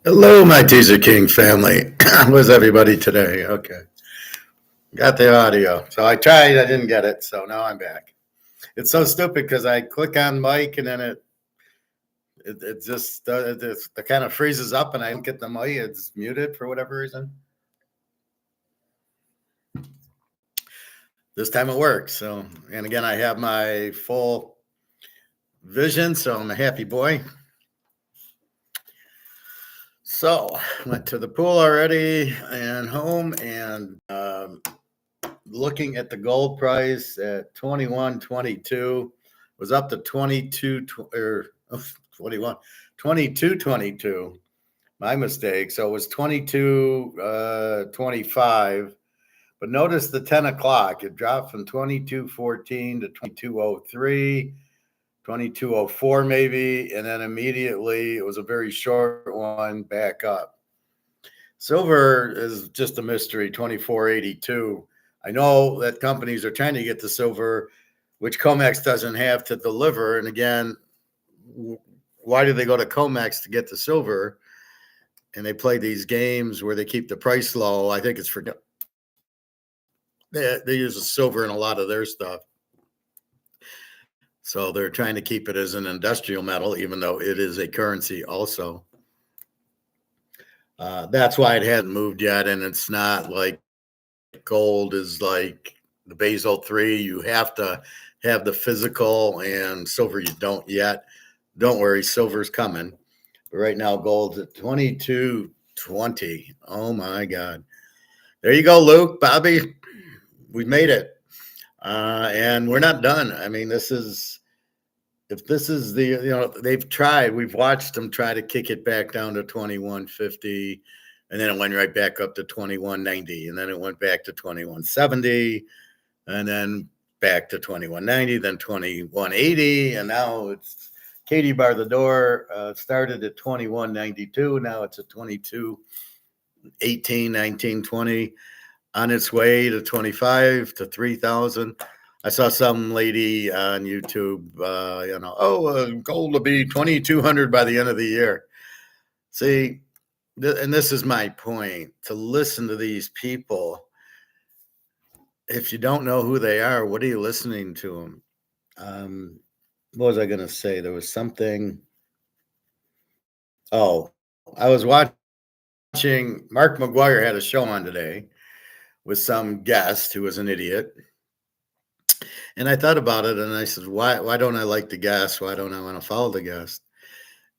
Hello, my Teaserking family. How's everybody today? Okay. Got the audio. So I tried, I didn't get it. So now I'm back. It's so stupid because I click on mic and then it just it kind of freezes up and I don't get the mic. It's muted for whatever reason. This time it worked. So, and again, I have my full vision. So I'm a happy boy. So went to the pool already and home and looking at the gold price at 21.22 was up to 22 or 21 22.22. My mistake. So it was 22.25. But notice the 10 o'clock, it dropped from 22.14 to 22.03, 22.04 maybe, and then immediately it was a very short one back up. Silver is just a mystery, 24.82. I know that companies are trying to get the silver, which Comex doesn't have to deliver. And again, why do they go to Comex to get the silver? And they play these games where they keep the price low. I think it's for they use the silver in a lot of their stuff. So they're trying to keep it as an industrial metal, even though it is a currency also. That's why it hasn't moved yet. And it's not like gold is like the Basel 3. You have to have the physical, and silver you don't yet. Don't worry, silver's coming. But right now, gold's at 22.20. Oh my God. There you go, Luke, Bobby. We made it. And we're not done. I mean, if this is they've tried, we've watched them try to kick it back down to 21.50. And then it went right back up to 21.90. And then it went back to 21.70. And then back to 21.90, then 21.80. And now it's Katie bar the door. Started at 21.92. Now it's at 22.18, 19, 20. On its way to 25 to 3,000. I saw some lady on YouTube, gold will be 2,200 by the end of the year. See, and this is my point, to listen to these people. If you don't know who they are, what are you listening to them? What was I going to say? There was something. Oh, I was watching, Mark McGuire had a show on today with some guest who was an idiot. And I thought about it and I said, why don't I like the guest? Why don't I want to follow the guest?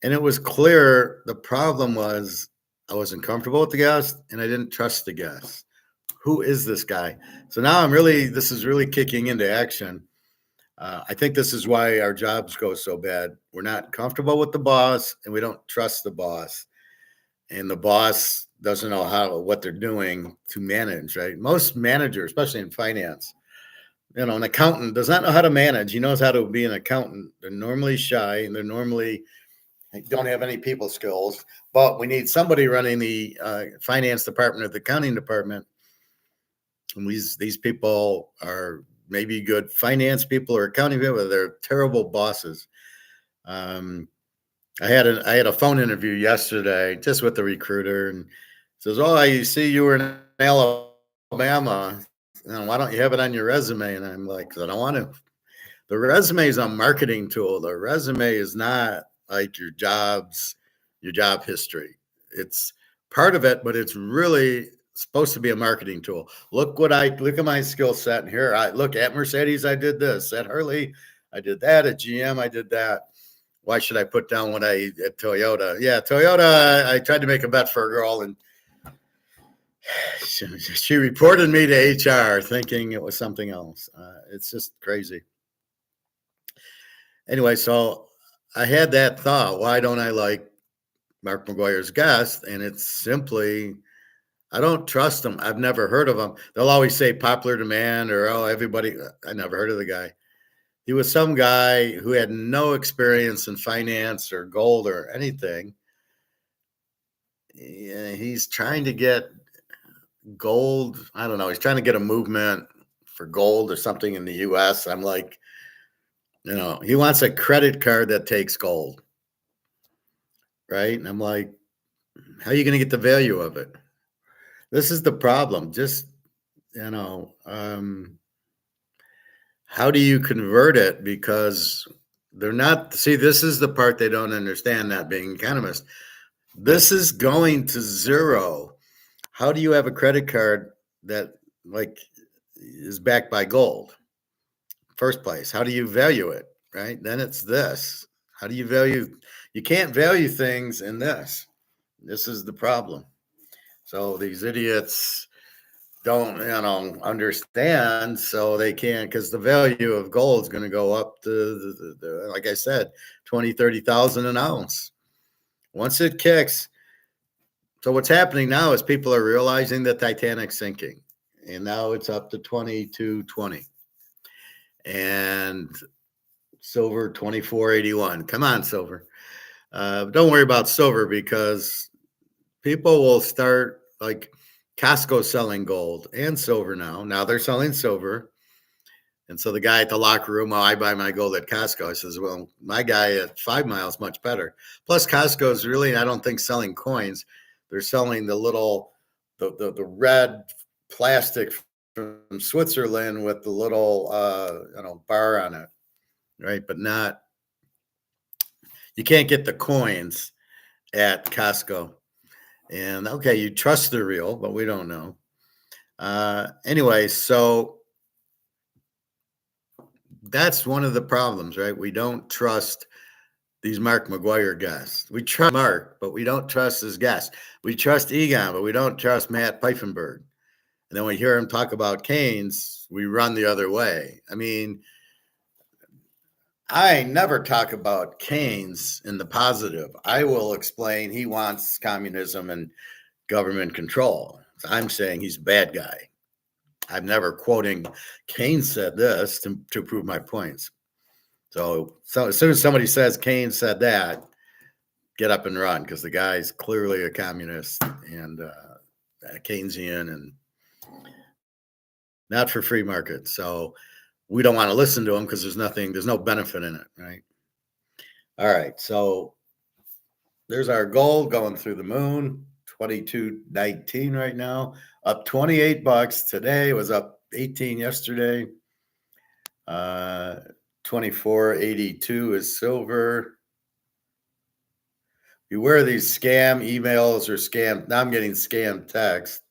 And it was clear the problem was I wasn't comfortable with the guest and I didn't trust the guest. Who is this guy? So now this is really kicking into action. I think this is why our jobs go so bad. We're not comfortable with the boss and we don't trust the boss. And the boss doesn't know what they're doing to manage, right? Most managers, especially in finance, an accountant does not know how to manage. He knows how to be an accountant. They're normally shy and they're normally don't have any people skills, but we need somebody running the finance department or the accounting department. And these people are maybe good finance people or accounting people, but they're terrible bosses. I had a phone interview yesterday just with the recruiter and says, "Oh, I see you were in Alabama. Why don't you have it on your resume?" And I'm like, "I don't want to." The resume is a marketing tool. The resume is not like your job history. It's part of it, but it's really supposed to be a marketing tool. Look at my skill set here. I look at Mercedes, I did this. At Harley, I did that. At GM, I did that. Why should I put down at Toyota? Yeah, Toyota, I tried to make a bet for a girl and she reported me to HR thinking it was something else. It's just crazy. Anyway, so I had that thought. Why don't I like Mark McGuire's guest? And it's simply, I don't trust them. I've never heard of them. They'll always say popular demand or, everybody. I never heard of the guy. He was some guy who had no experience in finance or gold or anything. He's trying to get gold. I don't know. He's trying to get a movement for gold or something in the U.S. I'm like, he wants a credit card that takes gold. Right. And I'm like, How are you going to get the value of it? This is the problem. Just, you know, how do you convert it? Because they're not, see, this is the part they don't understand, not being economists. This is going to zero. How do you have a credit card that like is backed by gold? First place. How do you value it? Right? Then it's this. How do you value? You can't value things in this. This is the problem. So these idiots don't, understand, so they can't, because the value of gold is going to go up to, like I said, 20, 30,000 an ounce. Once it kicks. So what's happening now is people are realizing the Titanic's sinking, and now it's up to 22.20, and silver 24.81. Come on, silver. Don't worry about silver, because people will start, like Costco selling gold and silver now. Now they're selling silver. And so the guy at the locker room, oh, I buy my gold at Costco. I says, well, my guy at 5 Miles much better. Plus, Costco's really, I don't think, selling coins. They're selling the little, the red plastic from Switzerland with the little, bar on it, right? But not, you can't get the coins at Costco. And okay, you trust they're real, but we don't know. Anyway, so that's one of the problems, right? We don't trust these Mark McGuire guests. We trust Mark, but we don't trust his guests. We trust Egon, but we don't trust Matt Pfeifenberg. And then we hear him talk about Keynes, we run the other way. I mean, I never talk about Keynes in the positive. I will explain he wants communism and government control. I'm saying he's a bad guy. I'm never quoting Keynes said this to prove my points. So as soon as somebody says Keynes said that, get up and run, because the guy's clearly a communist and a Keynesian and not for free market. So we don't want to listen to him because there's no benefit in it, right? All right, so there's our gold going through the moon, 22.19 right now, up $28 today. It was up 18 yesterday. 24.82 is silver. Beware of these scam emails or scam. Now I'm getting scam text.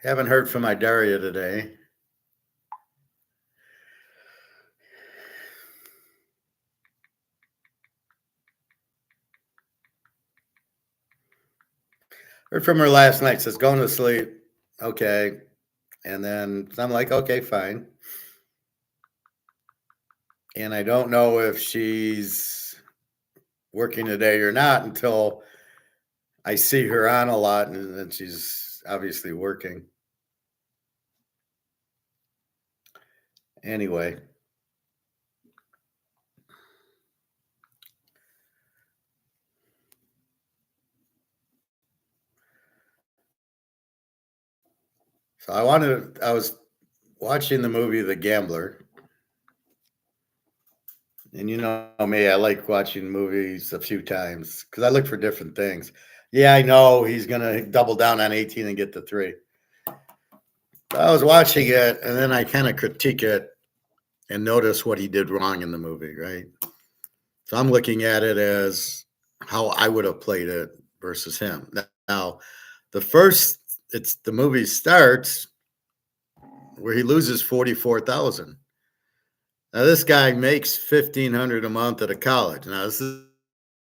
Haven't heard from my Daria today. Heard from her last night. Says going to sleep. Okay. And then I'm like, okay, fine. And I don't know if she's working today or not until I see her on a lot, and then she's obviously working. Anyway. So I was watching the movie The Gambler. And you know me, I like watching movies a few times because I look for different things. Yeah, I know he's going to double down on 18 and get the 3. I was watching it, and then I kind of critique it and notice what he did wrong in the movie, right? So I'm looking at it as how I would have played it versus him. Now, the movie starts where he loses 44,000. Now this guy makes 1,500 a month at a college. Now this is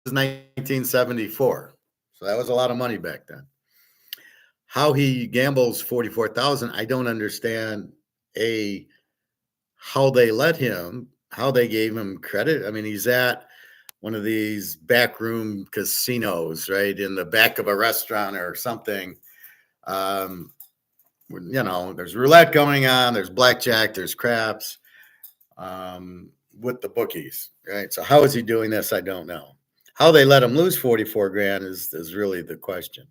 1974, so that was a lot of money back then. How he gambles 44,000, I don't understand. How they let him, how they gave him credit. I mean, he's at one of these backroom casinos, right, in the back of a restaurant or something. There's roulette going on, there's blackjack, there's craps. With the bookies, right? So how is he doing this? I don't know. How they let him lose 44 grand is really the question.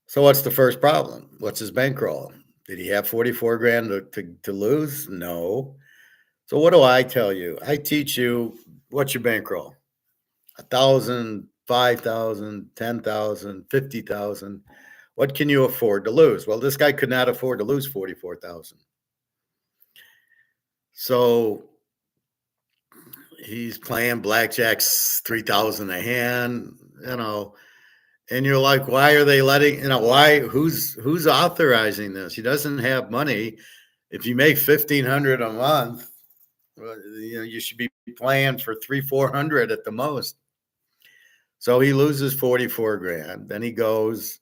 So what's the first problem? What's his bankroll? Did he have 44 grand to lose? No. So what do I tell you? I teach you, what's your bankroll? 1,000, 5,000, 10,000, 50,000. What can you afford to lose? Well, this guy could not afford to lose 44,000. So he's playing blackjack's 3,000 a hand, and you're like, why are they letting, who's authorizing this? He doesn't have money. If you make 1,500 a month, you should be playing for 300-400 at the most. So he loses 44 grand. Then he goes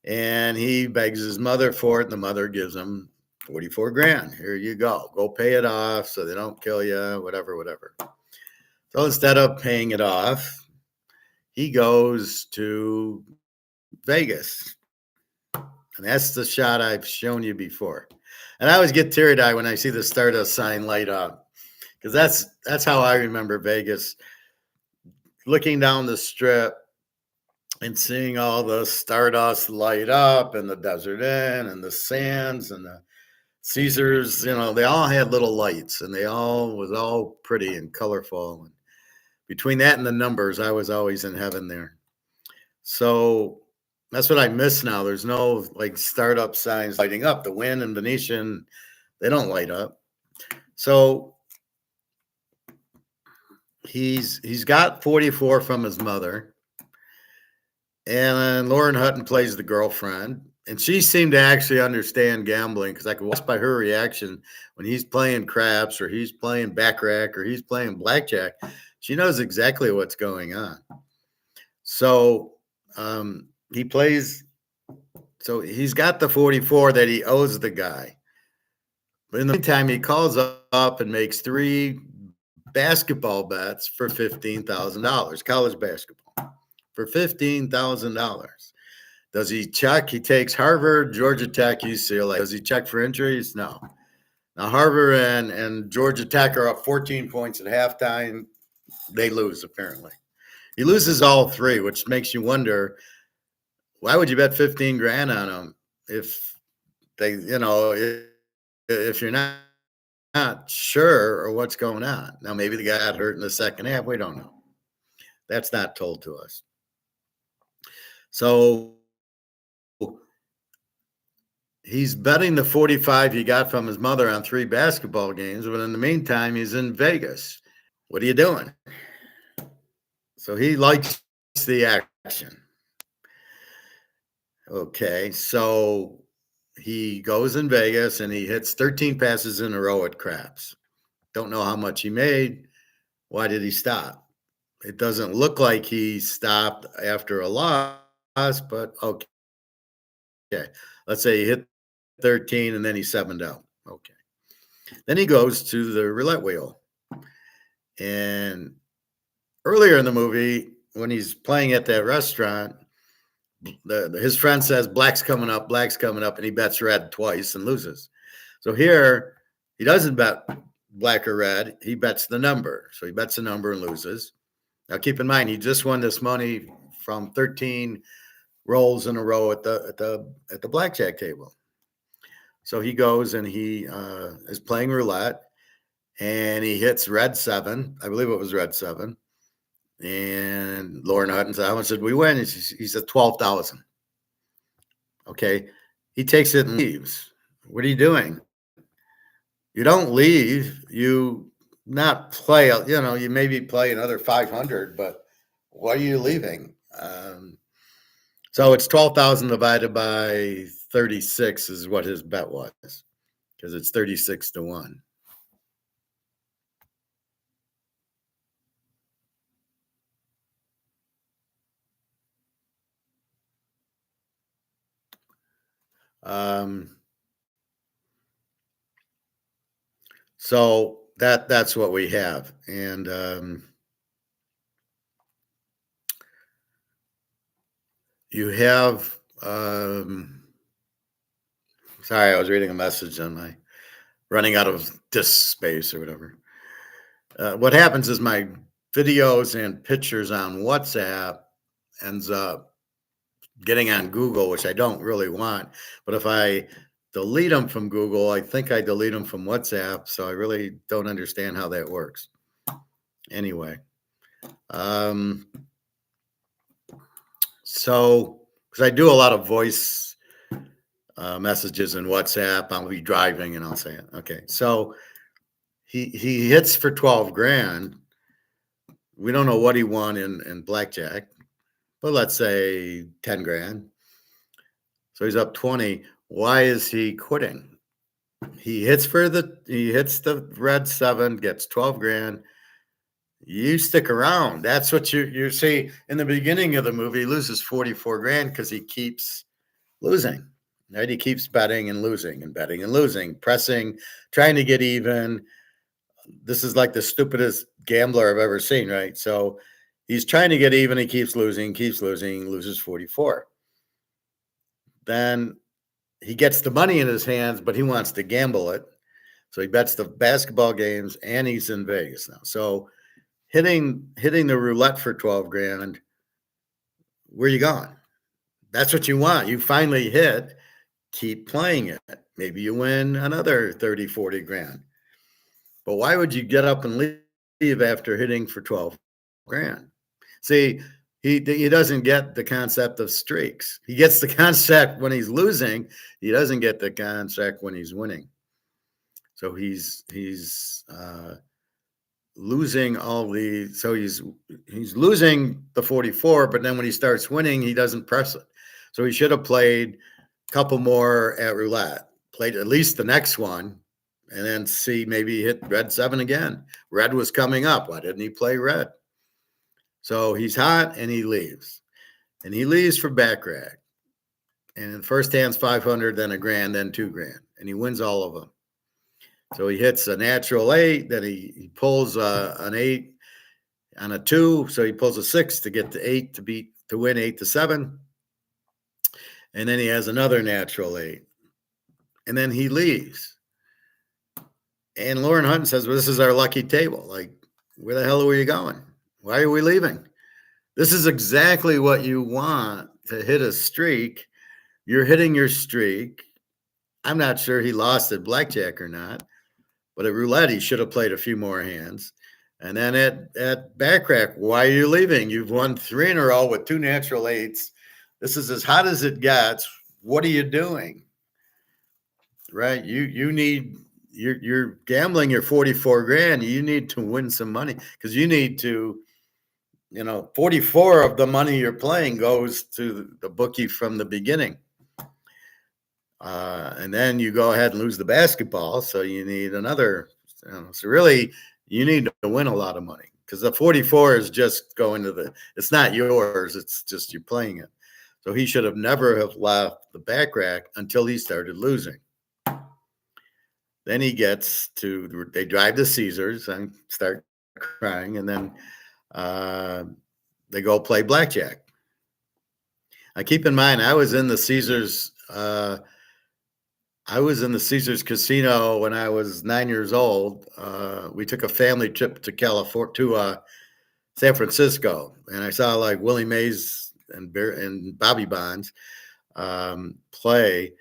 and he begs his mother for it. And the mother gives him 44 grand. Here you go. Go pay it off so they don't kill you, whatever. So instead of paying it off, he goes to Vegas. And that's the shot I've shown you before. And I always get teary-eyed when I see the Stardust sign light up, because that's how I remember Vegas. Looking down the strip and seeing all the Stardust light up, and the Desert Inn and the Sands and the Caesars, they all had little lights, and they all was all pretty and colorful. And between that and the numbers, I was always in heaven there. So that's what I miss now. There's no like startup signs lighting up. The Wynn and Venetian, they don't light up. So he's got 44 from his mother, and Lauren Hutton plays the girlfriend, and she seemed to actually understand gambling, because I could watch by her reaction when he's playing craps or he's playing baccarat or he's playing blackjack. She knows exactly what's going on. So he plays. So he's got the 44 that he owes the guy. But in the meantime, he calls up and makes 3 basketball bets for $15,000, college basketball, for $15,000. Does he check? He takes Harvard, Georgia Tech, UCLA. Does he check for injuries? No. Now, Harvard and Georgia Tech are up 14 points at halftime. They lose, apparently. He loses all 3, which makes you wonder, why would you bet 15 grand on them if they, if you're not sure or what's going on? Now, maybe the guy got hurt in the second half. We don't know. That's not told to us. So he's betting the 45 he got from his mother on 3 basketball games, but in the meantime, he's in Vegas. What are you doing? So he likes the action. Okay, so he goes in Vegas and he hits 13 passes in a row at craps. Don't know how much he made. Why did he stop? It doesn't look like he stopped after a loss, but okay. Let's say he hit 13 and then he 7'd out. Okay. Then he goes to the roulette wheel. And earlier in the movie, when he's playing at that restaurant, his friend says, black's coming up, and he bets red twice and loses. So here, he doesn't bet black or red. He bets the number. So he bets the number and loses. Now, keep in mind, he just won this money from 13 rolls in a row at the blackjack table. So he goes and he is playing roulette, and he hits red 7. I believe it was red 7. And Lauren Hutton said, how much did we win? He said 12,000. Okay. He takes it and leaves. What are you doing? You don't leave. You not play, you maybe play another 500, but why are you leaving? So it's 12,000 divided by 36 is what his bet was, because it's 36 to 1. So that's what we have. And you have, sorry, I was reading a message on my running out of disk space or whatever. What happens is my videos and pictures on WhatsApp ends up getting on Google, which I don't really want. But if I delete them from Google. I think I delete them from WhatsApp. So I really don't understand how that works. Anyway, so because I do a lot of voice messages in WhatsApp, I'll be driving and I'll say it. Okay, so he hits for 12 grand. We don't know what he won in blackjack, but let's say 10 grand. So he's up 20. Why is he quitting? He hits the red 7, gets 12 grand. You stick around. That's what you see in the beginning of the movie. He loses 44 grand because he keeps losing. Right? He keeps betting and losing and betting and losing, pressing, trying to get even. This is like the stupidest gambler I've ever seen, right? So he's trying to get even. He keeps losing, loses 44. Then he gets the money in his hands, but he wants to gamble it. So he bets the basketball games and he's in Vegas now. So hitting the roulette for 12 grand, where you going? That's what you want. You finally hit, keep playing it. Maybe you win another 30, 40 grand. But why would you get up and leave after hitting for 12 grand? See, he doesn't get the concept of streaks. He gets the concept when he's losing. He doesn't get the concept when he's winning. So he's losing he's losing the 44, but then when he starts winning, he doesn't press it. So he should have played a couple more at roulette, played at least the next one, and then see maybe hit red 7 again. Red was coming up. Why didn't he play red? So he's hot and he leaves. And he leaves for back rack. And the first hand's 500, then a grand, then 2 grand. And he wins all of them. So he hits a natural 8, then he pulls an 8 on a 2. So he pulls a 6 to get to 8 to win 8-7. And then he has another natural 8. And then he leaves. And Lauren Hutton says, well, this is our lucky table. Like, where the hell are we going? Why are we leaving? This is exactly what you want to hit a streak. You're hitting your streak. I'm not sure he lost at blackjack or not, but at roulette, he should have played a few more hands. And then at backrack, why are you leaving? You've won 3 in a row with 2 natural 8s. This is as hot as it gets. What are you doing? Right? You're gambling your 44 grand. You need to win some money because you need to, 44 of the money you're playing goes to the bookie from the beginning. And then you go ahead and lose the basketball. So you need another. So really, you need to win a lot of money because the 44 is just going to it's not yours. It's just you're playing it. So he should have never have left the back rack until he started losing. Then he gets they drive to Caesars and start crying. And then they go play blackjack. Now, keep in mind, I was in the Caesars casino when I was 9 years old. We took a family trip to San Francisco, and I saw like Willie Mays and Bobby Bonds play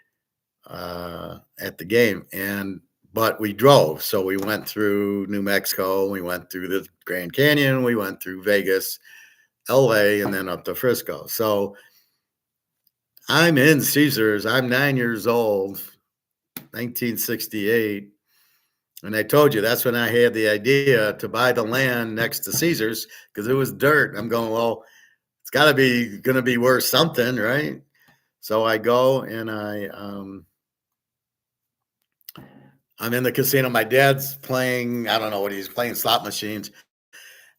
at the game. But we drove, so we went through New Mexico, we went through the Grand Canyon, we went through Vegas, LA, and then up to Frisco. So I'm in Caesars. I'm 9 years old, 1968. And I told you that's when I had the idea to buy the land next to Caesars because it was dirt. I'm going, well, it's got to be going to be worth something, right? So I go and I'm in the casino. My dad's playing, I don't know what he's playing, slot machines.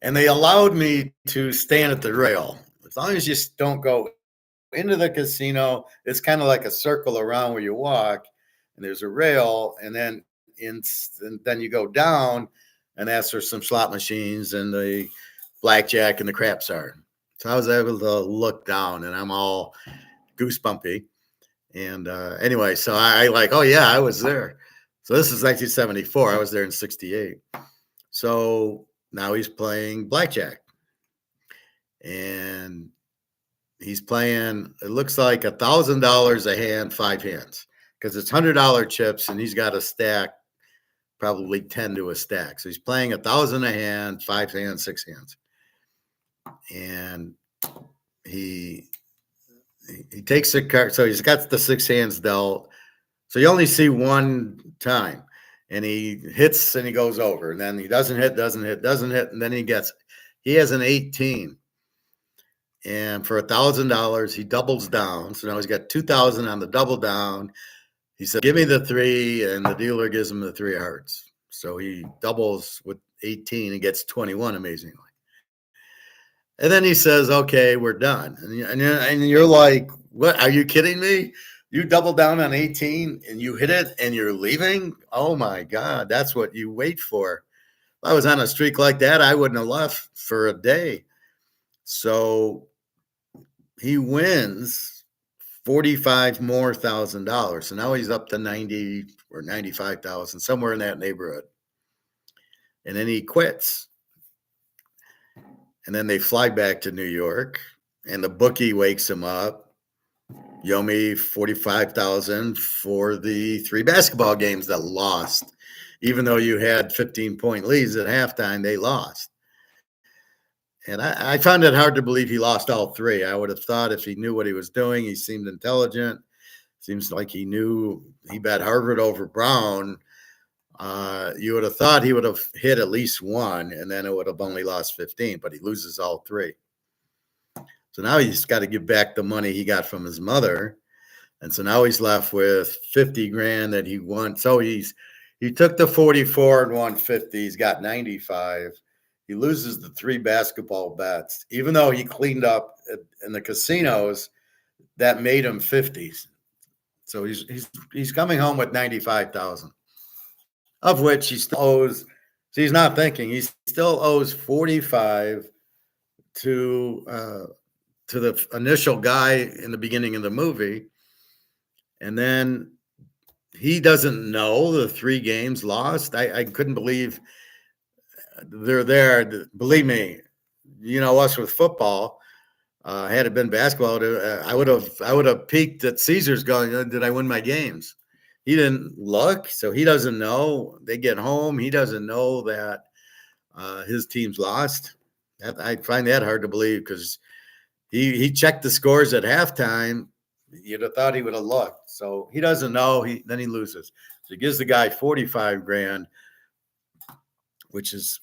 And they allowed me to stand at the rail. As long as you don't go into the casino, it's kind of like a circle around where you walk, and there's a rail, and then you go down, and that's where some slot machines and the blackjack and the craps are. So I was able to look down, and I'm all goosebumpy. And anyway, so I like, oh yeah, I was there. So this is 1974. I was there in 68. So now he's playing blackjack. And he's playing, it looks like $1,000 a hand, 5 hands. because it's $100 chips, and he's got a stack, probably 10 to a stack. So he's playing 1,000 a hand, 5 hands, 6 hands, and he takes the card. So he's got the 6 hands dealt. So you only see one time, and he hits and he goes over, and then he doesn't hit, and then he has an 18. And for $1,000, he doubles down. So now he's got 2,000 on the double down. He said, "Give me the 3," and the dealer gives him the 3 hearts. So he doubles with 18 and gets 21, amazingly. And then he says, "Okay, we're done." And you're like, "What? Are you kidding me? You double down on 18 and you hit it and you're leaving? Oh my God, that's what you wait for." If I was on a streak like that, I wouldn't have left for a day. So he wins $45,000 more. So now he's up to 90 or 95,000, somewhere in that neighborhood. And then he quits. And then they fly back to New York, and the bookie wakes him up. "You owe me $45,000 for the 3 basketball games that lost. Even though you had 15-point leads at halftime, they lost." And I found it hard to believe he lost all 3. I would have thought if he knew what he was doing, he seemed intelligent. Seems like he knew he bet Harvard over Brown. You would have thought he would have hit at least 1, and then it would have only lost 15, but he loses all 3. So now he's got to give back the money he got from his mother. And so now he's left with 50 grand that he won. So he took the 44 and won 50. He's got 95. He loses the 3 basketball bets, even though he cleaned up in the casinos that made him 50s. So he's coming home with 95,000, of which he still owes. So he's not thinking. He still owes 45 to the initial guy in the beginning of the movie, and then he doesn't know the 3 games lost. I couldn't believe they're there. Believe me, us with football. Had it been basketball, I would have peeked at Caesars going, "Did I win my games?" He didn't look, so he doesn't know. They get home, he doesn't know that his team's lost. I find that hard to believe, because he checked the scores at halftime. You'd have thought he would have looked. So he doesn't know. Then he loses. So he gives the guy 45 grand, which is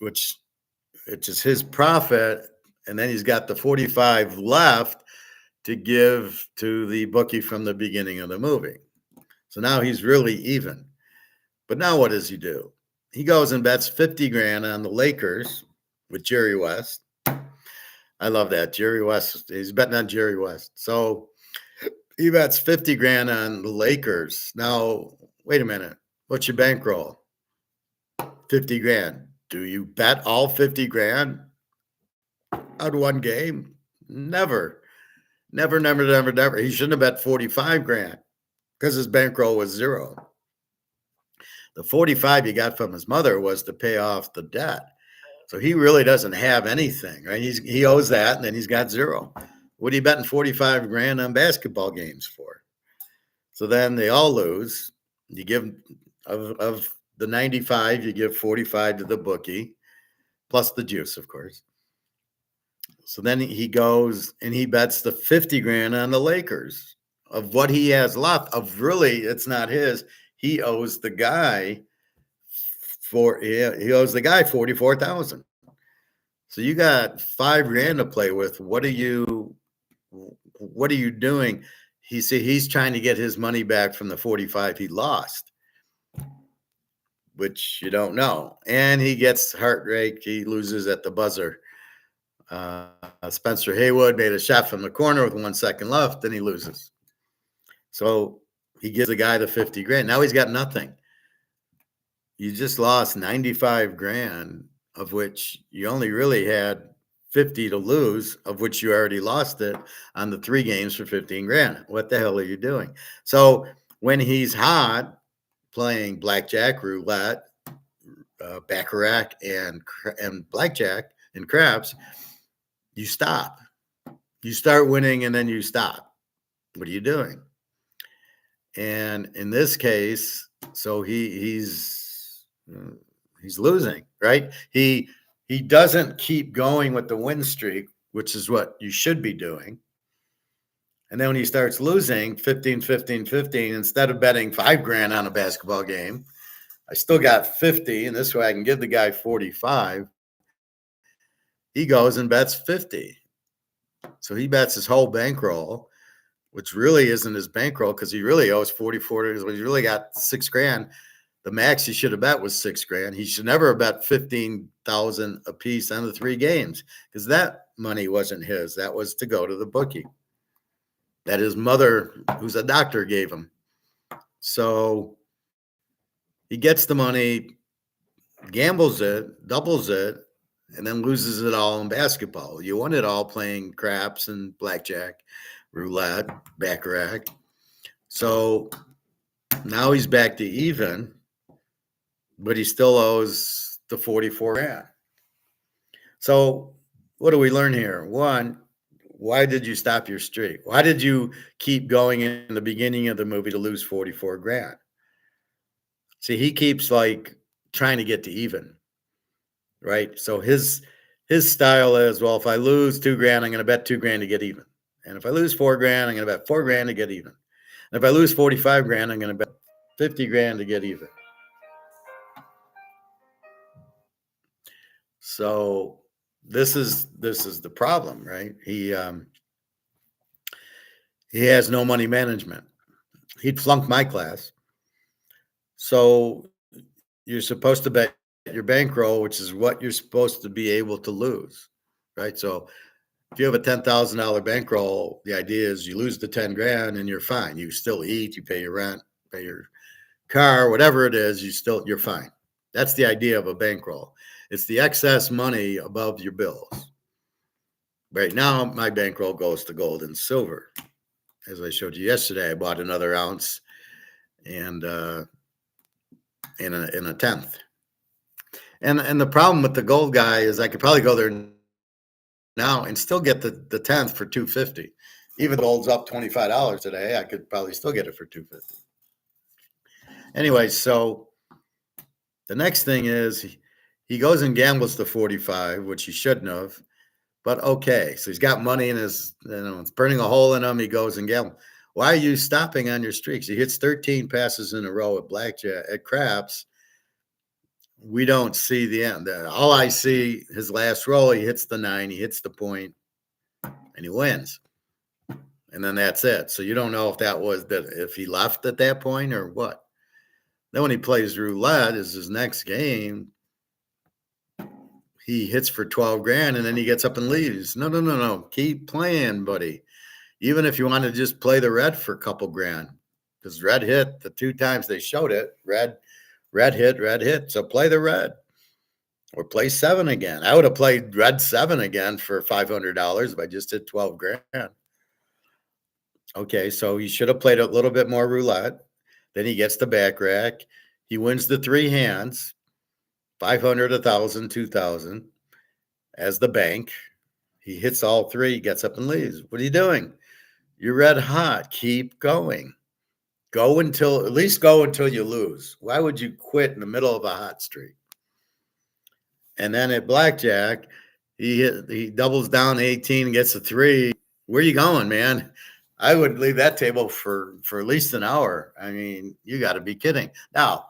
his profit, and then he's got the 45 left to give to the bookie from the beginning of the movie. So now he's really even. But now what does he do? He goes and bets 50 grand on the Lakers with Jerry West. I love that. Jerry West, he's betting on Jerry West. So he bets 50 grand on the Lakers. Now, wait a minute. What's your bankroll? 50 grand. Do you bet all 50 grand on one game? Never. Never, never, never, never. He shouldn't have bet 45 grand because his bankroll was 0. The 45 he got from his mother was to pay off the debt. So he really doesn't have anything, right? He owes that, and then he's got 0. What are you betting 45 grand on basketball games for? So then they all lose. You give of the 95, you give 45 to the bookie, plus the juice, of course. So then he goes and he bets the 50 grand on the Lakers of what he has left. Of really, it's not his. He owes the guy he owes the guy 44,000. So you got 5 grand to play with. What are you doing? He's trying to get his money back from the 45 he lost, which you don't know. And he gets heartbreak. He loses at the buzzer. Spencer Haywood made a shot from the corner with 1 second left, and he loses. So he gives the guy the 50 grand. Now he's got nothing. You just lost 95 grand, of which you only really had 50 to lose, of which you already lost it on the 3 games for 15 grand. What the hell are you doing? So when he's hot playing blackjack, roulette, baccarat, and blackjack and craps, you stop. You start winning and then you stop. What are you doing? And in this case, so he's losing, right? He doesn't keep going with the win streak, which is what you should be doing. And then when he starts losing 15, 15, 15, instead of betting $5,000 on a basketball game, I still got 50, and this way I can give the guy 45. He goes and bets 50. So he bets his whole bankroll, which really isn't his bankroll because he really owes 44. He really got $6,000. The max he should have bet was $6,000. He should never have bet 15,000 a piece on the 3 games because that money wasn't his. That was to go to the bookie that his mother, who's a doctor, gave him. So he gets the money, gambles it, doubles it, and then loses it all in basketball. You won it all playing craps and blackjack, roulette, baccarat. So now he's back to even, but he still owes the 44 grand. So what do we learn here? One, why did you stop your streak? Why did you keep going in the beginning of the movie to lose 44 grand? See, he keeps like trying to get to even, right? So his style is, well, if I lose $2,000, I'm going to bet $2,000 to get even. And if I lose $4,000, I'm going to bet $4,000 to get even. And if I lose 45 grand, I'm going to bet 50 grand to get even. So this is the problem, right? He has no money management. He'd flunked my class. So you're supposed to bet your bankroll, which is what you're supposed to be able to lose, right? So if you have a $10,000 bankroll, the idea is you lose the 10 grand and you're fine. You still eat, you pay your rent, pay your car, whatever it is, you're fine. That's the idea of a bankroll. It's the excess money above your bills. Right now, my bankroll goes to gold and silver. As I showed you yesterday, I bought another ounce and in a tenth. And the problem with the gold guy is I could probably go there now and still get the tenth for $250. Even though gold's up $25 today, I could probably still get it for $250. Anyway, so the next thing is he goes and gambles the 45, which he shouldn't have. But okay, so he's got money in his, it's burning a hole in him. He goes and gambles. Why are you stopping on your streaks? He hits 13 passes in a row at blackjack, at craps. We don't see the end. All I see, his last roll, he hits the 9, he hits the point, and he wins. And then that's it. So you don't know if that was if he left at that point or what. Then when he plays roulette, is his next game, he hits for 12 grand and then he gets up and leaves. No. Keep playing, buddy. Even if you want to just play the red for a couple grand, because red hit the 2 times they showed it. Red hit. So play the red or play 7 again. I would have played red 7 again for $500 if I just hit 12 grand. Okay, so he should have played a little bit more roulette. Then he gets the back rack. He wins the 3 hands, 500, 1,000, 2,000 as the bank. He hits all 3, gets up and leaves. What are you doing? You're red hot. Keep going. At least go until you lose. Why would you quit in the middle of a hot streak? And then at blackjack, he doubles down 18 and gets a 3. Where are you going, man? I would leave that table for at least an hour. I mean, you got to be kidding. Now,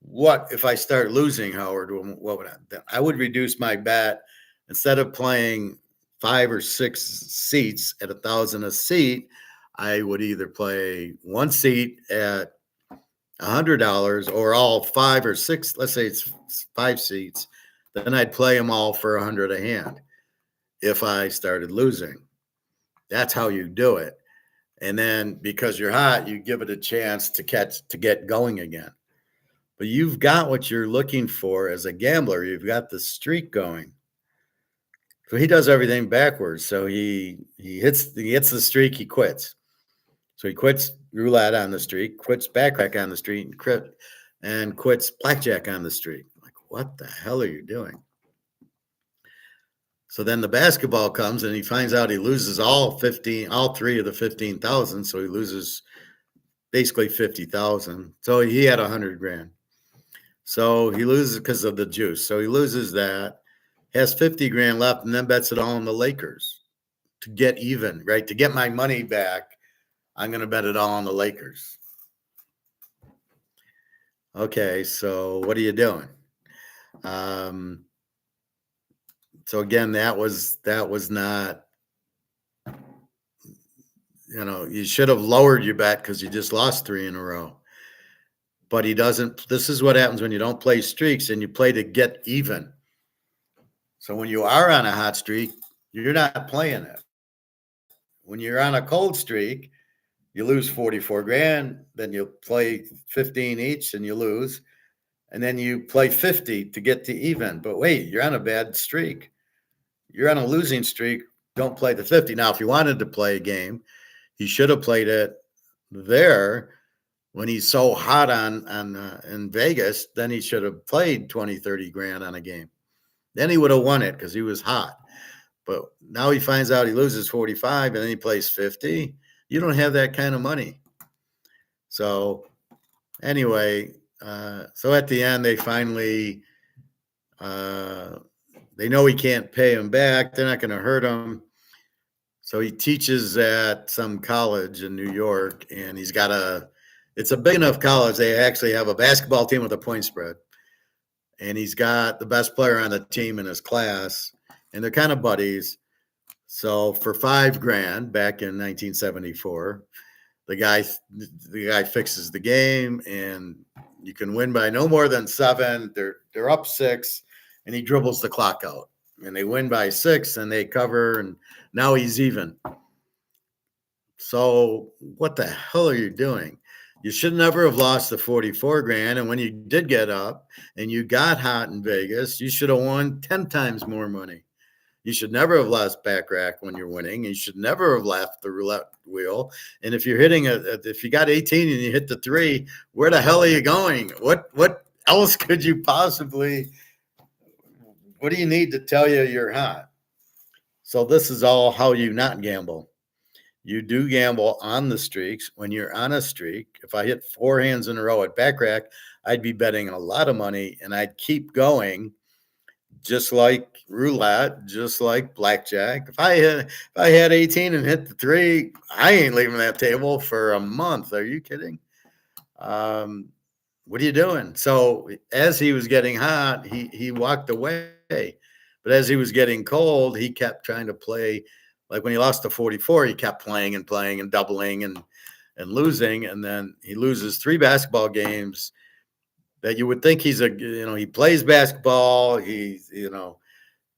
what if I start losing, Howard? What would I would reduce my bet. Instead of playing 5 or 6 seats at 1,000 a seat, I would either play 1 seat at $100 or all 5 or 6. Let's say it's 5 seats. Then I'd play them all for $100 a hand. If I started losing, that's how you do it. And then because you're hot, you give it a chance to get going again. But you've got what you're looking for as a gambler. You've got the streak going. So he does everything backwards. So he hits the streak, he quits. So he quits roulette on the streak, quits backrack on the streak, and quits blackjack on the streak. Like, what the hell are you doing? So then the basketball comes and he finds out he loses all 3 of the 15,000. So he loses basically 50,000. So he had 100 grand. So he loses because of the juice. So he loses that, has 50 grand left, and then bets it all on the Lakers to get even, right? To get my money back, I'm going to bet it all on the Lakers. Okay, so what are you doing? So again, that was not, you should have lowered your bet because you just lost 3 in a row. But he doesn't. This is what happens when you don't play streaks and you play to get even. So when you are on a hot streak, you're not playing it. When you're on a cold streak, you lose 44 grand, then you play 15 each and you lose. And then you play 50 to get to even. But wait, you're on a bad streak. You're on a losing streak. Don't play the 50. Now, if you wanted to play a game, he should have played it there when he's so hot on in Vegas. Then he should have played 20, 30 grand on a game. Then he would have won it because he was hot. But now he finds out he loses 45 and then he plays 50. You don't have that kind of money. So anyway, so at the end, they finally, they know he can't pay him back. They're not going to hurt him. So he teaches at some college in New York, and it's a big enough college. They actually have a basketball team with a point spread. And he's got the best player on the team in his class, and they're kind of buddies. So for 5 grand back in 1974, the guy fixes the game, and you can win by no more than 7. They're up 6, and he dribbles the clock out, and they win by 6, and they cover, and now he's even. So what the hell are you doing? You should never have lost the 44 grand. And when you did get up and you got hot in Vegas, you should have won 10 times more money. You should never have lost back rack when you're winning. You should never have left the roulette wheel. And if you're hitting if you got 18 and you hit the 3, where the hell are you going? What else could you possibly, what do you need to tell you you're hot? So this is all how you not gamble. You do gamble on the streaks. When you're on a streak, if I hit 4 hands in a row at back rack, I'd be betting a lot of money, and I'd keep going, just like roulette, just like blackjack. If I had 18 and hit the 3, I ain't leaving that table for a month. Are you kidding? What are you doing? So as he was getting hot, he walked away. But as he was getting cold, he kept trying to play. Like when he lost to 44, he kept playing and playing and doubling and losing. And then he loses 3 basketball games that you would think he plays basketball. He,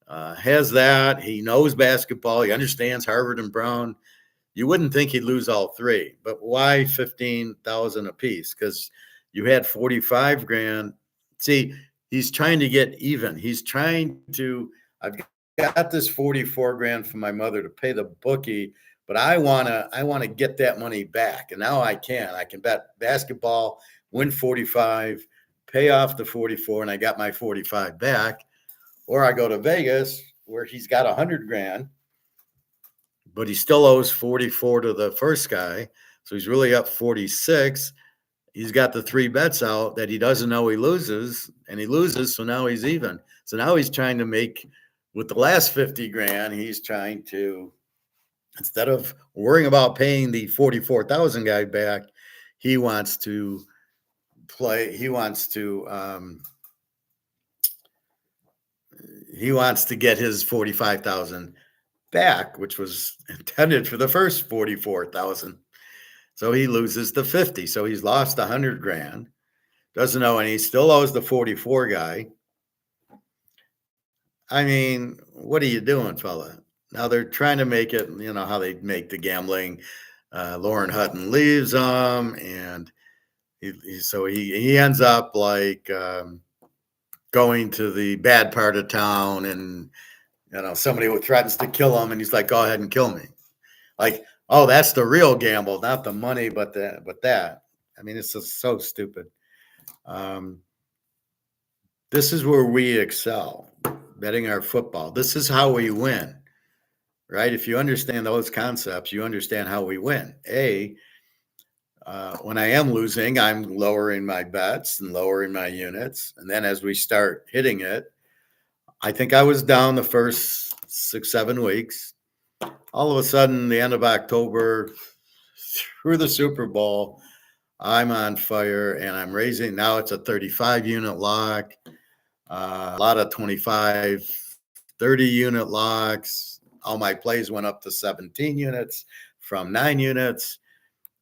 has that. He knows basketball. He understands Harvard and Brown. You wouldn't think he'd lose all 3. But why 15,000 apiece? Because you had 45 grand. See, he's trying to get even. I've got this 44 grand from my mother to pay the bookie, but I want to get that money back. And now I can bet basketball, win 45, pay off the 44, and I got my 45 back. Or I go to Vegas where he's got 100 grand, but he still owes 44 to the first guy. So he's really up 46. He's got the 3 bets out that he doesn't know he loses, and he loses. So now he's even. So now he's trying to make, with the last 50 grand, he's trying to, instead of worrying about paying the 44,000 guy back, he wants to get his 45,000 back, which was intended for the first 44,000. So he loses the 50. So he's lost 100 grand, doesn't know, and he still owes the 44 guy. I mean, what are you doing, fella? Now they're trying to make it, how they make the gambling. Lauren Hutton leaves them, and he ends up like going to the bad part of town, and somebody threatens to kill him, and he's like, "Go ahead and kill me." Like, oh, that's the real gamble, not the money, but that. I mean, it's just so stupid. This is where we excel, betting our football. This is how we win, right? If you understand those concepts, you understand how we win. When I am losing, I'm lowering my bets and lowering my units. And then as we start hitting it, I think I was down the first 6, 7 weeks. All of a sudden, the end of October through the Super Bowl, I'm on fire and I'm raising. Now it's a 35 unit lock, a lot of 25, 30 unit locks. All my plays went up to 17 units from 9 units,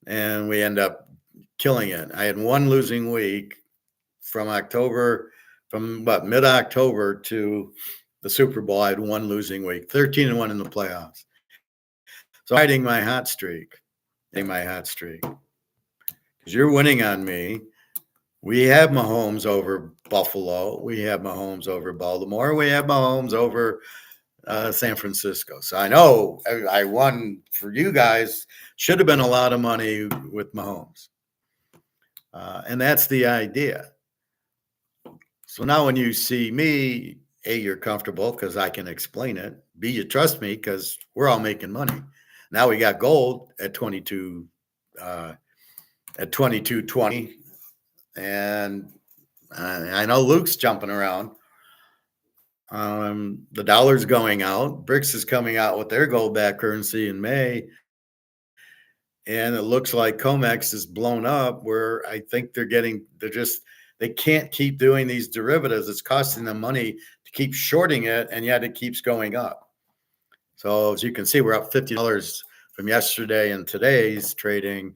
and we end up killing it. I had one losing week from mid October to the Super Bowl. I had one losing week, 13-1 in the playoffs. So riding my hot streak, because you're winning on me. We have Mahomes over Buffalo. We have Mahomes over Baltimore. We have Mahomes over San Francisco. So I know I won for you guys. Should have been a lot of money with Mahomes. And that's the idea. So now when you see me, A, you're comfortable because I can explain it. B, you trust me because we're all making money. Now we got gold at 22.20. And I know Luke's jumping around. The dollar's going out. Brics is coming out with their gold back currency in May. And it looks like comex is blown up where I think they can't keep doing these derivatives. It's costing them money to keep shorting it, and yet it keeps going up. So as you can see, we're up $50 from yesterday and today's trading,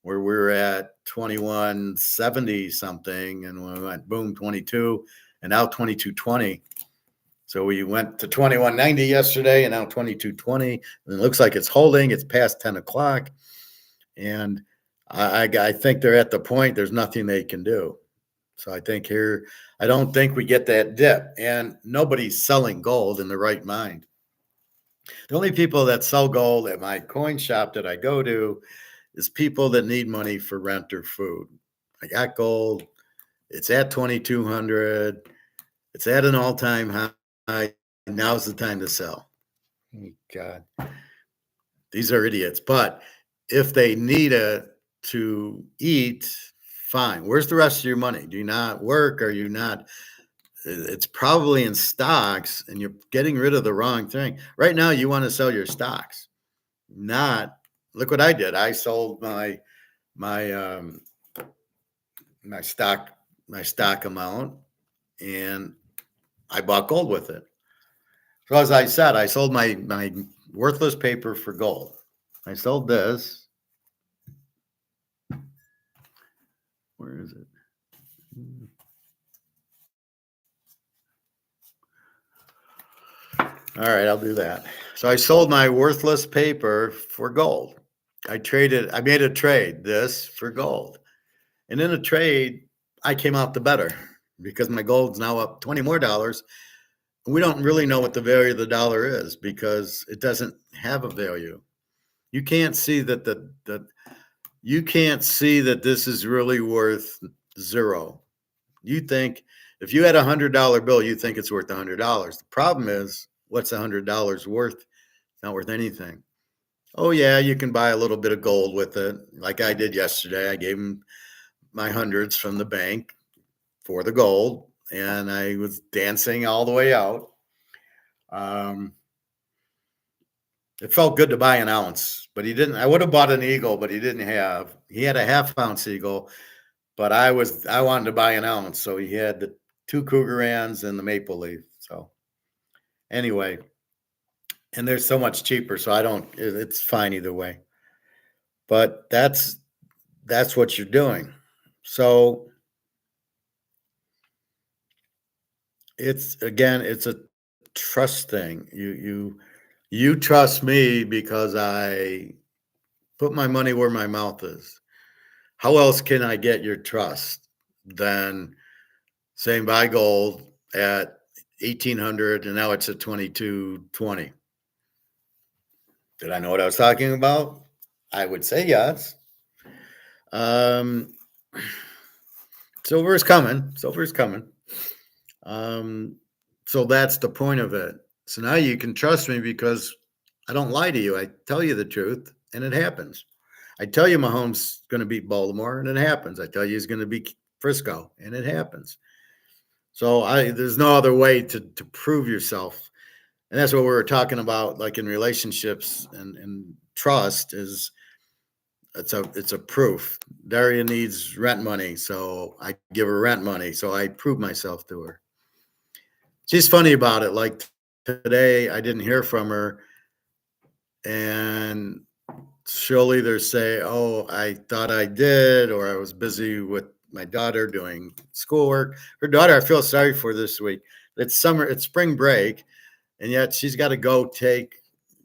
where we were at 21.70 something, and we went boom 22, and now 22.20. So we went to 21.90 yesterday, and now 22.20. And it looks like it's holding. It's past 10 o'clock, and I think they're at the point. There's nothing they can do. So I think here, I don't think we get that dip, and nobody's selling gold in the right mind. The only people that sell gold at my coin shop that I go to is people that need money for rent or food. I got gold. It's at 2,200. It's at an all-time high. Now's the time to sell. Oh, God. These are idiots. But if they need it to eat, fine. Where's the rest of your money? Do you not work? Are you not? It's probably in stocks, and you're getting rid of the wrong thing. Right now, you want to sell your stocks. Look what I did. I sold my stock amount, and I bought gold with it. So as I said, I sold my worthless paper for gold. I sold this. Where is it? All right, I'll do that. So I sold my worthless paper for gold. I made a trade, this for gold. And in a trade, I came out the better because my gold's now up $20 more. We don't really know what the value of the dollar is because it doesn't have a value. You can't see that this is really worth zero. You think if you had $100 bill, you think it's worth $100. The problem is, what's $100 worth? It's not worth anything. Oh yeah, you can buy a little bit of gold with it, like I did yesterday. I gave him my hundreds from the bank for the gold, and I was dancing all the way out. It felt good to buy an ounce, but he didn't. I would have bought an eagle, but he didn't have. He had a half-ounce eagle, but I wanted to buy an ounce, so he had the 2 Cougarans and the maple leaf. So anyway, and they're so much cheaper, so it's fine either way. But that's what you're doing. So it's a trust thing. You trust me because I put my money where my mouth is. How else can I get your trust than saying buy gold at 1,800 and now it's at 22.20? Did I know what I was talking about? I would say yes. Silver is coming. So that's the point of it. So now you can trust me because I don't lie to you. I tell you the truth, and it happens. I tell you Mahomes is going to beat Baltimore, and it happens. I tell you he's going to beat Frisco, and it happens. So there's no other way to prove yourself. And that's what we were talking about, like in relationships and trust is it's a proof. Daria needs rent money, so I give her rent money. So I prove myself to her. She's funny about it. Like today, I didn't hear from her, and she'll either say, "Oh, I thought I did," or "I was busy with my daughter doing schoolwork." Her daughter, I feel sorry for this week. It's spring break, and yet she's got to go take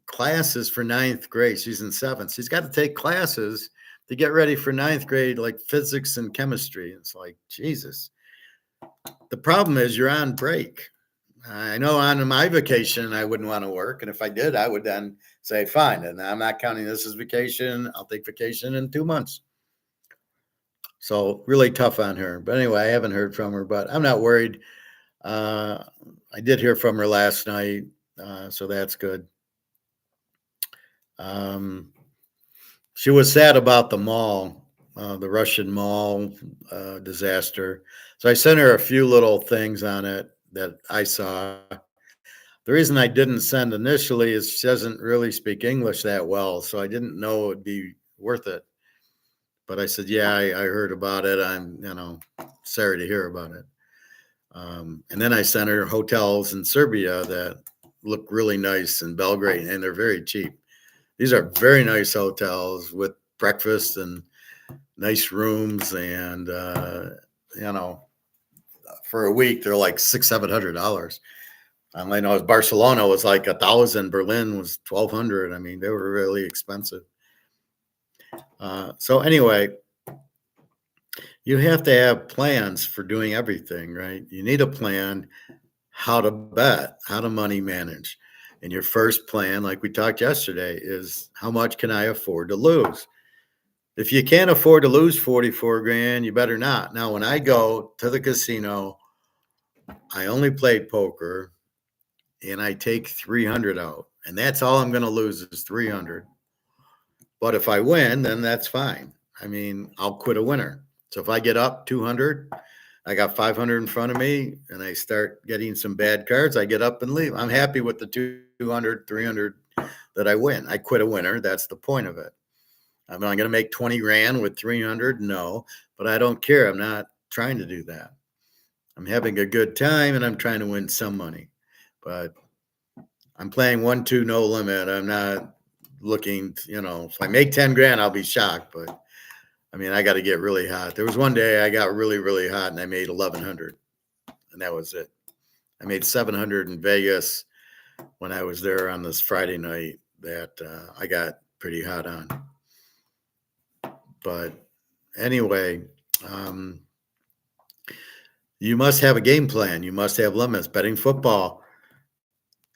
classes for ninth grade. She's in seventh. She's got to take classes to get ready for ninth grade, like physics and chemistry. It's like, Jesus. The problem is you're on break. I know on my vacation, I wouldn't want to work. And if I did, I would then say, fine. And I'm not counting this as vacation. I'll take vacation in 2 months. So really tough on her. But anyway, I haven't heard from her, but I'm not worried. I did hear from her last night. So that's good. She was sad about the mall, the Russian mall disaster. So I sent her a few little things on it that I saw. The reason I didn't send initially is she doesn't really speak English that well, so I didn't know it would be worth it. But I said, yeah, I heard about it. I'm, sorry to hear about it. And then I sent her hotels in Serbia that look really nice in Belgrade, and they're very cheap. These are very nice hotels with breakfast and nice rooms, and for a week they're like $600-700. I know Barcelona was like 1,000, Berlin was 1,200. I mean, they were really expensive. So anyway, you have to have plans for doing everything, right? You need a plan how to bet, how to money manage. And your first plan, like we talked yesterday, is how much can I afford to lose? If you can't afford to lose 44 grand, you better not. Now, when I go to the casino, I only play poker and I take 300 out. And that's all I'm going to lose is 300. But if I win, then that's fine. I mean, I'll quit a winner. So if I get up 200, I got 500 in front of me and I start getting some bad cards, I get up and leave. I'm happy with the 200, 300 that I win. I quit a winner. That's the point of it. Am I going to make 20 grand with 300? No, but I don't care. I'm not trying to do that. I'm having a good time and I'm trying to win some money, but I'm playing 1-2 no limit. I'm not looking, if I make 10 grand, I'll be shocked, but I mean, I got to get really hot. There was one day I got really, really hot and I made 1,100 and that was it. I made 700 in Vegas when I was there on this Friday night that I got pretty hot on. But anyway, you must have a game plan. You must have limits. Betting football,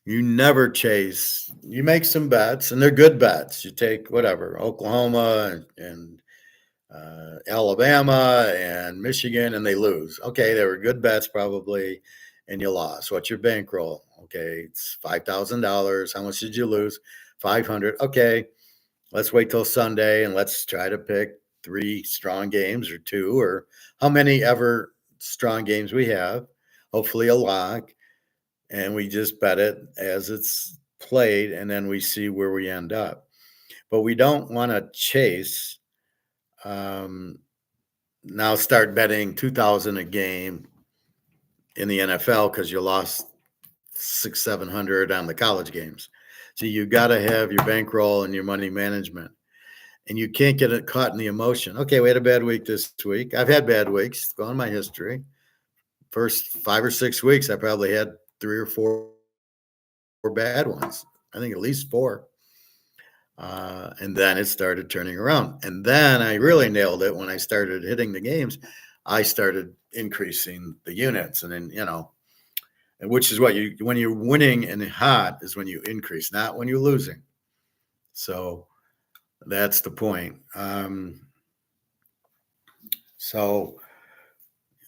you never chase. You make some bets, and they're good bets. You take whatever, Oklahoma and Alabama and Michigan, and they lose. Okay, they were good bets probably, and you lost. What's your bankroll? Okay, it's $5,000. How much did you lose? 500. Okay, let's wait till Sunday and let's try to pick 3 strong games or 2 or how many ever strong games we have, hopefully a lock, and we just bet it as it's played and then we see where we end up. But we don't want to chase. Now start betting 2,000 a game in the NFL because you lost 600-700 on the college games. So you got to have your bankroll and your money management. And you can't get it caught in the emotion. Okay, we had a bad week this week. I've had bad weeks. Go on my history. First 5 or 6 weeks, I probably had 3 or 4 bad ones. I think at least 4. And then it started turning around. And then I really nailed it when I started hitting the games. I started increasing the units. And then, which is when you're winning and hot is when you increase, not when you're losing. So that's the point. So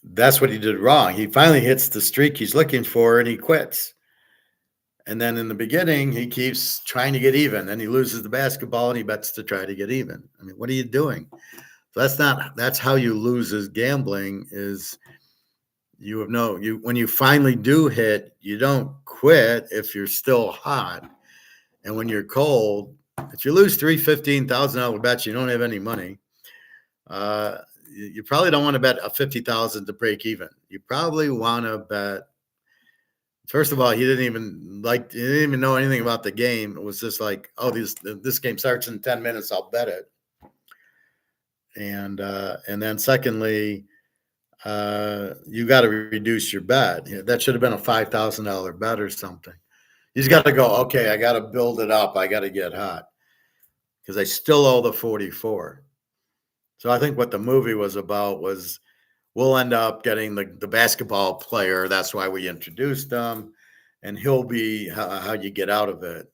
that's what he did wrong. He finally hits the streak he's looking for and he quits. And then in the beginning, he keeps trying to get even. Then he loses the basketball and he bets to try to get even. I mean, what are you doing? So that's how you lose as gambling is when you finally do hit, you don't quit if you're still hot. And when you're cold, if you lose three $15,000 bets, you don't have any money. You probably don't want to bet a 50,000 to break even. You probably want to bet. First of all, he didn't even know anything about the game. It was just like, oh, this game starts in 10 minutes. I'll bet it. And then secondly, you got to reduce your bet. That should have been a $5,000 bet or something. He's got to go, okay, I got to build it up. I got to get hot because I still owe the 44. So I think what the movie was about was we'll end up getting the basketball player. That's why we introduced him. And he'll be how you get out of it.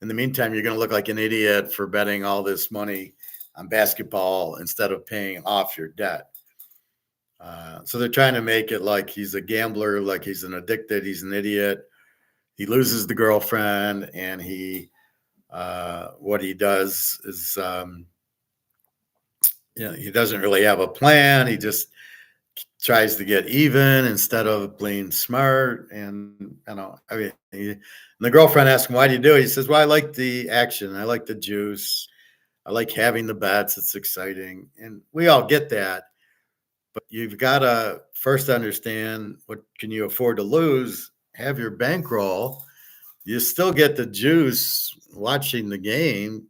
In the meantime, you're going to look like an idiot for betting all this money on basketball instead of paying off your debt. So they're trying to make it like he's a gambler, like he's an addicted, he's an idiot. He loses the girlfriend, and what he does is, he doesn't really have a plan. He just tries to get even instead of being smart. And the girlfriend asks him, "Why do you do it?" He says, "Well, I like the action. I like the juice. I like having the bets. It's exciting." And we all get that. But you've got to first understand what can you afford to lose, have your bankroll. You still get the juice watching the game,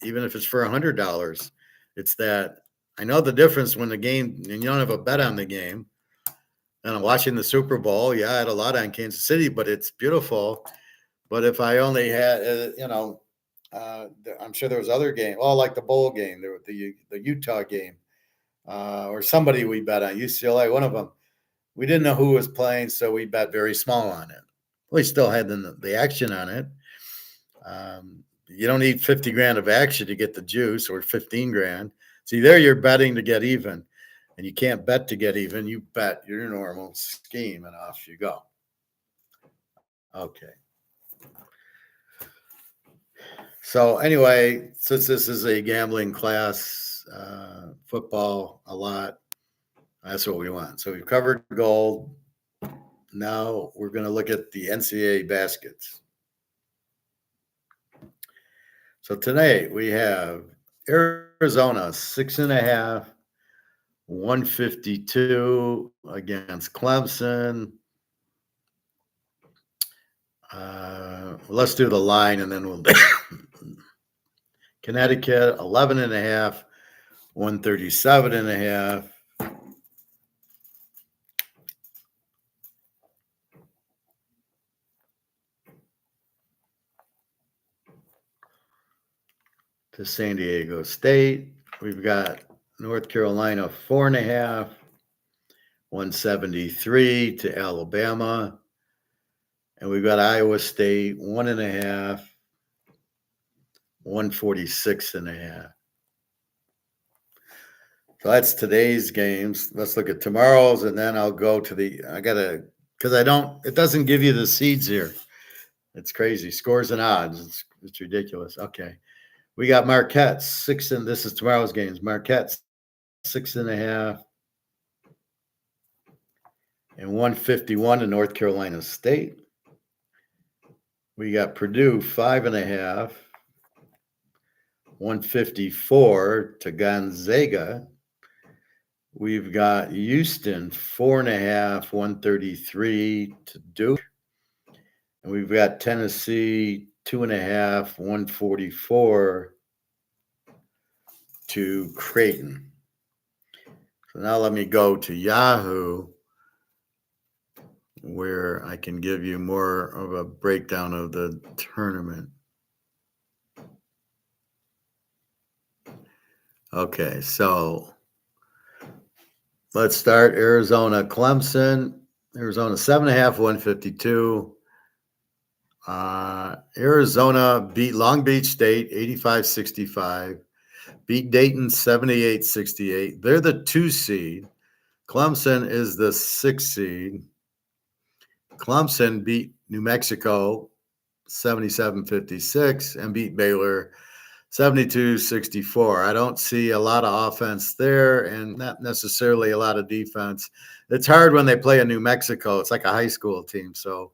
even if it's for $100. It's that I know the difference when the game, and you don't have a bet on the game. And I'm watching the Super Bowl. Yeah, I had a lot on Kansas City, but it's beautiful. But if I only had, I'm sure there was other games. Oh, like the bowl game, the Utah game. Or somebody we bet on, UCLA, one of them. We didn't know who was playing, so we bet very small on it. We still had the action on it. You don't need 50 grand of action to get the juice, or 15 grand. See, there you're betting to get even, and you can't bet to get even. You bet your normal scheme, and off you go. Okay. So anyway, since this is a gambling class, football a lot, that's what we want. So we've covered gold. Now we're going to look at the NCAA Bskts. So today we have Arizona 6.5, 152 against Clemson. Let's do the line and then we'll Connecticut 11.5, 137.5. To San Diego State. We've got North Carolina 4.5, 173 to Alabama. And we've got Iowa State 1.5, 146.5. So that's today's games. Let's look at tomorrow's, and then I'll go to it doesn't give you the seeds here. It's crazy. Scores and odds. It's ridiculous. Okay. We got Marquette 6, and this is tomorrow's games. Marquette 6.5 and 151 to North Carolina State. We got Purdue 5.5, 154 to Gonzaga. We've got Houston 4.5, 133 to Duke. And we've got Tennessee 2.5, 144 to Creighton. So now let me go to Yahoo, where I can give you more of a breakdown of the tournament. Okay, so let's start Arizona Clemson. Arizona 7.5, 152. Arizona beat Long Beach State 85-65. Beat Dayton 78-68. They're the 2 seed. Clemson is the 6 seed. Clemson beat New Mexico 77-56 and beat Baylor 72-64. I don't see a lot of offense there and not necessarily a lot of defense. It's hard when they play in New Mexico. It's like a high school team, so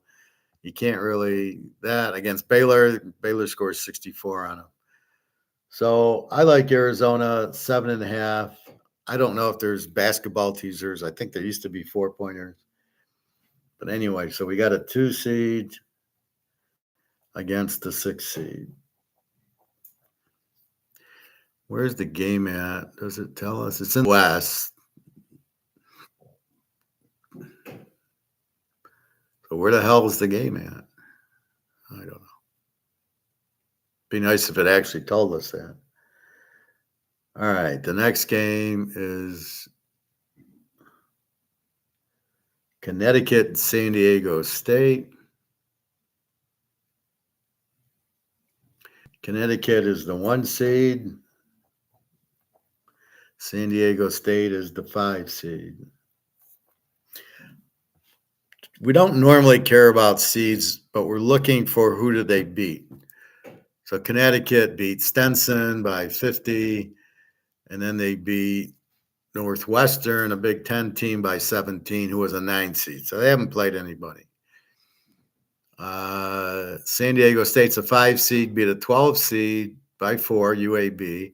you can't really that against Baylor. Baylor scores 64 on them. So I like Arizona 7.5. I don't know if there's basketball teasers. I think there used to be 4-pointers. But anyway, so we got a 2 seed against the 6 seed. Where's the game at? Does it tell us? It's in the West. So where the hell is the game at? I don't know. Be nice if it actually told us that. All right, the next game is Connecticut and San Diego State. Connecticut is the 1 seed. San Diego State is the 5 seed. We don't normally care about seeds, but we're looking for who do they beat. So Connecticut beat Stenson by 50, and then they beat Northwestern, a Big Ten team, by 17, who was a 9 seed. So they haven't played anybody. San Diego State's a 5 seed, beat a 12 seed by 4, UAB,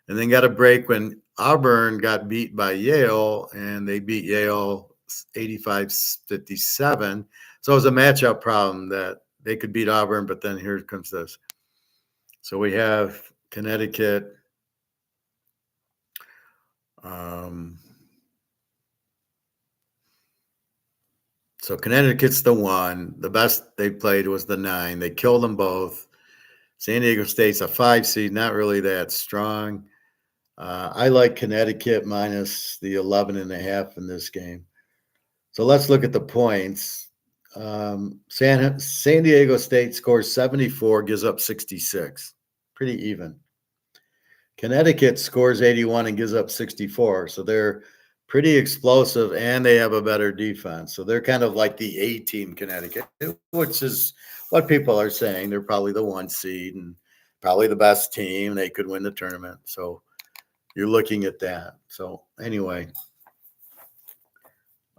and then got a break when Auburn got beat by Yale, and they beat Yale 85-57. So it was a matchup problem that they could beat Auburn, but then here comes this. So we have Connecticut. So Connecticut's the 1. The best they played was the 9. They killed them both. San Diego State's a 5 seed, not really that strong. I like Connecticut minus the 11.5 in this game. So let's look at the points. San Diego State scores 74, gives up 66. Pretty even. Connecticut scores 81 and gives up 64. So they're pretty explosive, and they have a better defense. So they're kind of like the A team, Connecticut, which is what people are saying. They're probably the 1 seed and probably the best team. They could win the tournament. So you're looking at that. So anyway,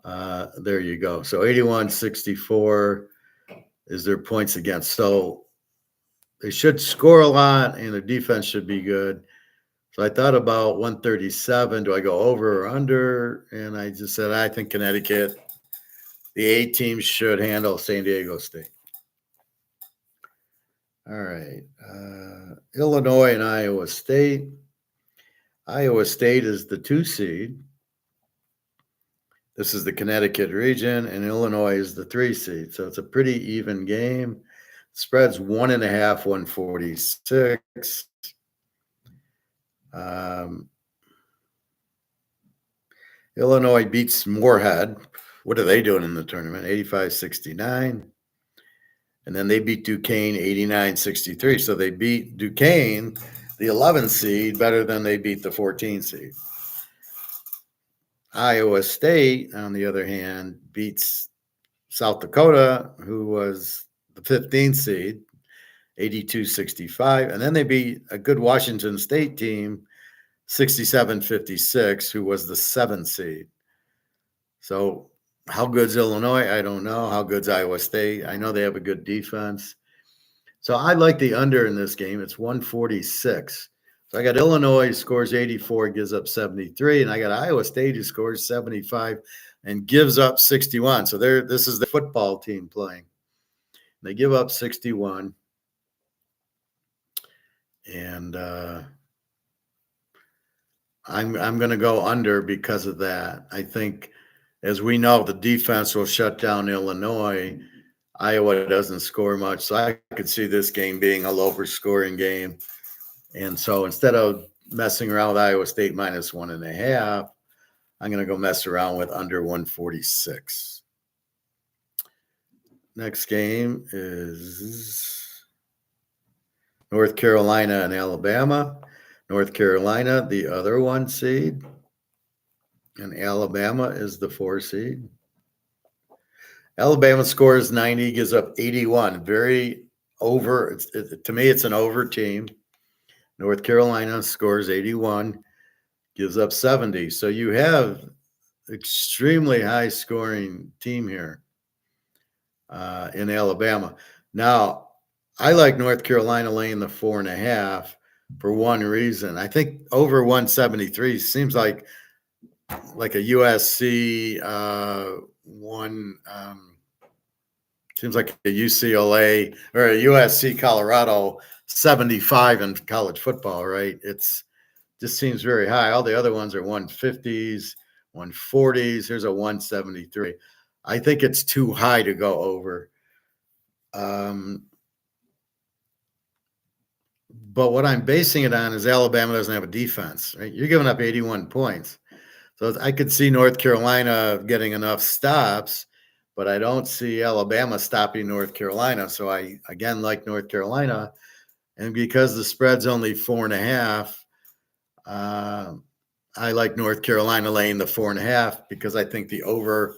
there you go. So 81-64 is their points against. So they should score a lot, and their defense should be good. So I thought about 137. Do I go over or under? And I just said, I think Connecticut, the 8 teams should handle San Diego State. All right. Illinois and Iowa State. Iowa State is the 2 seed. This is the Connecticut region, and Illinois is the 3 seed. So it's a pretty even game. Spread's 1.5, 146. Illinois beats Moorhead. What are they doing in the tournament? 85-69. And then they beat Duquesne 89-63. So they beat Duquesne, the 11 seed, better than they beat the 14 seed. Iowa State, on the other hand, beats South Dakota, who was the 15th seed, 82-65. And then they beat a good Washington State team, 67-56, who was the 7th seed. So how good's Illinois? I don't know. How good's Iowa State? I know they have a good defense. So I like the under in this game. It's 146. So I got Illinois scores 84, gives up 73, and I got Iowa State who scores 75 and gives up 61. So this is the football team playing. They give up 61. And I'm going to go under because of that. I think, as we know, the defense will shut down Illinois. Iowa doesn't score much, so I could see this game being a lower scoring game. And so instead of messing around with Iowa State minus 1.5, I'm going to go mess around with under 146. Next game is North Carolina and Alabama. North Carolina, the other 1 seed, and Alabama is the 4 seed. Alabama scores 90, gives up 81. Very over. To me, it's an over team. North Carolina scores 81, gives up 70. So you have extremely high scoring team here in Alabama. Now, I like North Carolina laying the 4.5 for one reason. I think over 173 seems like a USC one. Seems like a UCLA or a USC Colorado 75 in college football, right? It's just seems very high. All the other ones are 150s, 140s. Here's a 173. I think it's too high to go over. But what I'm basing it on is Alabama doesn't have a defense, right? You're giving up 81 points. So I could see North Carolina getting enough stops, but I don't see Alabama stopping North Carolina. So I, again, like North Carolina. And because the spread's only 4.5, I like North Carolina laying the 4.5 because I think the over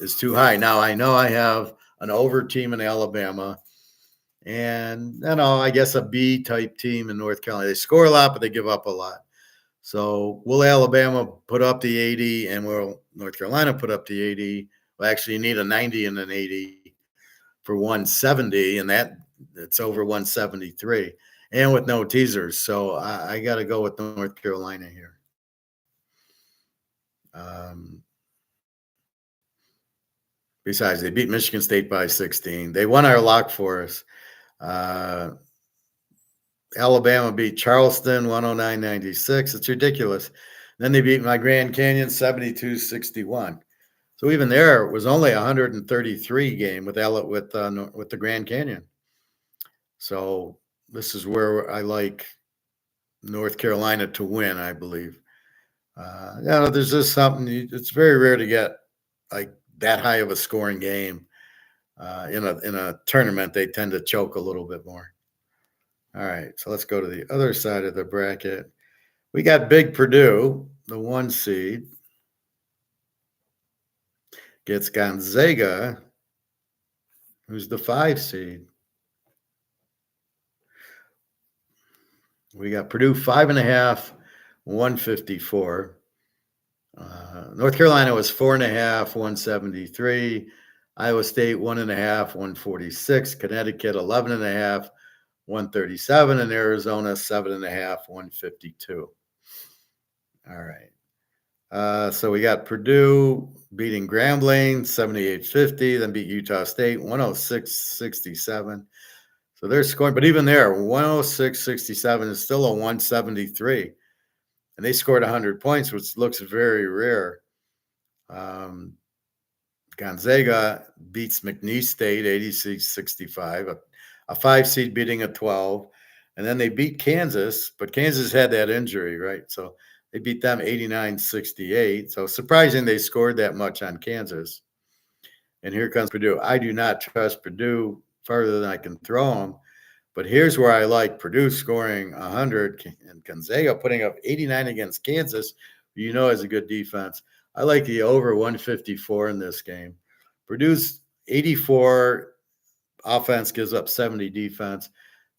is too high. Now, I know I have an over team in Alabama and, I guess a B type team in North Carolina. They score a lot, but they give up a lot. So will Alabama put up the 80 and will North Carolina put up the 80? Well, actually, you need a 90 and an 80 for 170, and it's over 173, and with no teasers. So I got to go with North Carolina here. Besides, they beat Michigan State by 16. They won our lock for us. Alabama beat Charleston 109-96. It's ridiculous. Then they beat my Grand Canyon 72-61. So even there it was only 133 game with the Grand Canyon. So this is where I like North Carolina to win, I believe. There's just something. It's very rare to get like that high of a scoring game in a tournament. They tend to choke a little bit more. All right, so let's go to the other side of the bracket. We got Big Purdue, the 1 seed, gets Gonzaga, who's the 5 seed. We got Purdue 5.5, 154. North Carolina was 4.5, 173. Iowa State 1.5, 146. Connecticut 11.5, 137, and Arizona 7.5, 152. All right. So we got Purdue beating Grambling 78-50, then beat Utah State 106-67. So they're scoring, but even there, 106-67 is still a 173. And they scored 100 points, which looks very rare. Gonzaga beats McNeese State 86-65, a 5 seed beating a 12. And then they beat Kansas, but Kansas had that injury, right? So they beat them 89-68. So surprising they scored that much on Kansas. And here comes Purdue. I do not trust Purdue farther than I can throw them. But here's where I like Purdue scoring 100 and Gonzaga putting up 89 against Kansas, who is a good defense. I like the over 154 in this game. Purdue's 84 offense gives up 70 defense.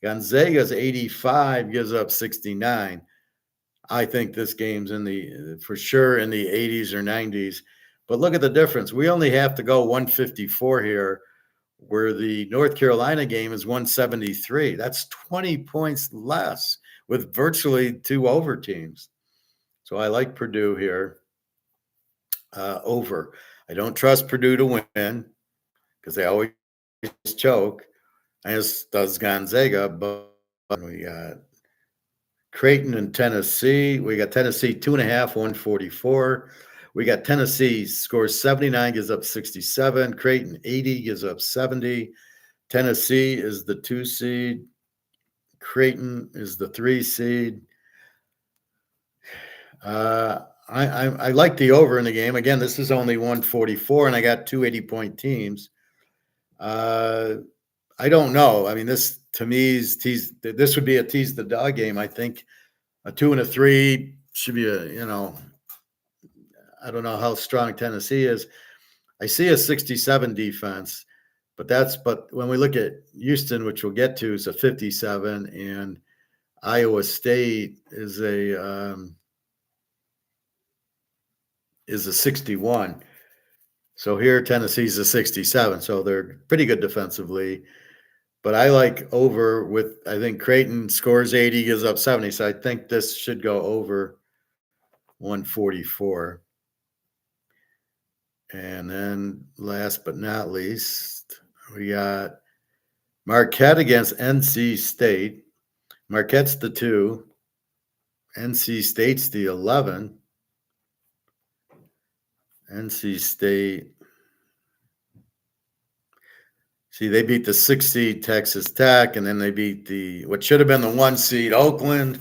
Gonzaga's 85 gives up 69. I think this game's for sure in the 80s or 90s. But look at the difference. We only have to go 154 here, where the North Carolina game is 173. That's 20 points less with virtually 2 over teams. So I like Purdue here over. I don't trust Purdue to win because they always choke, as does Gonzaga. But we got Creighton and Tennessee. We got Tennessee 2.5, 144. We got Tennessee scores 79, gives up 67. Creighton 80, gives up 70. Tennessee is the 2 seed. Creighton is the 3 seed. I like the over in the game. Again, this is only 144, and I got 2 80-point teams. I don't know. I mean, this to me is this would be a tease the dog game. I think a 2 and a 3 should be I don't know how strong Tennessee is. I see a 67 defense, but when we look at Houston, which we'll get to, is a 57, and Iowa State is a 61. So here Tennessee's a 67. So they're pretty good defensively. But I like over with, I think Creighton scores 80, gives up 70. So I think this should go over 144. And then last but not least, we got Marquette against NC State. Marquette's the 2. NC State's the 11. NC State. See, they beat the 6 seed Texas Tech, and then they beat what should have been the 1 seed Oakland,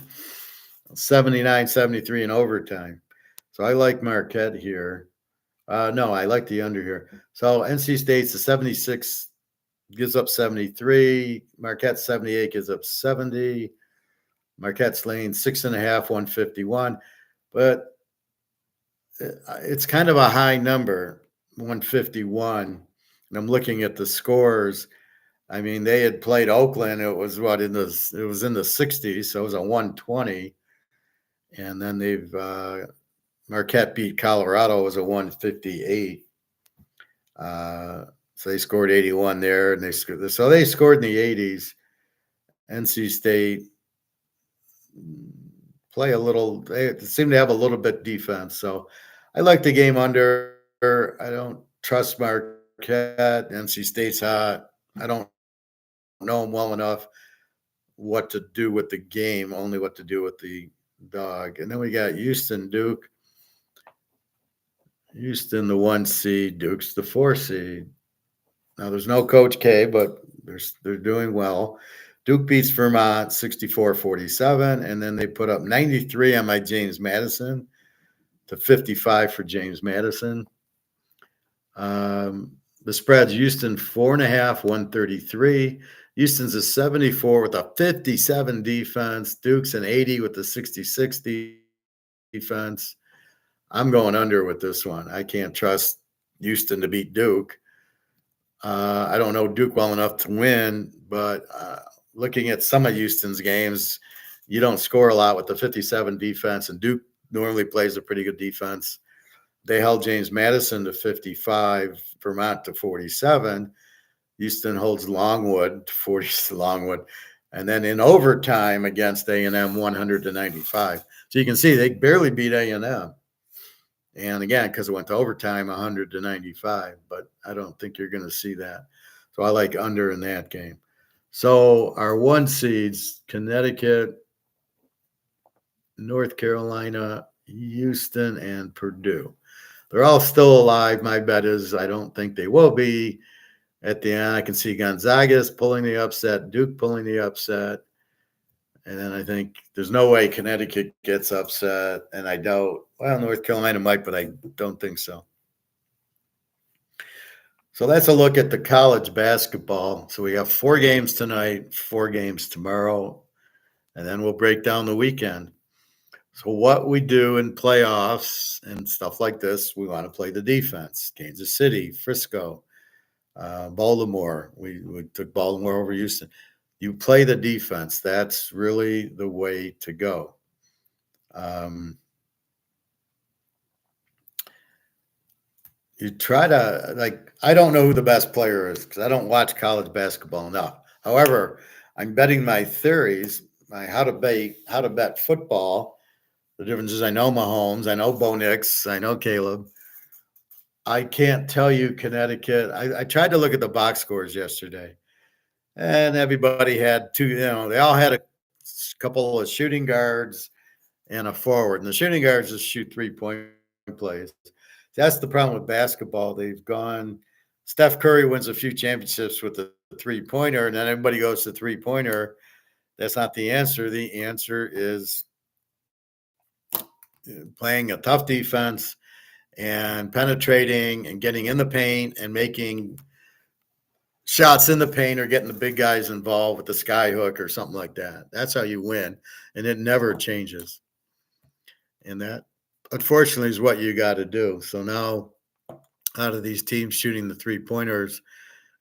79-73 in overtime. So I like Marquette here. No, I like the under here. So NC State's the 76, gives up 73. Marquette 78 gives up 70. Marquette's laying 6.5, 151. But it's kind of a high number, 151. And I'm looking at the scores. I mean, they had played Oakland. It was in the 60s, so it was a 120. And then Marquette beat Colorado, was a 158. So they scored 81 there, and they scored in the 80s. NC State they seem to have a little bit defense. So I like the game under. I don't trust Marquette. NC State's hot. I don't know them well enough what to do with the game, only what to do with the dog. And then we got Houston, Duke. Houston, the 1 seed. Duke's the 4 seed. Now, there's no Coach K, but they're doing well. Duke beats Vermont 64-47, and then they put up 93 on my James Madison to 55 for James Madison. The spread's Houston 4.5, 133. Houston's a 74 with a 57 defense. Duke's an 80 with a 66 defense. I'm going under with this one. I can't trust Houston to beat Duke. I don't know Duke well enough to win, but looking at some of Houston's games, you don't score a lot with the 57 defense, and Duke normally plays a pretty good defense. They held James Madison to 55, Vermont to 47. Houston holds Longwood to 40 Longwood. And then in overtime against A&M, 100-95. So you can see they barely beat A&M. And again, because it went to overtime, 100-95. But I don't think you're going to see that. So I like under in that game. So our 1 seeds, Connecticut, North Carolina, Houston, and Purdue. They're all still alive. My bet is I don't think they will be. At the end, I can see Gonzaga's pulling the upset, Duke pulling the upset. And then I think there's no way Connecticut gets upset. And I doubt, North Carolina might, but I don't think so. So that's a look at the college basketball. So we have 4 games tonight, 4 games tomorrow, and then we'll break down the weekend. So what we do in playoffs and stuff like this, we want to play the defense. Kansas City, Frisco, Baltimore. We took Baltimore over Houston. You play the defense. That's really the way to go. You try to, I don't know who the best player is because I don't watch college basketball enough. However, I'm betting my theories, my how to bet football. The difference is I know Mahomes, I know Bo Nix, I know Caleb. I can't tell you Connecticut. I tried to look at the box scores yesterday, and everybody had 2, they all had a couple of shooting guards and a forward. And the shooting guards just shoot 3-point plays. That's the problem with basketball. Steph Curry wins a few championships with the 3-pointer, and then everybody goes to 3-pointer. That's not the answer. The answer is playing a tough defense and penetrating and getting in the paint and making shots in the paint or getting the big guys involved with the sky hook or something like that. That's how you win, and it never changes. And that, unfortunately, is what you got to do. So now out of these teams shooting the 3-pointers.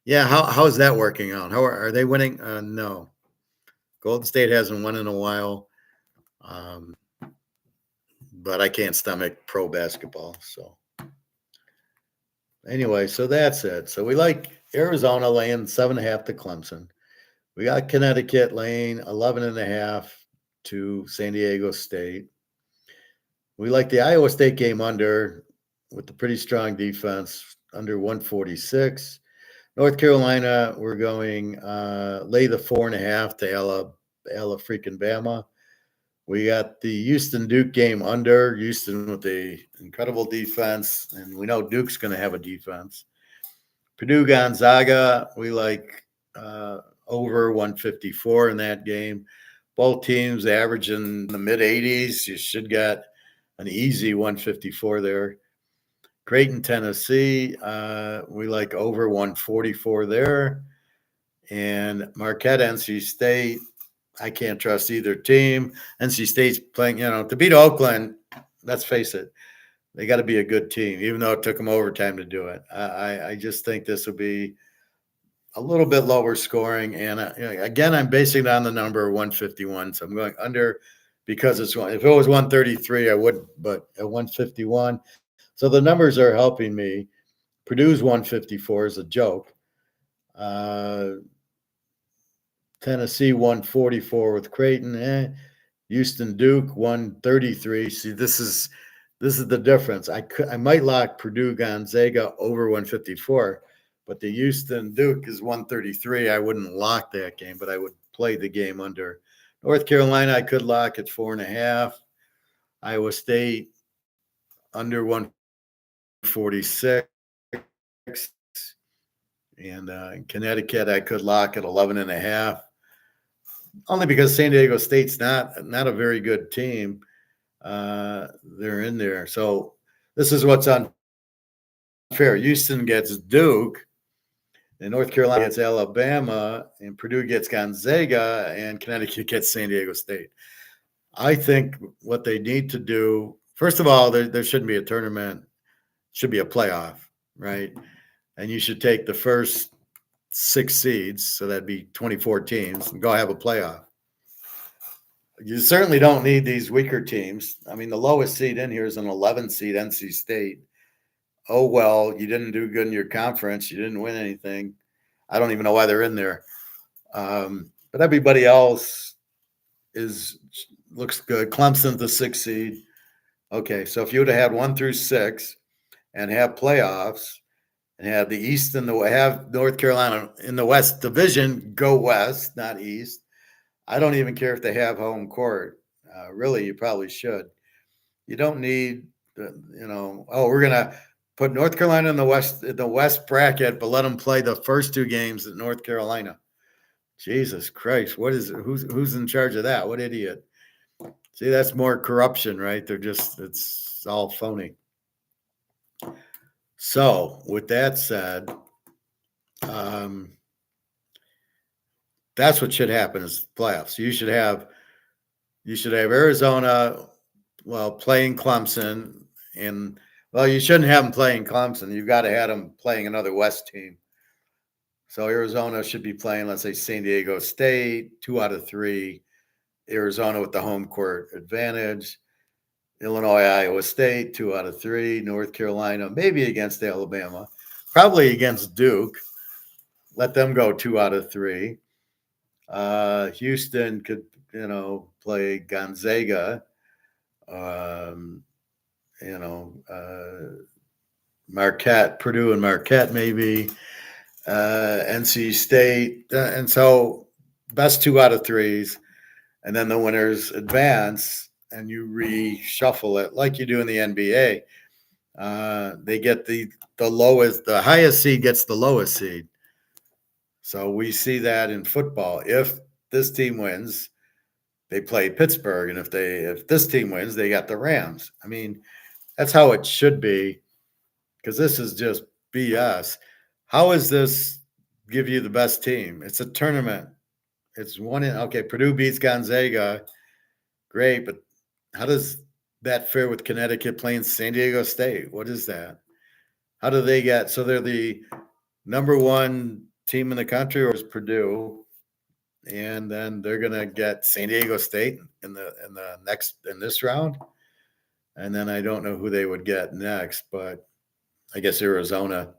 Yeah, how is that working out? How are they winning? No. Golden State hasn't won in a while. But I can't stomach pro basketball. So anyway, so that's it. So we like Arizona laying 7.5 to Clemson. We got Connecticut laying 11.5 to San Diego State. We like the Iowa State game under with the pretty strong defense under 146. North Carolina, we're going lay the 4.5 to Ella freaking Bama. We got the Houston Duke game under. Houston with the incredible defense, and we know Duke's going to have a defense. Purdue Gonzaga, we like over 154 in that game. Both teams average in the mid 80s. You should get an easy 154 there. Creighton, Tennessee, we like over 144 there. And Marquette, NC State, I can't trust either team. NC State's playing, to beat Oakland, let's face it, they got to be a good team, even though it took them overtime to do it. I just think this will be a little bit lower scoring. And again, I'm basing it on the number 151. So I'm going under because it's one. If it was 133, I would, but at 151. So the numbers are helping me. Purdue's 154 is a joke. Tennessee 144 with Creighton. Houston Duke 133. See, this is the difference. I might lock Purdue Gonzaga over 154, but the Houston Duke is 133. I wouldn't lock that game, but I would play the game under. North Carolina, I could lock at 4.5. Iowa State under 146. And Connecticut, I could lock at 11.5. Only because San Diego State's not a very good team. They're in there. So this is what's unfair. Houston gets Duke, and North Carolina gets Alabama, and Purdue gets Gonzaga, and Connecticut gets San Diego State. I think what they need to do, first of all, there shouldn't be a tournament. It should be a playoff, right? And you should take the first 6 seeds, so that'd be 24 teams, and go have a playoff. You certainly don't need these weaker teams. I mean, the lowest seed in here is an 11 seed NC State. Oh, well, you didn't do good in your conference. You didn't win anything. I don't even know why they're in there. But everybody else looks good. Clemson's the 6th seed. Okay, so if you would have had 1 through 6 and have playoffs and have the East and have North Carolina in the West Division go West, not East. I don't even care if they have home court. Really, you probably should. You don't need, we're going to put North Carolina in the West bracket, but let them play the first 2 games at North Carolina. Jesus Christ, who's in charge of that? What idiot. See, that's more corruption, right? It's all phony. So with that said, that's what should happen is playoffs. You should have Arizona, playing Clemson, and you shouldn't have them playing Clemson. You've got to have them playing another West team. So Arizona should be playing, let's say, San Diego State, 2 out of 3. Arizona with the home court advantage. Illinois, Iowa State, 2 out of 3. North Carolina, maybe against Alabama, probably against Duke. Let them go 2 out of 3. Houston could, play Gonzaga. Marquette, Purdue and Marquette, maybe. NC State. And so best 2 out of 3s. And then the winners advance, and you reshuffle it like you do in the NBA. They get the highest seed gets the lowest seed. So we see that in football. If this team wins, they play Pittsburgh, and if this team wins, they got the Rams. I mean, that's how it should be, because this is just BS. How does this give you the best team? It's a tournament. It's Purdue beats Gonzaga. Great, but how does that fare with Connecticut playing San Diego State? What is that? How do they get? So they're the number one team in the country, or is Purdue, and then they're gonna get San Diego State in this round, and then I don't know who they would get next, but I guess Arizona.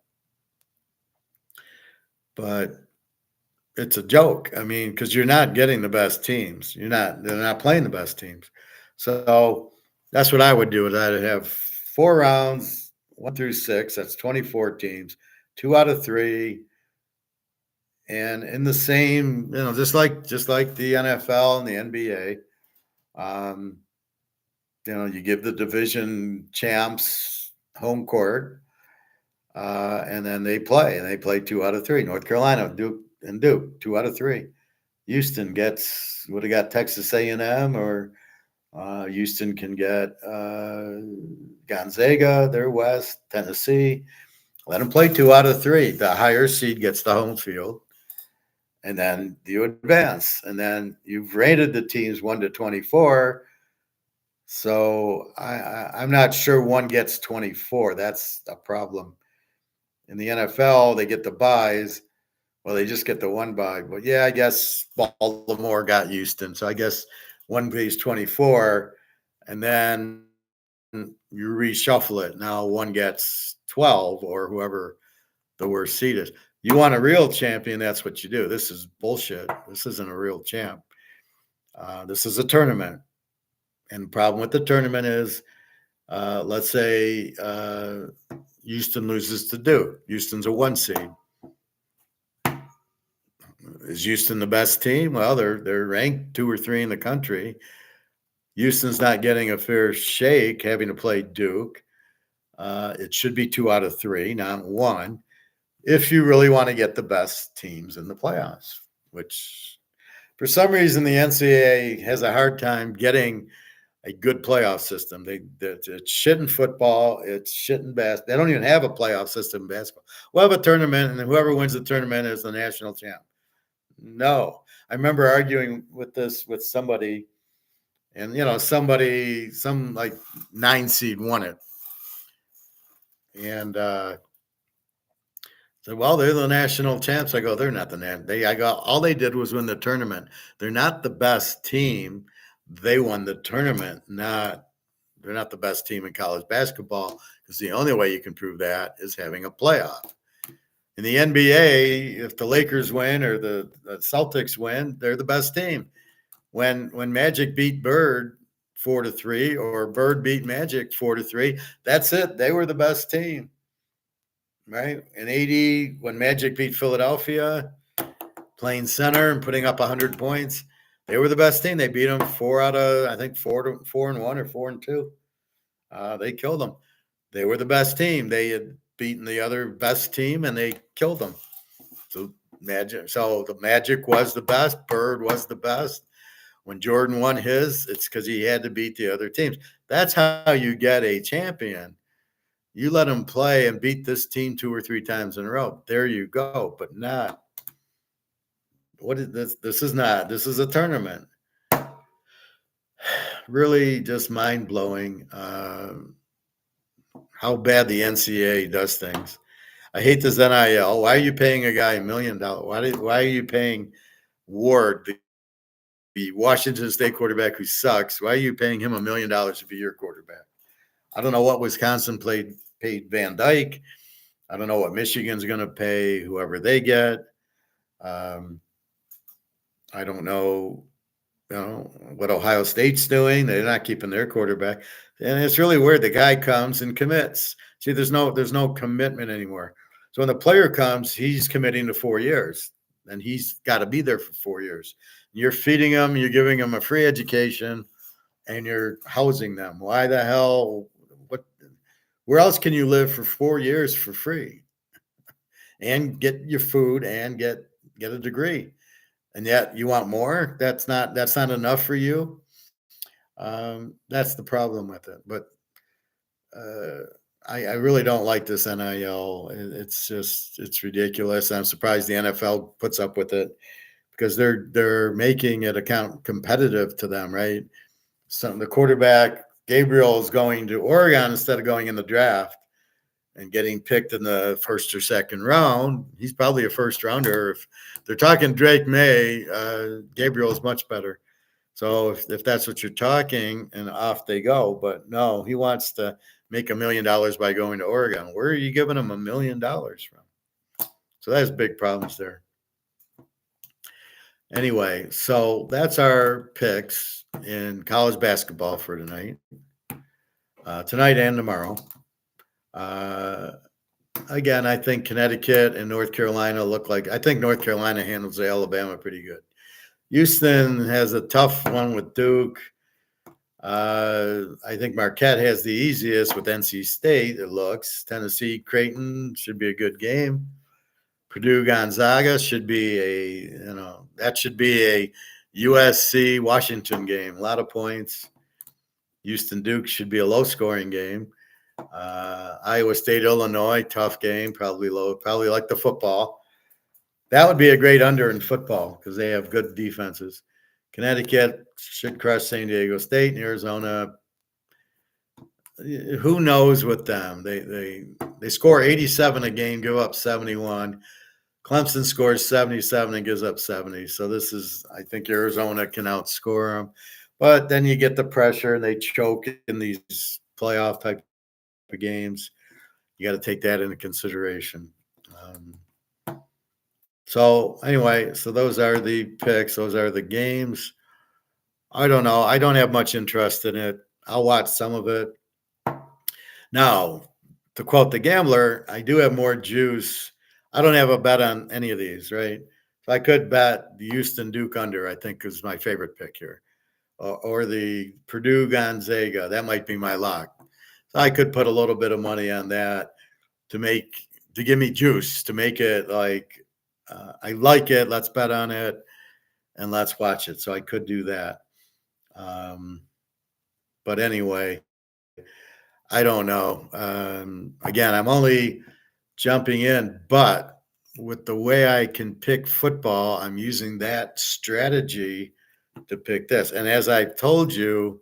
But it's a joke. I mean, because you're not getting the best teams. They're not playing the best teams. So that's what I would do. Is I'd have 4 rounds, 1 through 6. That's 24 teams, 2 out of 3, and in the same, just like the NFL and the NBA. Um, you give the division champs home court, and then they play, and they play 2 out of 3. North Carolina, Duke, 2 out of 3. Houston would have got Texas A&M, or Houston can get Gonzaga, they're West, Tennessee. Let them play 2 out of 3. The higher seed gets the home field, and then you advance. And then you've rated the teams 1 to 24. So I'm not sure one gets 24. That's a problem. In the NFL, they get the buys. Well, they just get the one bye. But yeah, I guess Baltimore got Houston. So I guess one plays 24, and then you reshuffle it. Now one gets 12, or whoever the worst seed is. You want a real champion, that's what you do. This is bullshit. This isn't a real champ. This is a tournament. And the problem with the tournament is, let's say Houston loses to Duke. Houston's a 1 seed. Is Houston the best team? Well, they're ranked 2 or 3 in the country. Houston's not getting a fair shake having to play Duke. It should be 2 out of 3, not 1, if you really want to get the best teams in the playoffs, which for some reason the NCAA has a hard time getting a good playoff system. It's shit in football. It's shit in basketball. They don't even have a playoff system in basketball. We'll have a tournament, and whoever wins the tournament is the national champ. No. I remember arguing with somebody, and some like 9 seed won it. And said, well, they're the national champs. I go, they're not all they did was win the tournament. They're not the best team. They won the tournament. They're not the best team in college basketball, because the only way you can prove that is having a playoff. In the NBA, if the Lakers win or the Celtics win, they're the best team. When Magic beat Bird 4-3, or Bird beat Magic 4-3, that's it. They were the best team, right? In '80, when Magic beat Philadelphia, playing center and putting up 100 points, they were the best team. They beat them 4 out of, I think, 4-1 or 4-2. They killed them. They were the best team. They had beaten the other best team, and they killed them. So the Magic was the best. Bird was the best. When Jordan won his, it's because he had to beat the other teams. That's how you get a champion. You let him play and beat this team 2 or 3 times in a row. There you go. But not. What is this? This is a tournament. Really just mind-blowing how bad the NCAA does things. I hate this NIL. Why are you paying a guy $1 million? Why are you paying Ward, the Washington State quarterback who sucks? Why are you paying him $1 million to be your quarterback? I don't know what Wisconsin paid Van Dyke. I don't know what Michigan's going to pay whoever they get. I don't know, what Ohio State's doing. They're not keeping their quarterback. And it's really weird. The guy comes and commits. See, there's no commitment anymore. So when the player comes, he's committing to 4 years, and he's got to be there for 4 years. You're feeding them, you're giving them a free education, and you're housing them. Why the hell? Where else can you live for 4 years for free and get your food and get a degree? And yet you want more? That's not enough for you. That's the problem with it. But I really don't like this NIL. It's ridiculous. I'm surprised the NFL puts up with it, because they're making it competitive to them, right? So the quarterback Gabriel is going to Oregon instead of going in the draft. and getting picked in the first or second round, he's probably a first rounder. If they're talking Drake May, Gabriel is much better. So if that's what you're talking, and off they go. But no, he wants to make $1 million by going to Oregon. Where are you giving him $1 million from? So that's big problems there. Anyway, so that's our picks in college basketball for tonight, tonight and tomorrow. Again, I think Connecticut and North Carolina look like. I think North Carolina handles Alabama pretty good. Houston has a tough one with Duke. I think Marquette has the easiest with NC State. It looks. Tennessee Creighton should be a good game. Purdue Gonzaga should be that should be a USC Washington game. A lot of points. Houston Duke should be a low scoring game. Iowa State Illinois, tough game, probably low, probably like the football. That would be a great under in football because they have good defenses. Connecticut should crush San Diego State, and Arizona. Who knows with them? They score 87 a game, give up 71. Clemson scores 77 and gives up 70. So this is, I think Arizona can outscore them. But then you get the pressure and they choke in these playoff type of games. You got to take that into consideration. So anyway, so those are the picks. Those are the games. I don't know. I don't have much interest in it. I'll watch some of it. Now, to quote the gambler, I do have more juice. I don't have a bet on any of these, right? So I could bet the Houston Duke under, I think is my favorite pick here. Or the Purdue Gonzaga. That might be my lock. So I could put a little bit of money on that to give me juice, to make it like, I like it, let's bet on it, and let's watch it. So I could do that. But anyway, I don't know. Again, I'm only jumping in, but with the way I can pick football, I'm using that strategy to pick this. And as I told you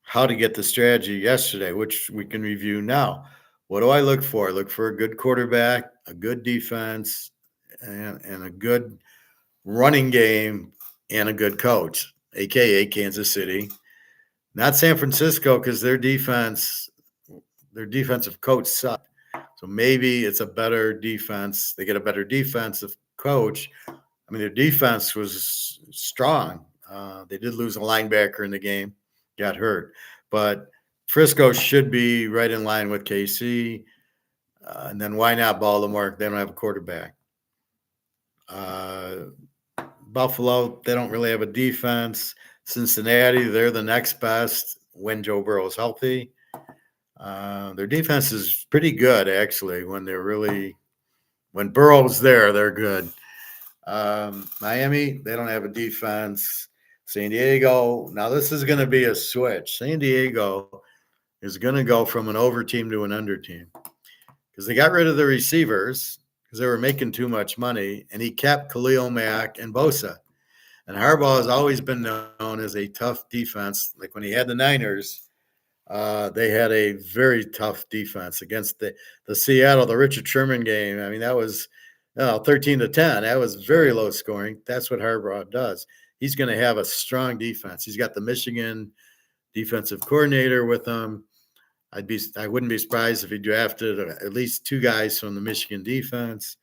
how to get the strategy yesterday, which we can review now. What do I look for? I look for a good quarterback, a good defense, and a good running game, and a good coach, aka Kansas City. Not San Francisco, because their defensive coach sucked. So maybe it's a better defense. They get a better defensive coach. I mean, their defense was strong. They did lose a linebacker in the game, got hurt. But Frisco should be right in line with KC. And then why not Baltimore? They don't have a quarterback. Buffalo, they don't really have a defense. Cincinnati, they're the next best when Joe Burrow's healthy. Their defense is pretty good, actually. When Burrow's there, they're good. Miami, they don't have a defense. San Diego, now this is going to be a switch. San Diego is going to go from an over team to an under team because they got rid of the receivers because they were making too much money, and he kept Khalil Mack and Bosa. And Harbaugh has always been known as a tough defense. Like when he had the Niners, they had a very tough defense against the Seattle, the Richard Sherman game. I mean, that was 13-10. That was very low scoring. That's what Harbaugh does. He's going to have a strong defense. He's got the Michigan defensive coordinator with him. I wouldn't be surprised if he drafted at least two guys from the Michigan defense.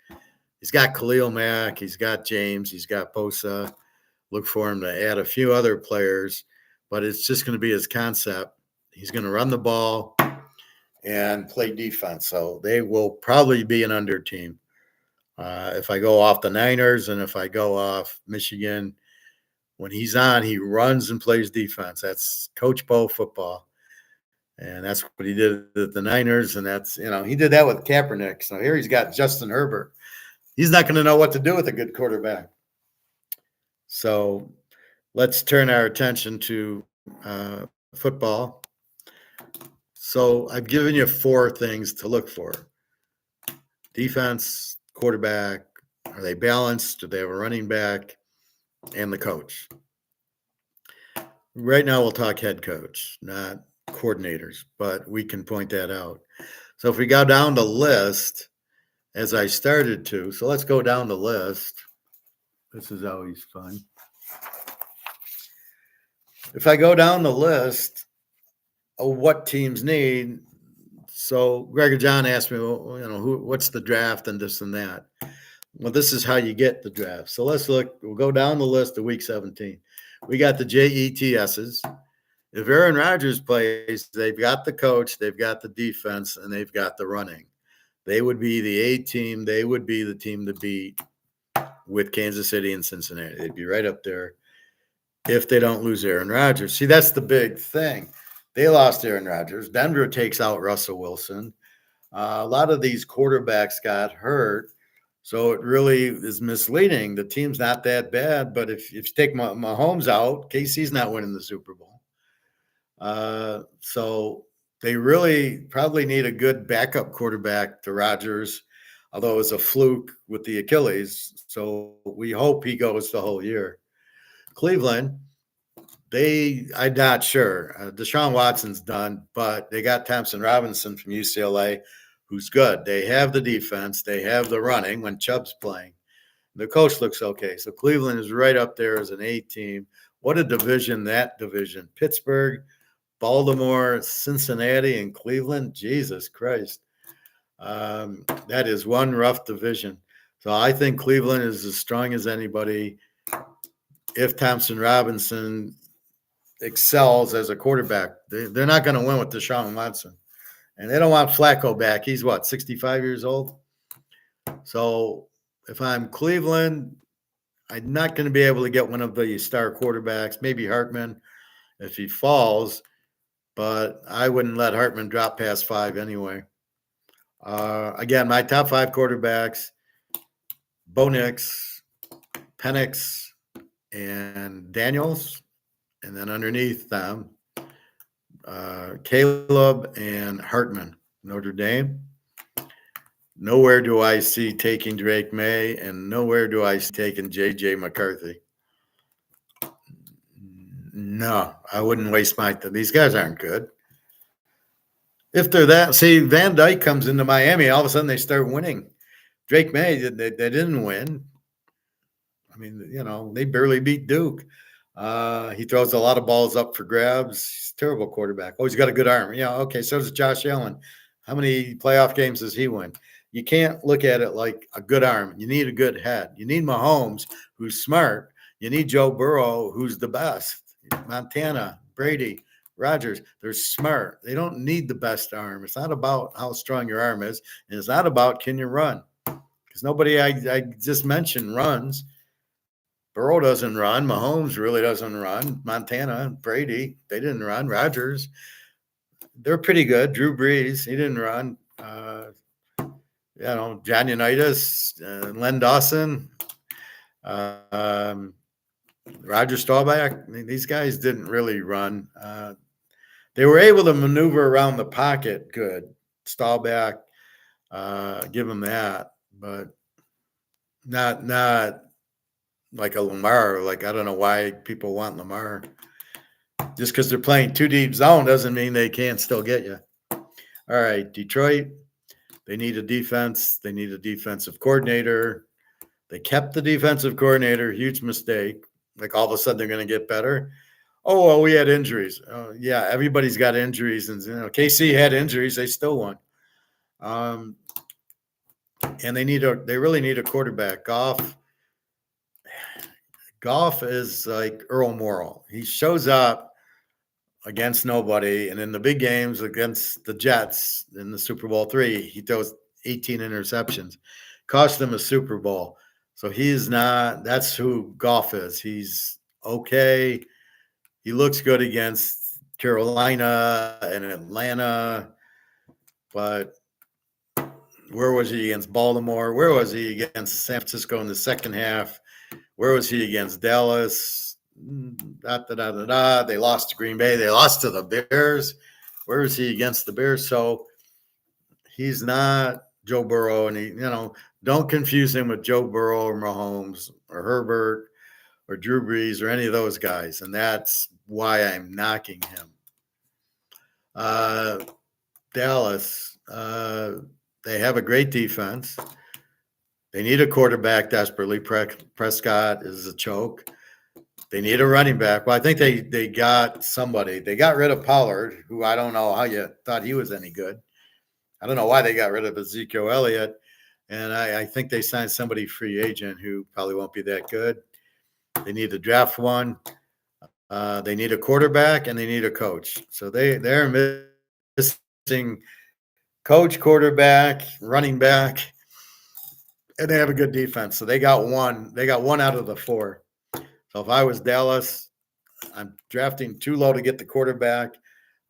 He's got Khalil Mack. He's got James. He's got Bosa. Look for him to add a few other players, but it's just going to be his concept. He's going to run the ball and play defense. So they will probably be an under team. If I go off the Niners and if I go off Michigan, when he's on, he runs and plays defense. That's Coach Bo football. And that's what he did at the Niners. And that's, he did that with Kaepernick. So here he's got Justin Herbert. He's not going to know what to do with a good quarterback. So let's turn our attention to football. So I've given you 4 things to look for. Defense, quarterback, are they balanced? Do they have a running back? And the coach. Right now we'll talk head coach, not coordinators, but we can point that out. So if we go down the list, as I started to, so let's go down the list. This is always fun. If I go down the list of what teams need, so Gregor John asked me, well, what's the draft and this and that. Well, this is how you get the draft. So let's look. We'll go down the list of Week 17. We got the JETSs. If Aaron Rodgers plays, they've got the coach, they've got the defense, and they've got the running. They would be the A team. They would be the team to beat with Kansas City and Cincinnati. They'd be right up there if they don't lose Aaron Rodgers. See, that's the big thing. They lost Aaron Rodgers. Denver takes out Russell Wilson. A lot of these quarterbacks got hurt. So it really is misleading. The team's not that bad, but if you take Mahomes out, KC's not winning the Super Bowl. So they really probably need a good backup quarterback to Rodgers, although it was a fluke with the Achilles. So we hope he goes the whole year. Cleveland, I'm not sure. Deshaun Watson's done, but they got Thompson Robinson from UCLA, who's good. They have the defense. They have the running when Chubb's playing. The coach looks okay. So Cleveland is right up there as an A team. What a division, that division. Pittsburgh, Baltimore, Cincinnati, and Cleveland. Jesus Christ. That is one rough division. So I think Cleveland is as strong as anybody if Thompson Robinson excels as a quarterback. They're not going to win with Deshaun Watson. And they don't want Flacco back. He's 65 years old? So if I'm Cleveland, I'm not going to be able to get one of the star quarterbacks, maybe Hartman if he falls, but I wouldn't let Hartman drop past 5 anyway. Again, my top 5 quarterbacks, Bo Nix, Penix, and Daniels. And then underneath them, Caleb and Hartman, Notre Dame. Nowhere do I see taking Drake May, and nowhere do I see taking J.J. McCarthy. No, I wouldn't waste my time. These guys aren't good. If they're that, see, Van Dyke comes into Miami, all of a sudden they start winning. Drake May, they didn't win. I mean, they barely beat Duke. He throws a lot of balls up for grabs. He's a terrible quarterback. Oh, he's got a good arm. Yeah, okay, so does Josh Allen. How many playoff games does he win? You can't look at it like a good arm. You need a good head. You need Mahomes, who's smart. You need Joe Burrow, who's the best. Montana, Brady, Rodgers, they're smart. They don't need the best arm. It's not about how strong your arm is, and it's not about can you run. Because nobody I just mentioned runs. Burrow doesn't run. Mahomes really doesn't run. Montana, Brady, they didn't run. Rodgers, they're pretty good. Drew Brees, he didn't run. John Unitas, Len Dawson, Roger Staubach. I mean, these guys didn't really run. They were able to maneuver around the pocket good. Staubach, give them that, but not like a Lamar. Like, I don't know why people want Lamar. Just because they're playing too deep zone doesn't mean they can't still get you. All right, Detroit. They need a defense. They need a defensive coordinator. They kept the defensive coordinator. Huge mistake. Like, all of a sudden they're going to get better. Oh, well, we had injuries. Yeah, everybody's got injuries. And, KC had injuries. They still won. And they really need a quarterback. Goff is like Earl Morrall. He shows up against nobody, and in the big games against the Jets in the Super Bowl III, he throws 18 interceptions, cost them a Super Bowl. So he's not. That's who Goff is. He's okay. He looks good against Carolina and Atlanta, but where was he against Baltimore? Where was he against San Francisco in the second half? Where was he against Dallas? They lost to Green Bay. They lost to the Bears. Where is he against the Bears? So he's not Joe Burrow, and don't confuse him with Joe Burrow or Mahomes or Herbert or Drew Brees or any of those guys, and that's why I'm knocking him. Dallas. They have a great defense. They need a quarterback desperately. Prescott is a choke. They need a running back. Well, I think they got somebody. They got rid of Pollard, who I don't know how you thought he was any good. I don't know why they got rid of Ezekiel Elliott. And I think they signed somebody free agent who probably won't be that good. They need to draft one. They need a quarterback and they need a coach. So they're missing coach, quarterback, running back, and they have a good defense. So they got one. They got one out of the four. So if I was Dallas, I'm drafting too low to get the quarterback.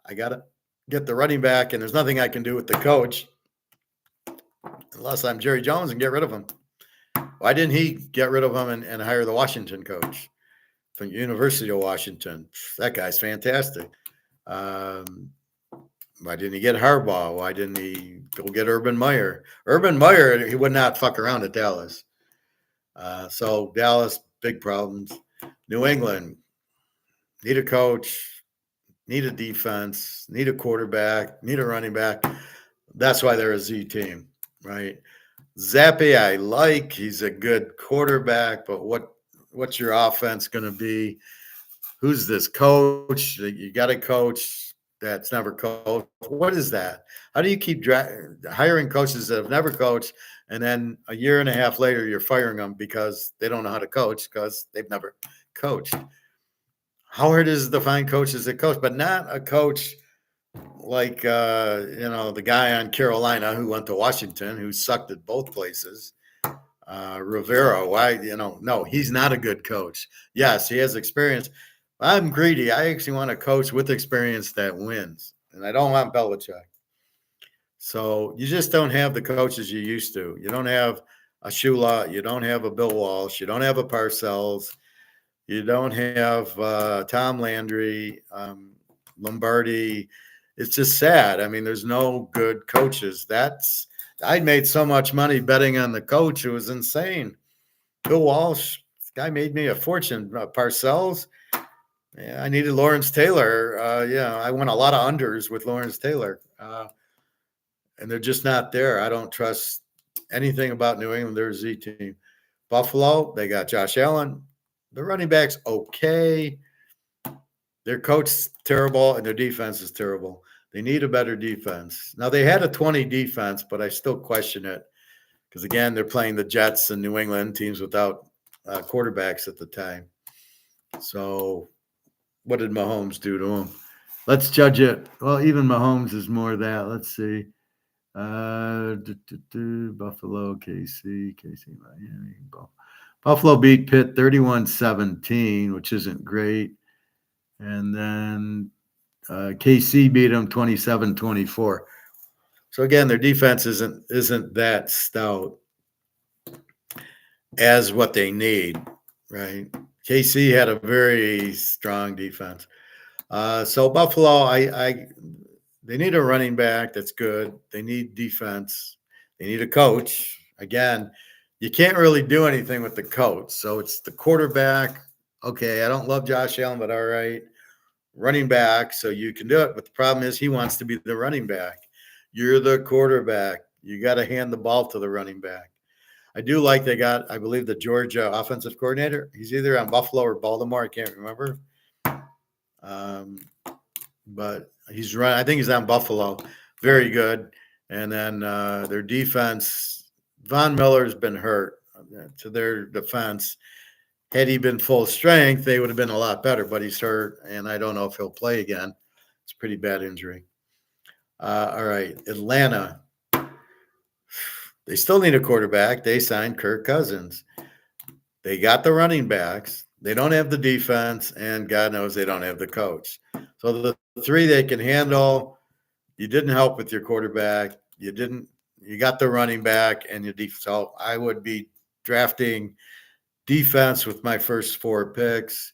I got to get the running back, and there's nothing I can do with the coach unless I'm Jerry Jones and get rid of him. Why didn't he get rid of him and hire the Washington coach from University of Washington? That guy's fantastic. Why didn't he get Harbaugh? Why didn't he go get Urban Meyer? Urban Meyer, he would not fuck around at Dallas. So Dallas, big problems. New England, need a coach, need a defense, need a quarterback, need a running back. That's why they're a Z team, right? Zappe, I like. He's a good quarterback, but what's your offense going to be? Who's this coach? You got a coach that's never coached. What is that? How do you keep hiring coaches that have never coached, and then a year and a half later you're firing them because they don't know how to coach because they've never coached? How hard is it to find coaches that coach, but not a coach like the guy on Carolina who went to Washington who sucked at both places? Rivera, why? No, he's not a good coach. Yes, he has experience. I'm greedy. I actually want a coach with experience that wins, and I don't want Belichick. So you just don't have the coaches you used to. You don't have a Shula. You don't have a Bill Walsh. You don't have a Parcells. You don't have Tom Landry, Lombardi. It's just sad. I mean, there's no good coaches. I made so much money betting on the coach. It was insane. Bill Walsh, this guy made me a fortune. Parcells, yeah, I needed Lawrence Taylor. I won a lot of unders with Lawrence Taylor. And they're just not there. I don't trust anything about New England. They're a Z team. Buffalo, they got Josh Allen. The running back's okay. Their coach is terrible, and their defense is terrible. They need a better defense. Now, they had a 20 defense, but I still question it because, again, they're playing the Jets and New England teams without quarterbacks at the time. So what did Mahomes do to him? Let's judge it. Well, even Mahomes is more of that. Let's see. Buffalo, KC, Miami. Buffalo beat Pitt 31-17, which isn't great. And then KC beat them 27-24. So again, their defense isn't that stout as what they need, right? KC had a very strong defense. So Buffalo, they need a running back that's good. They need defense. They need a coach. Again, you can't really do anything with the coach. So it's the quarterback. Okay, I don't love Josh Allen, but all right. Running back, so you can do it. But the problem is he wants to be the running back. You're the quarterback. You got to hand the ball to the running back. I do like they got, I believe, the Georgia offensive coordinator. He's either on Buffalo or Baltimore. I can't remember. But he's right. I think he's on Buffalo. Very good. And then their defense, Von Miller's been hurt. To their defense, had he been full strength, they would have been a lot better. But he's hurt, and I don't know if he'll play again. It's a pretty bad injury. All right, Atlanta. They still need a quarterback. They signed Kirk Cousins. They got the running backs. They don't have the defense, and God knows they don't have the coach. So the three they can handle. You didn't help with your quarterback. You got the running back and your defense. So I would be drafting defense with my first four picks.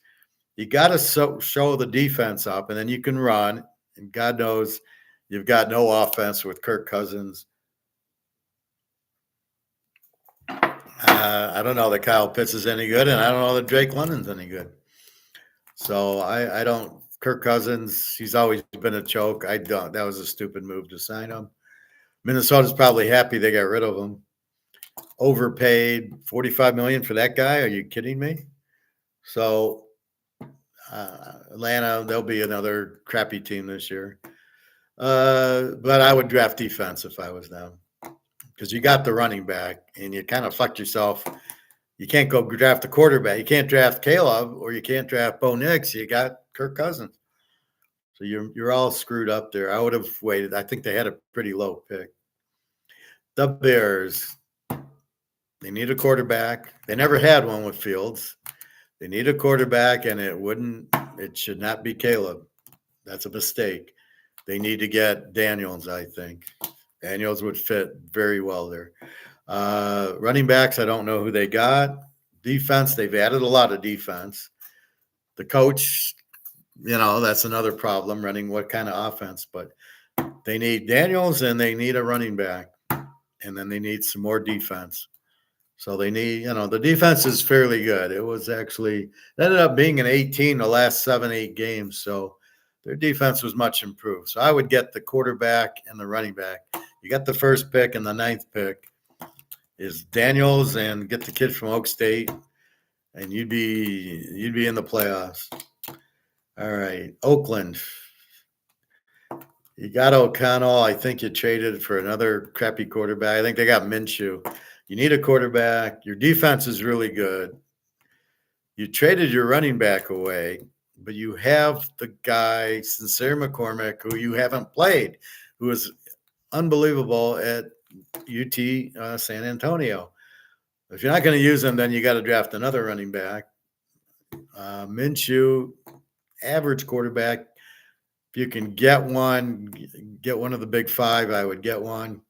You got to show the defense up, and then you can run. And God knows you've got no offense with Kirk Cousins. I don't know that Kyle Pitts is any good, and I don't know that Drake London's any good. So I don't. Kirk Cousins, he's always been a choke. That was a stupid move to sign him. Minnesota's probably happy they got rid of him. Overpaid $45 million for that guy. Are you kidding me? So Atlanta, they'll be another crappy team this year. But I would draft defense if I was them, because you got the running back and you kind of fucked yourself. You can't go draft the quarterback. You can't draft Caleb, or you can't draft Bo Nix. You got Kirk Cousins. So you're all screwed up there. I would have waited. I think they had a pretty low pick. The Bears, they need a quarterback. They never had one with Fields. They need a quarterback, and it should not be Caleb. That's a mistake. They need to get Daniels, I think. Daniels would fit very well there. Running backs, I don't know who they got. Defense, they've added a lot of defense. The coach, that's another problem, running what kind of offense. But they need Daniels, and they need a running back. And then they need some more defense. So they need, the defense is fairly good. It ended up being an 18 the last 7-8 games. So their defense was much improved. So I would get the quarterback and the running back. You got the first pick, and the 9th pick is Daniels, and get the kid from Oak State, and you'd be in the playoffs. All right, Oakland. You got O'Connell. I think you traded for another crappy quarterback. I think they got Minshew. You need a quarterback. Your defense is really good. You traded your running back away, but you have the guy, Sincere McCormick, who you haven't played, who is unbelievable at UT San Antonio. If you're not going to use him, then you got to draft another running back. Minshew, average quarterback. If you can get one of the big five, I would get one.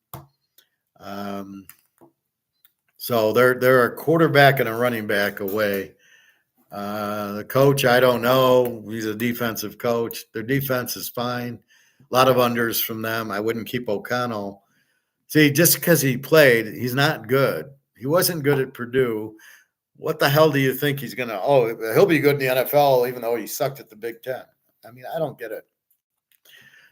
So they're a quarterback and a running back away. The coach, I don't know. He's a defensive coach. Their defense is fine. A lot of unders from them. I wouldn't keep O'Connell. See, just because he played, he's not good. He wasn't good at Purdue. What the hell do you think he's going to – he'll be good in the NFL even though he sucked at the Big Ten. I mean, I don't get it.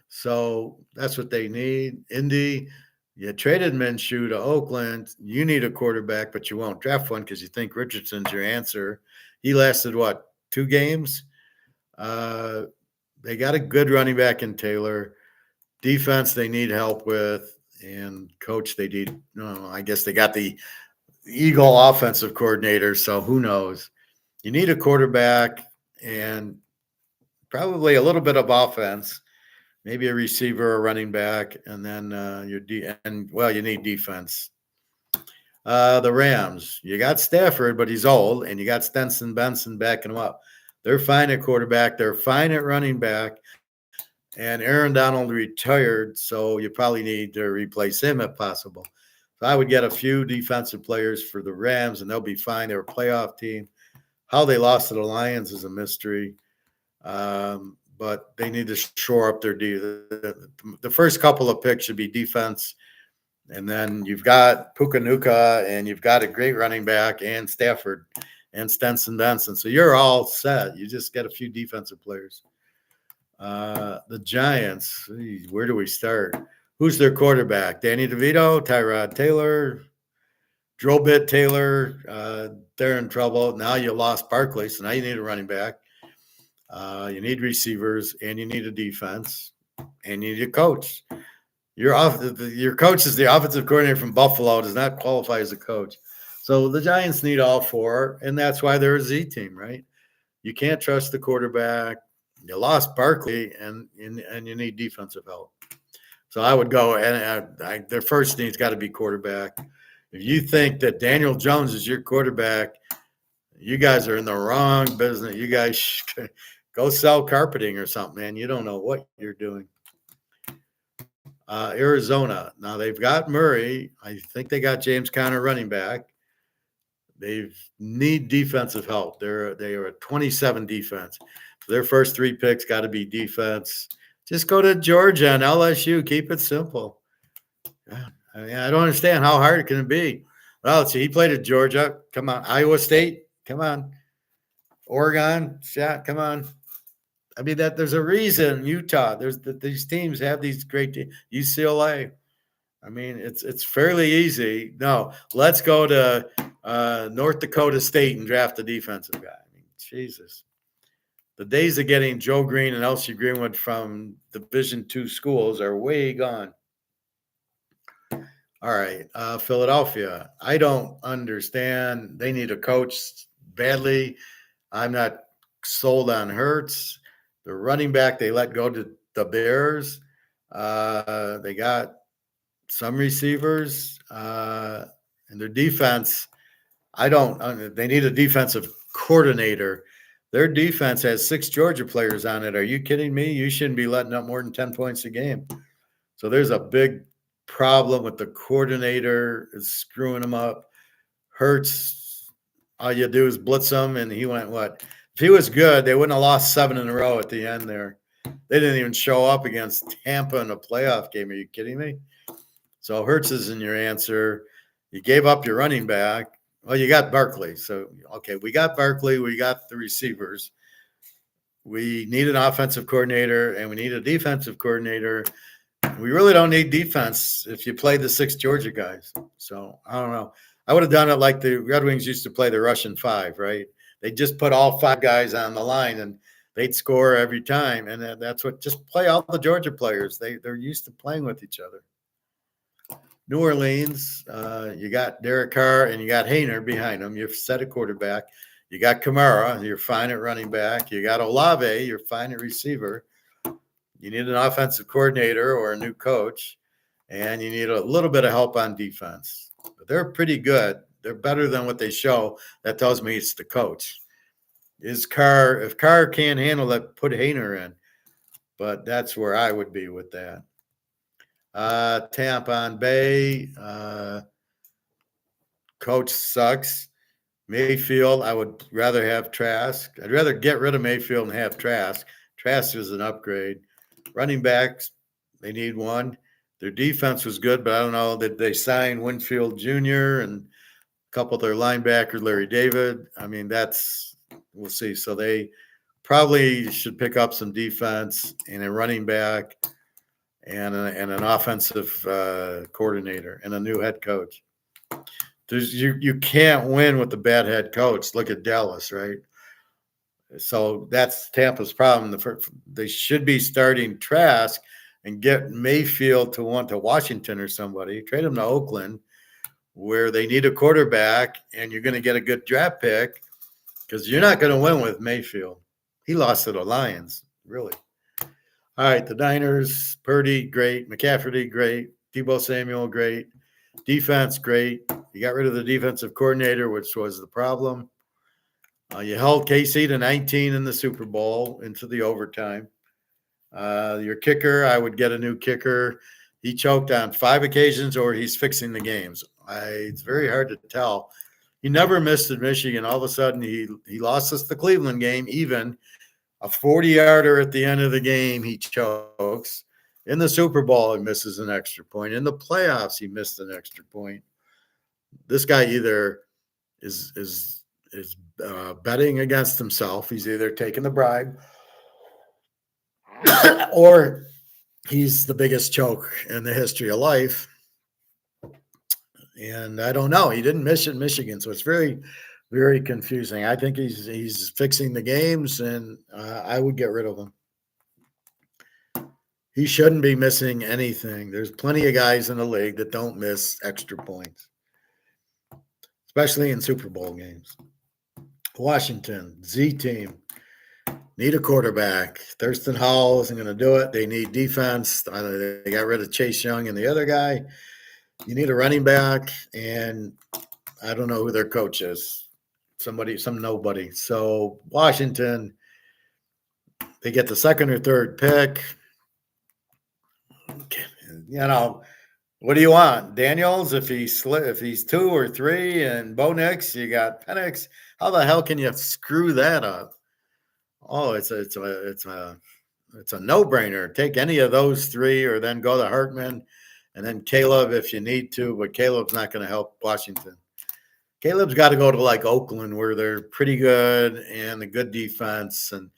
So that's what they need. Indy, you traded Minshew to Oakland. You need a quarterback, but you won't draft one because you think Richardson's your answer. He lasted, 2 games? They got a good running back in Taylor. Defense they need help with. And coach, I guess they got the Eagle offensive coordinator, so who knows? You need a quarterback and probably a little bit of offense, maybe a receiver, a running back, and then you need defense. The Rams, you got Stafford, but he's old, and you got Stenson Benson backing him up. They're fine at quarterback. They're fine at running back. And Aaron Donald retired, so you probably need to replace him if possible. So I would get a few defensive players for the Rams, and they'll be fine. They're a playoff team. How they lost to the Lions is a mystery, but they need to shore up their the first couple of picks should be defense, and then you've got Puka, and you've got a great running back, and Stafford, and Stenson Benson. So you're all set. You just get a few defensive players. The Giants, where do we start? Who's their quarterback? Danny DeVito, Tyrod Taylor, Drobit Taylor. They're in trouble. Now you lost Barkley, so now you need a running back. You need receivers, and you need a defense, and you need a coach. Your coach is the offensive coordinator from Buffalo, does not qualify as a coach. So the Giants need all 4, and that's why they're a Z team, right? You can't trust the quarterback. You lost Barkley, and you need defensive help. So I would go, and their first need's got to be quarterback. If you think that Daniel Jones is your quarterback, you guys are in the wrong business. You guys go sell carpeting or something, man. You don't know what you're doing. Arizona. Now they've got Murray. I think they got James Conner running back. They need defensive help. They are a 27 defense. So their first 3 picks got to be defense. Just go to Georgia and LSU. Keep it simple. I don't understand how hard it can be. Well, see, he played at Georgia. Come on. Iowa State. Come on. Oregon. Shot. Come on. I mean, there's a reason Utah. These teams have these great teams. UCLA. I mean, it's fairly easy. No, let's go to North Dakota State and draft a defensive guy. I mean, Jesus. The days of getting Joe Green and Elsie Greenwood from Division II schools are way gone. All right, Philadelphia. I don't understand. They need a coach badly. I'm not sold on Hurts. The running back they let go to the Bears. They got some receivers, and their defense. I don't. They need a defensive coordinator. Their defense has 6 Georgia players on it. Are you kidding me? You shouldn't be letting up more than 10 points a game. So there's a big problem with the coordinator is screwing them up. Hurts, all you do is blitz him, and he went what? If he was good, they wouldn't have lost 7 in a row at the end there. They didn't even show up against Tampa in a playoff game. Are you kidding me? So Hurts isn't your answer. You gave up your running back. Well, you got Barkley. So, okay, we got Barkley. We got the receivers. We need an offensive coordinator, and we need a defensive coordinator. We really don't need defense if you play the 6 Georgia guys. So, I don't know. I would have done it like the Red Wings used to play the Russian 5, right? They just put all 5 guys on the line, and they'd score every time. And that's what – just play all the Georgia players. They're used to playing with each other. New Orleans, you got Derek Carr and you got Hayner behind him. You've set a quarterback. You got Kamara. You're fine at running back. You got Olave. You're fine at receiver. You need an offensive coordinator or a new coach, and you need a little bit of help on defense. But they're pretty good. They're better than what they show. That tells me it's the coach. If Carr can't handle it, put Hayner in. But that's where I would be with that. Tampa Bay, coach sucks. Mayfield, I would rather have Trask. I'd rather get rid of Mayfield and have Trask. Trask is an upgrade. Running backs, they need one. Their defense was good, but I don't know. Did they sign Winfield Jr. and a couple of their linebackers, Larry David? I mean, we'll see. So they probably should pick up some defense and a running back and an offensive coordinator and a new head coach. You can't win with a bad head coach. Look at Dallas, right? So that's Tampa's problem. They should be starting Trask and get Mayfield to want to Washington or somebody. Trade him to Oakland, where they need a quarterback, and you're going to get a good draft pick because you're not going to win with Mayfield. He lost to the Lions, really. All right, the Niners, Purdy, great. McCaffrey, great. Deebo Samuel, great. Defense, great. You got rid of the defensive coordinator, which was the problem. You held KC to 19 in the Super Bowl into the overtime. Your kicker, I would get a new kicker. He choked on 5 occasions, or he's fixing the games. It's very hard to tell. He never missed at Michigan. All of a sudden, he lost us the Cleveland game, even. A 40-yarder at the end of the game, he chokes. In the Super Bowl, he misses an extra point. In the playoffs, he missed an extra point. This guy either is betting against himself. He's either taking the bribe or he's the biggest choke in the history of life. And I don't know. He didn't miss it in Michigan, so it's very, very confusing. I think he's fixing the games, and I would get rid of him. He shouldn't be missing anything. There's plenty of guys in the league that don't miss extra points, especially in Super Bowl games. Washington, Z team, need a quarterback. Thurston Howell isn't going to do it. They need defense. They got rid of Chase Young and the other guy. You need a running back, and I don't know who their coach is. Some nobody. So Washington, they get the second or third pick. You know, what do you want? Daniels, if he's 2 or 3, and Bo Nix, you got Penix. How the hell can you screw that up? Oh, it's a no-brainer. Take any of those 3, or then go to Hartman, and then Caleb if you need to. But Caleb's not going to help Washington. Caleb's got to go to like Oakland, where they're pretty good and a good defense. And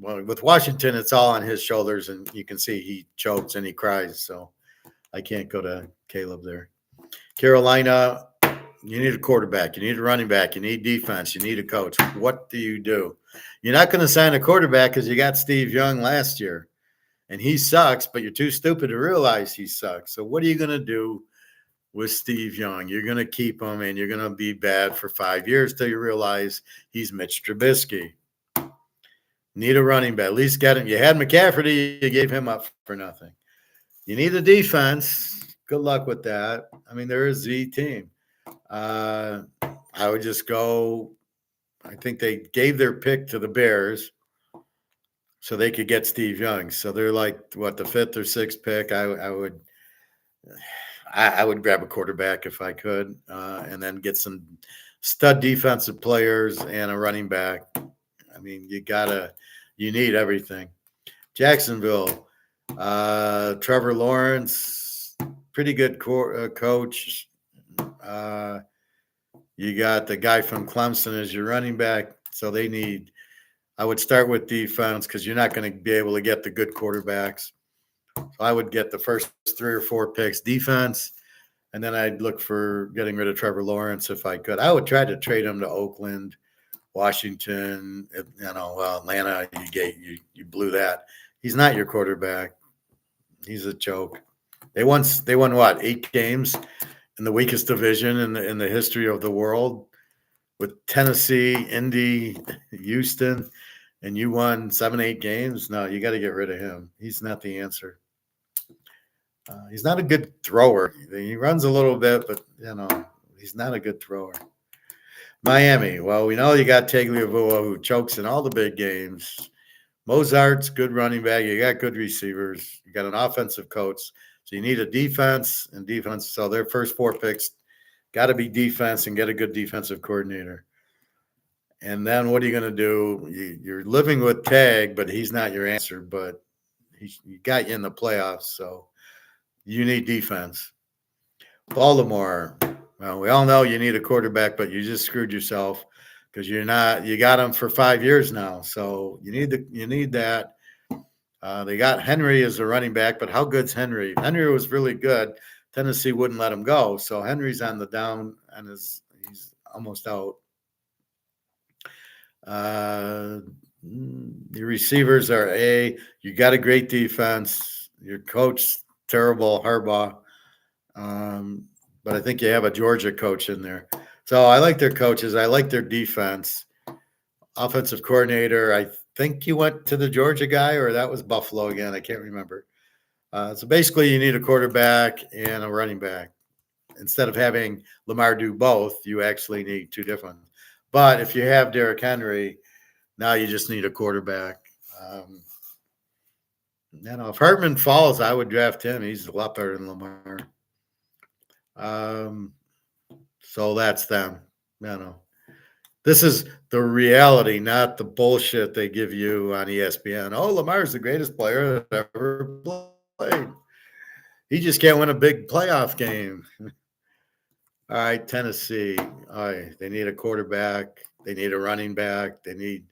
with Washington, it's all on his shoulders, and you can see he chokes and he cries. So I can't go to Caleb there. Carolina, you need a quarterback. You need a running back. You need defense. You need a coach. What do? You're not going to sign a quarterback because you got Steve Young last year, and he sucks, but you're too stupid to realize he sucks. So what are you going to do with Steve Young? You're going to keep him, and you're going to be bad for 5 years till you realize he's Mitch Trubisky. Need a running back. At least get him. You had McCaffrey. You gave him up for nothing. You need a defense. Good luck with that. I mean, there is the team. I would just go. I think they gave their pick to the Bears so they could get Steve Young. So they're like, what, the 5th or 6th pick? I would grab a quarterback if I could, and then get some stud defensive players and a running back. I mean, you need everything. Jacksonville, Trevor Lawrence, pretty good coach. You got the guy from Clemson as your running back. So I would start with defense because you're not going to be able to get the good quarterbacks. So I would get the first 3 or 4 picks defense, and then I'd look for getting rid of Trevor Lawrence if I could. I would try to trade him to Oakland, Washington, Atlanta. You blew that. He's not your quarterback. He's a joke. They won what, 8 games in the weakest division in the history of the world with Tennessee, Indy, Houston, and you won 7, 8 games. No, you got to get rid of him. He's not the answer. He's not a good thrower. He runs a little bit, but he's not a good thrower. Miami. Well, we know you got Tagliabue, who chokes in all the big games. Mozart's good running back. You got good receivers. You got an offensive coach. So you need a defense and defense. So their first 4 picks got to be defense and get a good defensive coordinator. And then what are you going to do? You're living with Tag, but he's not your answer. But he got you in the playoffs, so you need defense. Baltimore. Well, we all know you need a quarterback, but you just screwed yourself because you got him for 5 years now. So you need that. They got Henry as a running back, but how good's Henry? Henry was really good. Tennessee wouldn't let him go. So Henry's on the down and he's almost out. Your receivers are you got a great defense. Your coach, terrible, Harbaugh. But I think you have a Georgia coach in there. So I like their coaches. I like their defense. Offensive coordinator, I think you went to the Georgia guy, or that was Buffalo again. I can't remember. So basically you need a quarterback and a running back. Instead of having Lamar do both, you actually need 2 different. But if you have Derrick Henry, now you just need a quarterback. If Hartman falls, I would draft him. He's a lot better than Lamar. So that's them. This is the reality, not the bullshit they give you on ESPN. Oh, Lamar's the greatest player that ever played. He just can't win a big playoff game. All right, Tennessee. All right, they need a quarterback. They need a running back. They need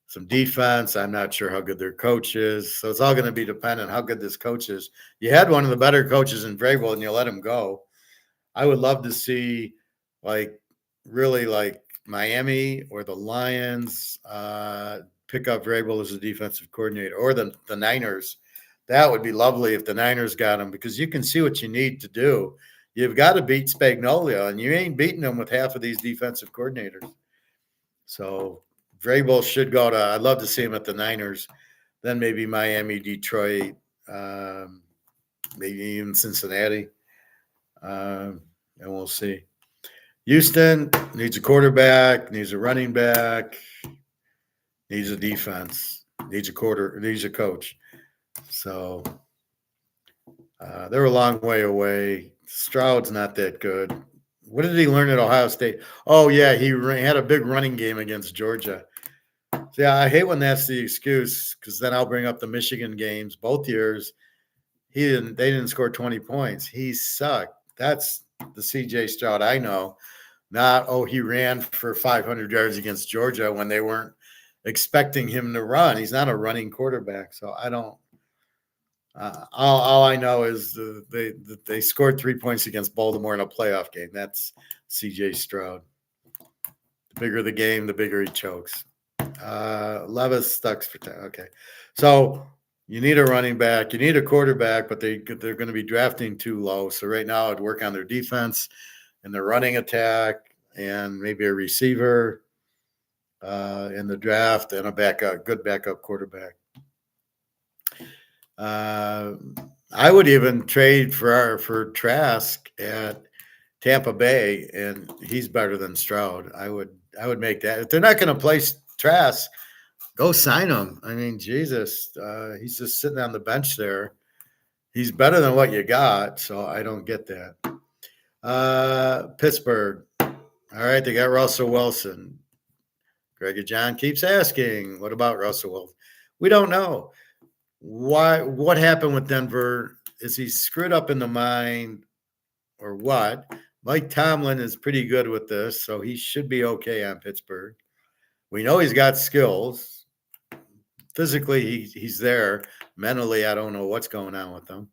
some defense. I'm not sure how good their coach is. So it's all going to be dependent on how good this coach is. You had one of the better coaches in Vrabel, and you let him go. I would love to see, really Miami or the Lions pick up Vrabel as a defensive coordinator, or the Niners. That would be lovely if the Niners got him, because you can see what you need to do. You've got to beat Spagnuolo, and you ain't beating them with half of these defensive coordinators. So Vrabel should go to – I'd love to see him at the Niners, then maybe Miami, Detroit, maybe even Cincinnati, and we'll see. Houston needs a quarterback, needs a running back, needs a defense, needs a coach. So they're a long way away. Stroud's not that good. What did he learn at Ohio State? Oh, yeah, he had a big running game against Georgia. So, yeah, I hate when that's the excuse, because then I'll bring up the Michigan games both years. They didn't score 20 points. He sucked. That's the CJ Stroud I know. Not, he ran for 500 yards against Georgia when they weren't expecting him to run. He's not a running quarterback. So I don't All I know is they scored 3 points against Baltimore in a playoff game. That's C.J. Stroud. The bigger the game, the bigger he chokes. Levis stuck for 10. Okay, so you need a running back, you need a quarterback, but they're going to be drafting too low. So right now, I'd work on their defense and their running attack, and maybe a receiver in the draft, and a good backup quarterback. I would even trade for Trask at Tampa Bay, and he's better than Stroud. I would make that. If they're not going to play Trask, go sign him. I mean, Jesus, he's just sitting on the bench there. He's better than what you got, so I don't get that. Pittsburgh. All right, they got Russell Wilson. Greg John keeps asking, what about Russell Wilson? We don't know. Why? What happened with Denver? Is he screwed up in the mind or what? Mike Tomlin is pretty good with this, so he should be okay on Pittsburgh. We know he's got skills. Physically, he's there. Mentally, I don't know what's going on with him.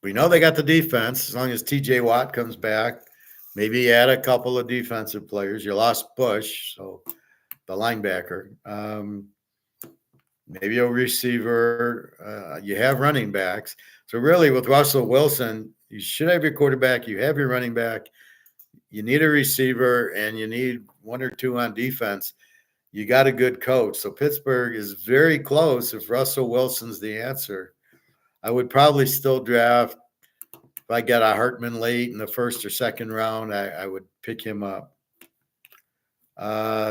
We know they got the defense. As long as T.J. Watt comes back, maybe add a couple of defensive players. You lost Bush, so the linebacker. Maybe a receiver. You have running backs. So really, with Russell Wilson, you should have your quarterback. You have your running back. You need a receiver, and you need one or two on defense. You got a good coach. So Pittsburgh is very close if Russell Wilson's the answer. I would probably still draft. If I got a Hartman late in the first or second round, I would pick him up.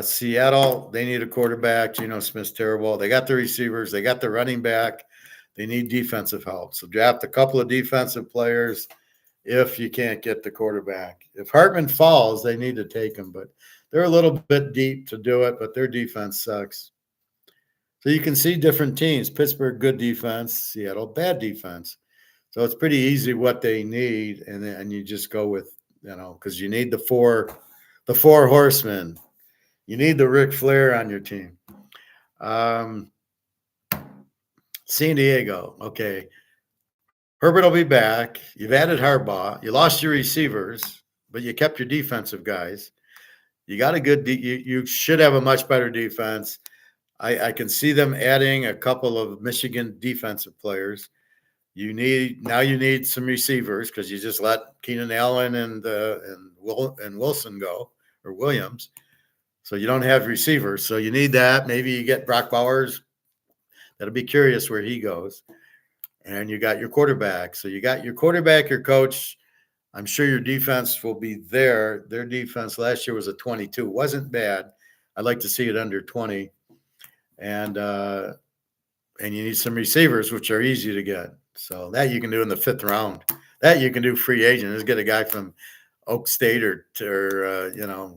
Seattle, they need a quarterback. Geno Smith's terrible. They got the receivers. They got the running back. They need defensive help. So draft a couple of defensive players if you can't get the quarterback. If Hartman falls, they need to take him, but they're a little bit deep to do it, but their defense sucks. So you can see different teams. Pittsburgh, good defense. Seattle, bad defense. So it's pretty easy what they need, and you just go with, because you need the four horsemen. You need the Ric Flair on your team. San Diego, okay. Herbert will be back. You've added Harbaugh. You lost your receivers, but you kept your defensive guys. You got a good you should have a much better defense. I can see them adding a couple of Michigan defensive players. You need some receivers because you just let Keenan Allen and Wilson go, or Williams. So you don't have receivers. So you need that. Maybe you get Brock Bowers. That'll be curious where he goes. And you got your quarterback. So you got your quarterback, your coach. I'm sure your defense will be there. Their defense last year was a 22. Wasn't bad. I'd like to see it under 20. And you need some receivers, which are easy to get. So that you can do in the 5th round. That you can do free agent. Just get a guy from Oak State or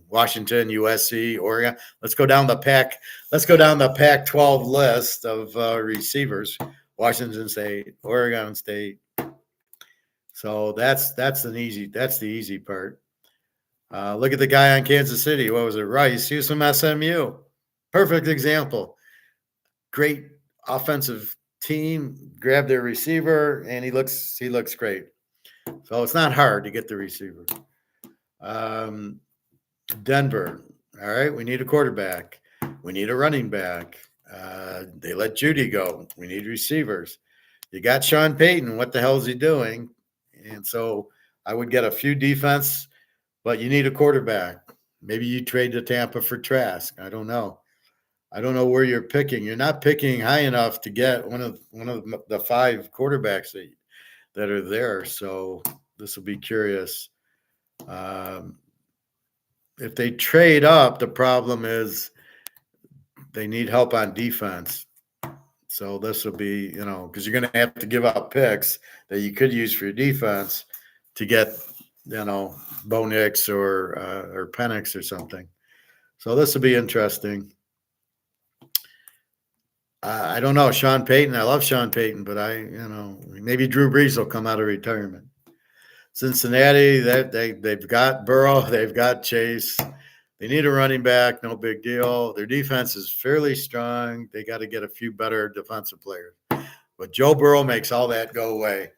Washington, USC, Oregon. Let's go down the Pac-12 list of receivers. Washington State, Oregon State. So that's the easy part. Look at the guy on Kansas City. What was it? Rice. He was from SMU. Perfect example. Great offensive team. Grab their receiver, and he looks great. So it's not hard to get the receiver. Denver. All right, we need a quarterback. We need a running back. They let Judy go. We need receivers. You got Sean Payton. What the hell is he doing? And so I would get a few defense, but you need a quarterback. Maybe you trade to Tampa for Trask. I don't know. I don't know where you're picking. You're not picking high enough to get one of the 5 quarterbacks that are there. So this will be curious. If they trade up, the problem is they need help on defense. So this will be, because you're going to have to give up picks that you could use for your defense to get, Bo Nix or Penix or something. So this will be interesting. I don't know. Sean Payton. I love Sean Payton, but maybe Drew Brees will come out of retirement. Cincinnati, they've got Burrow, they've got Chase. They need a running back, no big deal. Their defense is fairly strong. They got to get a few better defensive players. But Joe Burrow makes all that go away.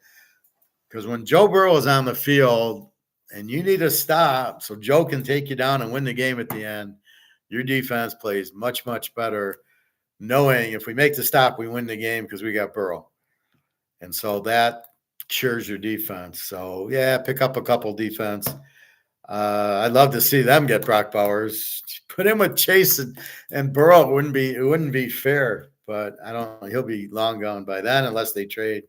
Because when Joe Burrow is on the field and you need a stop so Joe can take you down and win the game at the end, your defense plays much, much better knowing if we make the stop, we win the game because we got Burrow. And so that cures your defense. So, yeah, pick up a couple defense. I'd love to see them get Brock Bowers. Put him with Chase and Burrow. It wouldn't be fair, but I don't know. He'll be long gone by then unless they trade.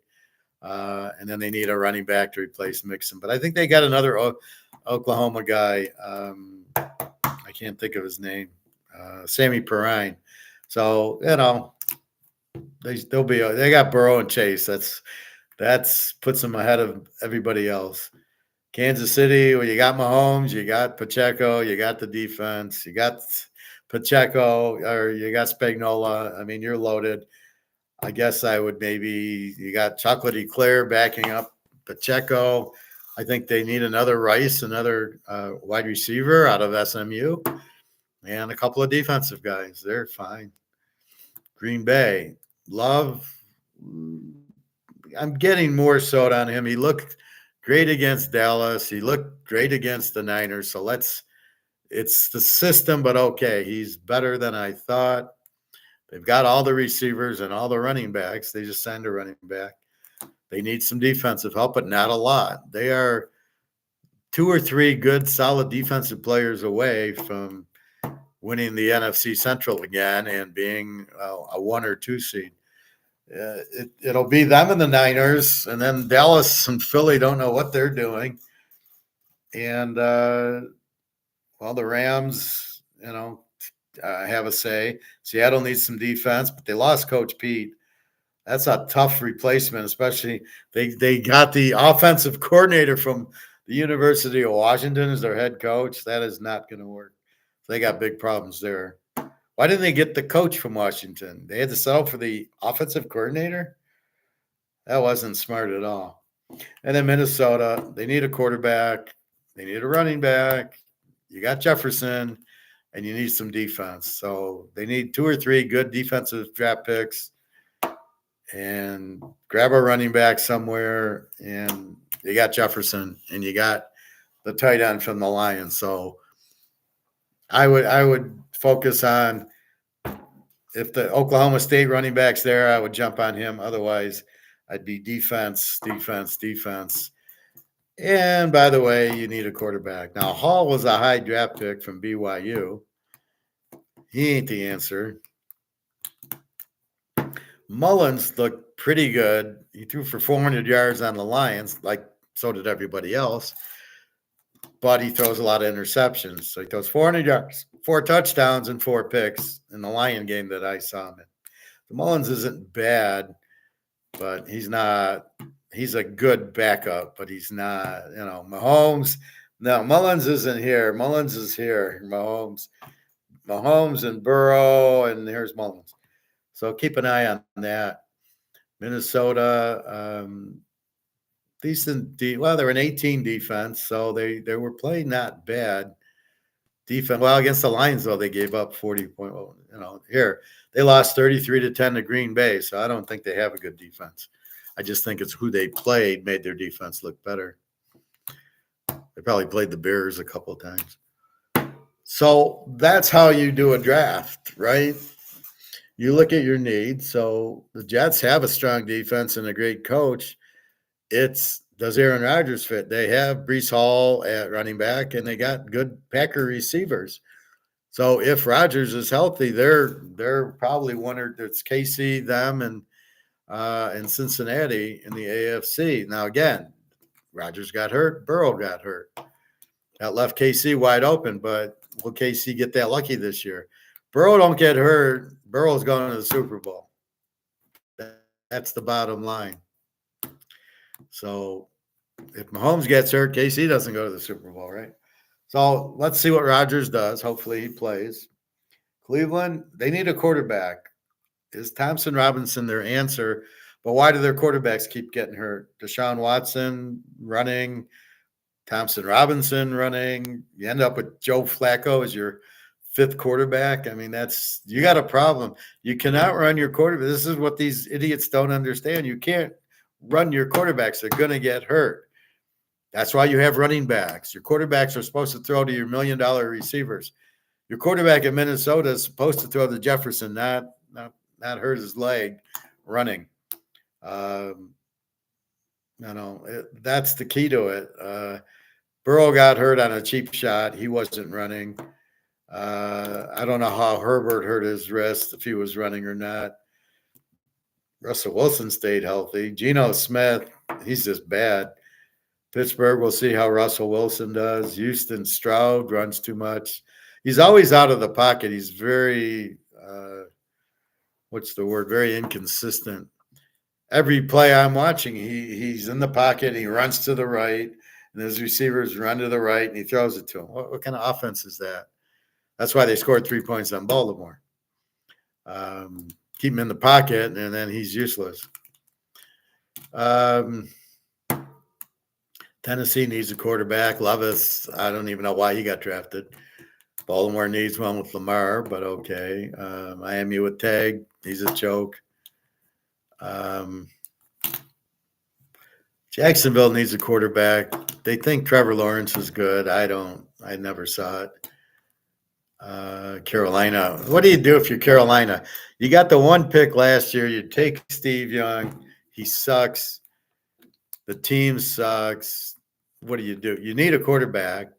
And then they need a running back to replace Mixon. But I think they got another Oklahoma guy. I can't think of his name. Sammy Perrine. So, they got Burrow and Chase. That's puts them ahead of everybody else. Kansas City, well, you got Mahomes, you got Pacheco, you got the defense, you got Pacheco, or you got Spagnuolo. I mean, you're loaded. I guess I would you got Chocolatey Claire backing up Pacheco. I think they need another Rice, another wide receiver out of SMU, and a couple of defensive guys. They're fine. Green Bay, Love. I'm getting more sold on him. He looked great against Dallas. He looked great against the Niners. So it's the system, but okay. He's better than I thought. They've got all the receivers and all the running backs. They just signed a running back. They need some defensive help, but not a lot. They are 2 or 3 good, solid defensive players away from winning the NFC Central again and being a 1 or 2 seed. It'll be them and the Niners, and then Dallas and Philly don't know what they're doing. And, the Rams, have a say. Seattle needs some defense, but they lost Coach Pete. That's a tough replacement, especially they got the offensive coordinator from the University of Washington as their head coach. That is not going to work. So they got big problems there. Why didn't they get the coach from Washington? They had to settle for the offensive coordinator? That wasn't smart at all. And then Minnesota, they need a quarterback. They need a running back. You got Jefferson, and you need some defense. So they need 2 or 3 good defensive draft picks and grab a running back somewhere. And you got Jefferson, and you got the tight end from the Lions. So I would focus on if the Oklahoma State running back's there, I would jump on him. Otherwise, I'd be defense. And by the way, you need a quarterback. Now, Hall was a high draft pick from BYU. He ain't the answer. Mullins looked pretty good. He threw for 400 yards on the Lions, like so did everybody else. But he throws a lot of interceptions. So he throws 400 yards, 4 touchdowns, and 4 picks in the Lion game that I saw him in. The Mullins isn't bad, but he's not. He's a good backup, but he's not. Mahomes. No, Mullins isn't here. Mullins is here. Mahomes and Burrow, and here's Mullins. So keep an eye on that. Minnesota. Decent. They're an 18 defense, so they were playing not bad defense. Well, against the Lions, though, they gave up 40 points. Here they lost 33-10 to Green Bay, so I don't think they have a good defense. I just think it's who they played made their defense look better. They probably played the Bears a couple of times. So that's how you do a draft, right? You look at your needs. So the Jets have a strong defense and a great coach. Does Aaron Rodgers fit? They have Breece Hall at running back, and they got good Packer receivers. So if Rodgers is healthy, they're probably it's KC, them, and Cincinnati in the AFC. Now again, Rodgers got hurt, Burrow got hurt. That left KC wide open, but will KC get that lucky this year? Burrow don't get hurt. Burrow's going to the Super Bowl. That's the bottom line. So if Mahomes gets hurt, KC doesn't go to the Super Bowl, right? So let's see what Rodgers does. Hopefully he plays. Cleveland, they need a quarterback. Is Thompson Robinson their answer? But why do their quarterbacks keep getting hurt? Deshaun Watson running, Thompson Robinson running. You end up with Joe Flacco as your fifth quarterback. I mean, you got a problem. You cannot run your quarterback. This is what these idiots don't understand. You can't run your quarterbacks. They're going to get hurt. That's why you have running backs. Your quarterbacks are supposed to throw to your $1 million receivers. Your quarterback in Minnesota is supposed to throw to Jefferson, not hurt his leg running. That's the key to it. Burrow got hurt on a cheap shot. He wasn't running. I don't know how Herbert hurt his wrist, if he was running or not. Russell Wilson stayed healthy. Geno Smith, he's just bad. Pittsburgh, we'll see how Russell Wilson does. Houston, Stroud runs too much. He's always out of the pocket. He's very, very inconsistent. Every play I'm watching, he's in the pocket, he runs to the right, and his receivers run to the right, and he throws it to him. What kind of offense is that? That's why they scored 3 points on Baltimore. Keep him in the pocket, and then he's useless. Tennessee needs a quarterback. Levis, I don't even know why he got drafted. Baltimore needs one with Lamar, but okay. Miami with Tag, he's a joke. Jacksonville needs a quarterback. They think Trevor Lawrence is good. I never saw it. Carolina. What do you do if you're Carolina? You got the one pick last year. You take Steve Young. He sucks. The team sucks. What do? You need a quarterback,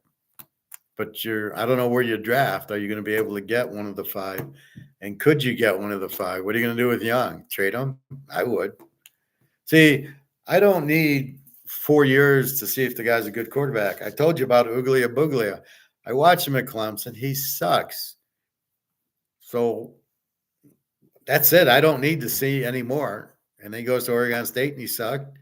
but I don't know where you draft. Are you going to be able to get one of the 5? And could you get one of the 5? What are you going to do with Young? Trade him? I would. See, I don't need 4 years to see if the guy's a good quarterback. I told you about Uglia Buglia. I watch him at Clemson. He sucks. So that's it. I don't need to see any more. And then he goes to Oregon State and he sucked.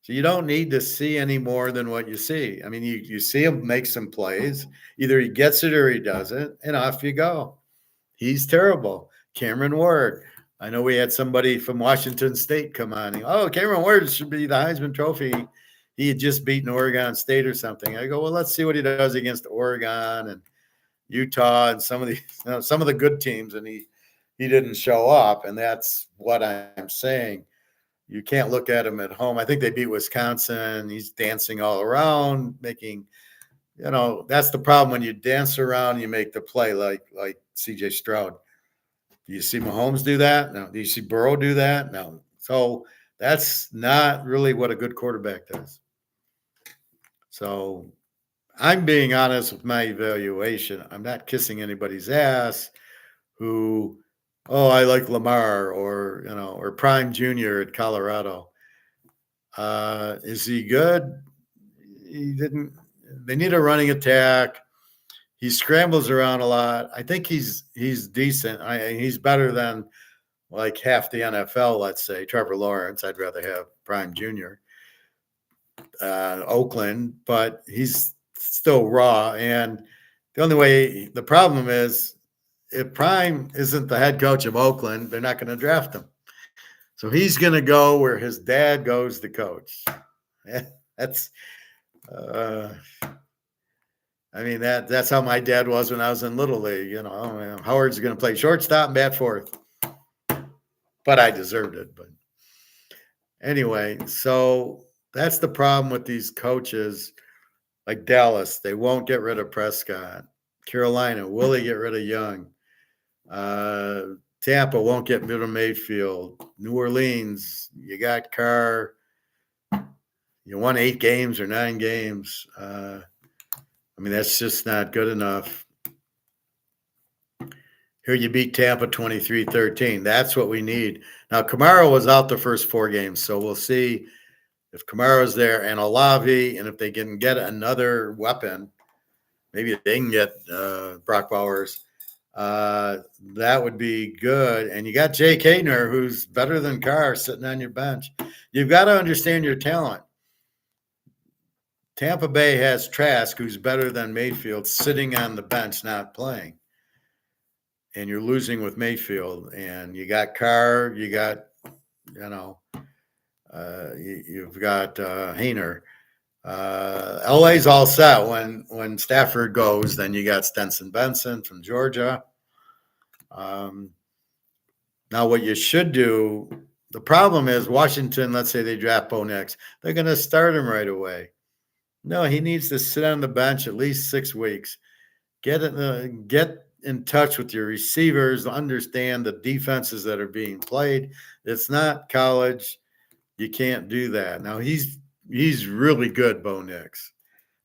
So you don't need to see any more than what you see. I mean, you see him make some plays. Either he gets it or he doesn't, and off you go. He's terrible. Cameron Ward. I know we had somebody from Washington State come on. Cameron Ward should be the Heisman Trophy. He had just beaten Oregon State or something. I go, well, let's see what he does against Oregon and Utah and some of the good teams. And he didn't show up, and that's what I'm saying. You can't look at him at home. I think they beat Wisconsin. He's dancing all around, making, that's the problem when you dance around, you make the play like C.J. Stroud. Do you see Mahomes do that? No. Do you see Burrow do that? No. So that's not really what a good quarterback does. So I'm being honest with my evaluation. I'm not kissing anybody's ass I like Lamar or Prime Jr. at Colorado. Is he good? They need a running attack. He scrambles around a lot. I think he's decent. He's better than like half the NFL, let's say. Trevor Lawrence, I'd rather have Prime Jr. Oakland, but he's still raw. And the problem is, if Prime isn't the head coach of Oakland, they're not going to draft him. So he's going to go where his dad goes to coach. That's that's how my dad was when I was in Little League. Howard's going to play shortstop and bat fourth. But I deserved it. But anyway, so that's the problem with these coaches like Dallas. They won't get rid of Prescott. Carolina, will they get rid of Young? Tampa won't get rid of Mayfield. New Orleans, you got Carr. You won 8 games or 9 games. That's just not good enough. Here you beat Tampa 23-13. That's what we need. Now, Kamara was out the first 4 games, so we'll see if Kamara's there and Olave, and if they can get another weapon, maybe they can get Brock Bowers. That would be good. And you got Jake Haener, who's better than Carr, sitting on your bench. You've got to understand your talent. Tampa Bay has Trask, who's better than Mayfield, sitting on the bench, not playing. And you're losing with Mayfield. And you got Carr, you got, you've got Haener. LA's all set. When Stafford goes, then you got Stenson Benson from Georgia. Now, what you should do, the problem is Washington, let's say they draft Bo Nix, they're going to start him right away. No, he needs to sit on the bench at least 6 weeks. Get in touch with your receivers, understand the defenses that are being played. It's not college. You can't do that. Now, he's really good, Bo Nix.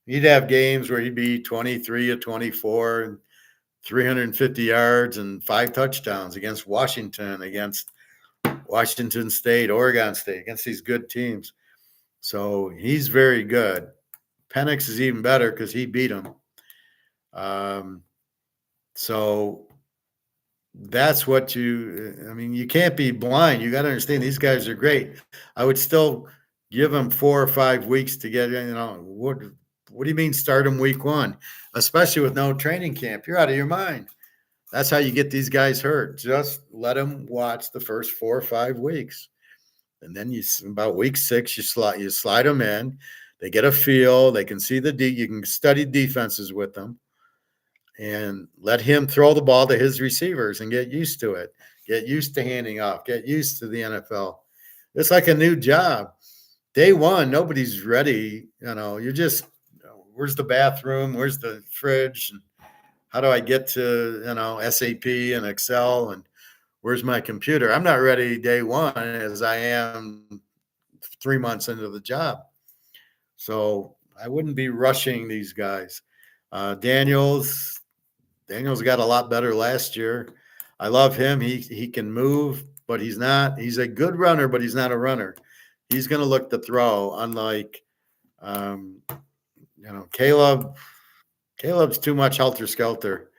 He'd have games where he'd be 23 of 24 and 350 yards and 5 touchdowns against Washington, against Washington State, Oregon State, against these good teams. So he's very good. Penix is even better because he beat him. So that's what you can't be blind. You got to understand these guys are great. I would still give them 4 or 5 weeks to get, what do you mean start them week 1, especially with no training camp? You're out of your mind. That's how you get these guys hurt. Just let them watch the first 4 or 5 weeks. And then about week 6, you slide them in. They get a feel. They can see you can study defenses with them and let him throw the ball to his receivers and get used to it. Get used to handing off. Get used to the NFL. It's like a new job. Day 1, nobody's ready. You're just, where's the bathroom? Where's the fridge? And how do I get to, SAP and Excel? And where's my computer? I'm not ready day 1 as I am 3 months into the job. So I wouldn't be rushing these guys. Daniels got a lot better last year. I love him. He can move, but he's a good runner, but he's not a runner. He's going to look to throw, unlike, Caleb. Caleb's too much helter-skelter.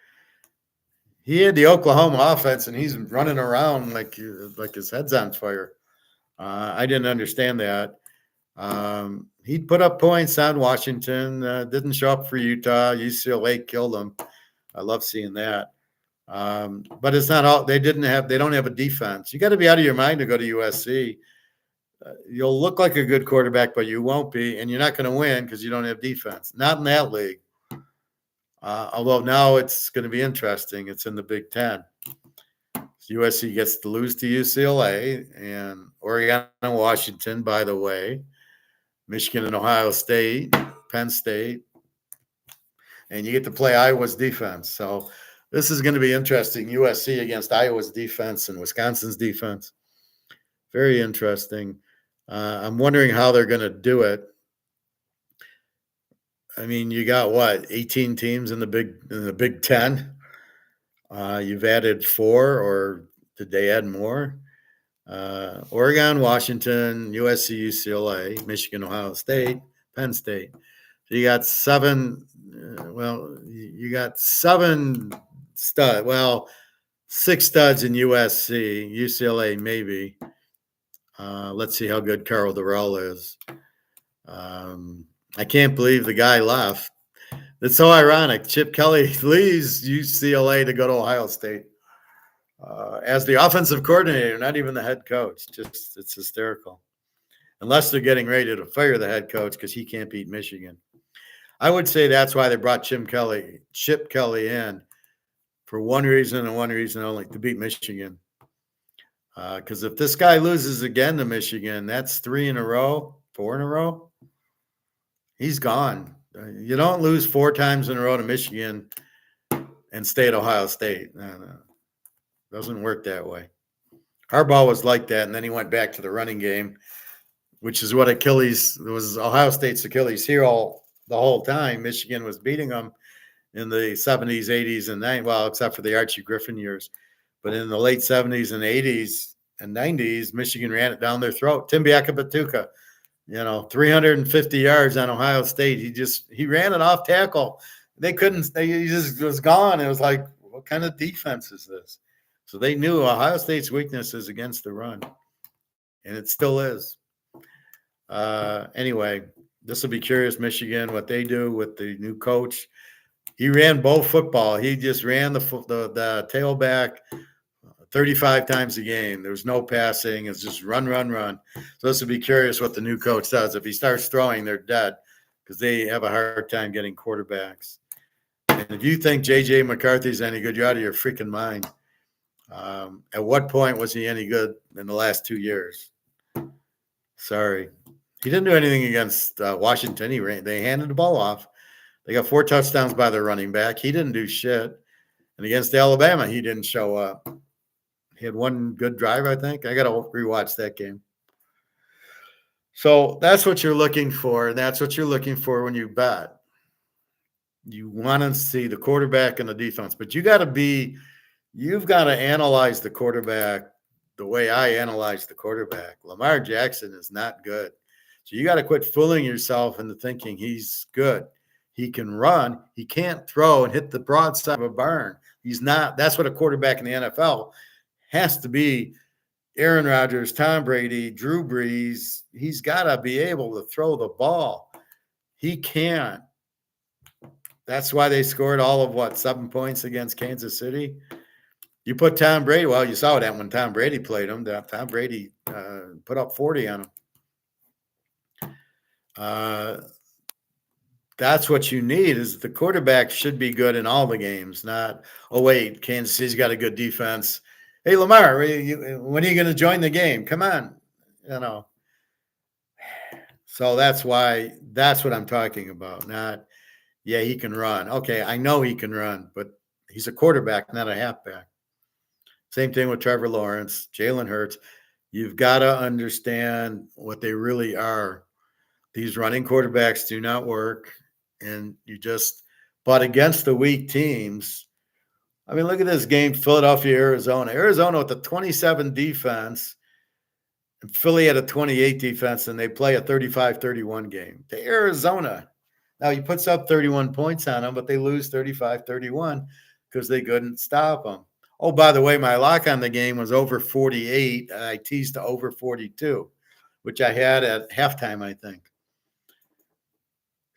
He had the Oklahoma offense, and he's running around like his head's on fire. I didn't understand that. He put up points on Washington, didn't show up for Utah. UCLA killed him. I love seeing that. But it's not all. They don't have a defense. You got to be out of your mind to go to USC. You'll look like a good quarterback, but you won't be, and you're not going to win because you don't have defense. Not in that league. Although now it's going to be interesting. It's in the Big Ten. USC gets to lose to UCLA, and Oregon and Washington, by the way, Michigan and Ohio State, Penn State, and you get to play Iowa's defense. So this is going to be interesting. USC against Iowa's defense and Wisconsin's defense. Very interesting. I'm wondering how they're going to do it. I mean, you got 18 teams in the Big Ten. You've added 4, or did they add more? Oregon, Washington, USC, UCLA, Michigan, Ohio State, Penn State. So you got 7. You got 7 studs. Well, 6 studs in USC, UCLA maybe. Let's see how good Carl Durrell is. I can't believe the guy left. It's so ironic. Chip Kelly leaves UCLA to go to Ohio State as the offensive coordinator, not even the head coach. Just, it's hysterical. Unless they're getting ready to fire the head coach because he can't beat Michigan. I would say that's why they brought Chip Kelly in, for one reason and one reason only, to beat Michigan. Because if this guy loses again to Michigan, that's 3 in a row, 4 in a row. He's gone. You don't lose 4 times in a row to Michigan and stay at Ohio State. No. Doesn't work that way. Harbaugh was like that, and then he went back to the running game, which is what was Ohio State's Achilles heel the whole time. Michigan was beating them in the 70s, 80s, and 90s, well, except for the Archie Griffin years. But in the late 70s and 80s and 90s, Michigan ran it down their throat. Tim Biakabatuka, 350 yards on Ohio State. He ran it off tackle. He just was gone. It was like, what kind of defense is this? So they knew Ohio State's weakness is against the run, and it still is. Anyway, this will be curious, Michigan, what they do with the new coach. He ran both football. He just ran the tailback 35 times a game. There was no passing. It's just run. So this will be curious what the new coach does. If he starts throwing, they're dead. because they have a hard time getting quarterbacks. And if you think J.J. McCarthy's any good, you're out of your freaking mind. At what point was he any good in the last 2 years? Sorry. He didn't do anything against Washington. They handed the ball off. They got 4 touchdowns by their running back. He didn't do shit. And against Alabama, he didn't show up. He had one good drive, I think. I got to rewatch that game. So that's what you're looking for. That's what you're looking for when you bet. You want to see the quarterback and the defense, but you've got to analyze the quarterback the way I analyze the quarterback. Lamar Jackson is not good. So you got to quit fooling yourself into thinking he's good. He can run. He can't throw and hit the broadside of a barn. He's not. That's what a quarterback in the NFL has to be. Aaron Rodgers, Tom Brady, Drew Brees. He's got to be able to throw the ball. He can't. That's why they scored all of 7 points against Kansas City. You put Tom Brady. Well, you saw that when Tom Brady played him. Tom Brady put up 40 on him. That's what you need. Is the quarterback should be good in all the games. Not, oh wait, Kansas City's got a good defense. Hey Lamar, when are you going to join the game? Come on, So that's what I'm talking about. Not, yeah, he can run. Okay, I know he can run, but he's a quarterback, not a halfback. Same thing with Trevor Lawrence, Jalen Hurts. You've got to understand what they really are. These running quarterbacks do not work, and but against the weak teams. I mean, look at this game, Philadelphia, Arizona. Arizona with the 27 defense, and Philly had a 28 defense, and they play a 35-31 game. To Arizona. Now, he puts up 31 points on them, but they lose 35-31 because they couldn't stop them. Oh, by the way, my lock on the game was over 48, and I teased to over 42, which I had at halftime, I think.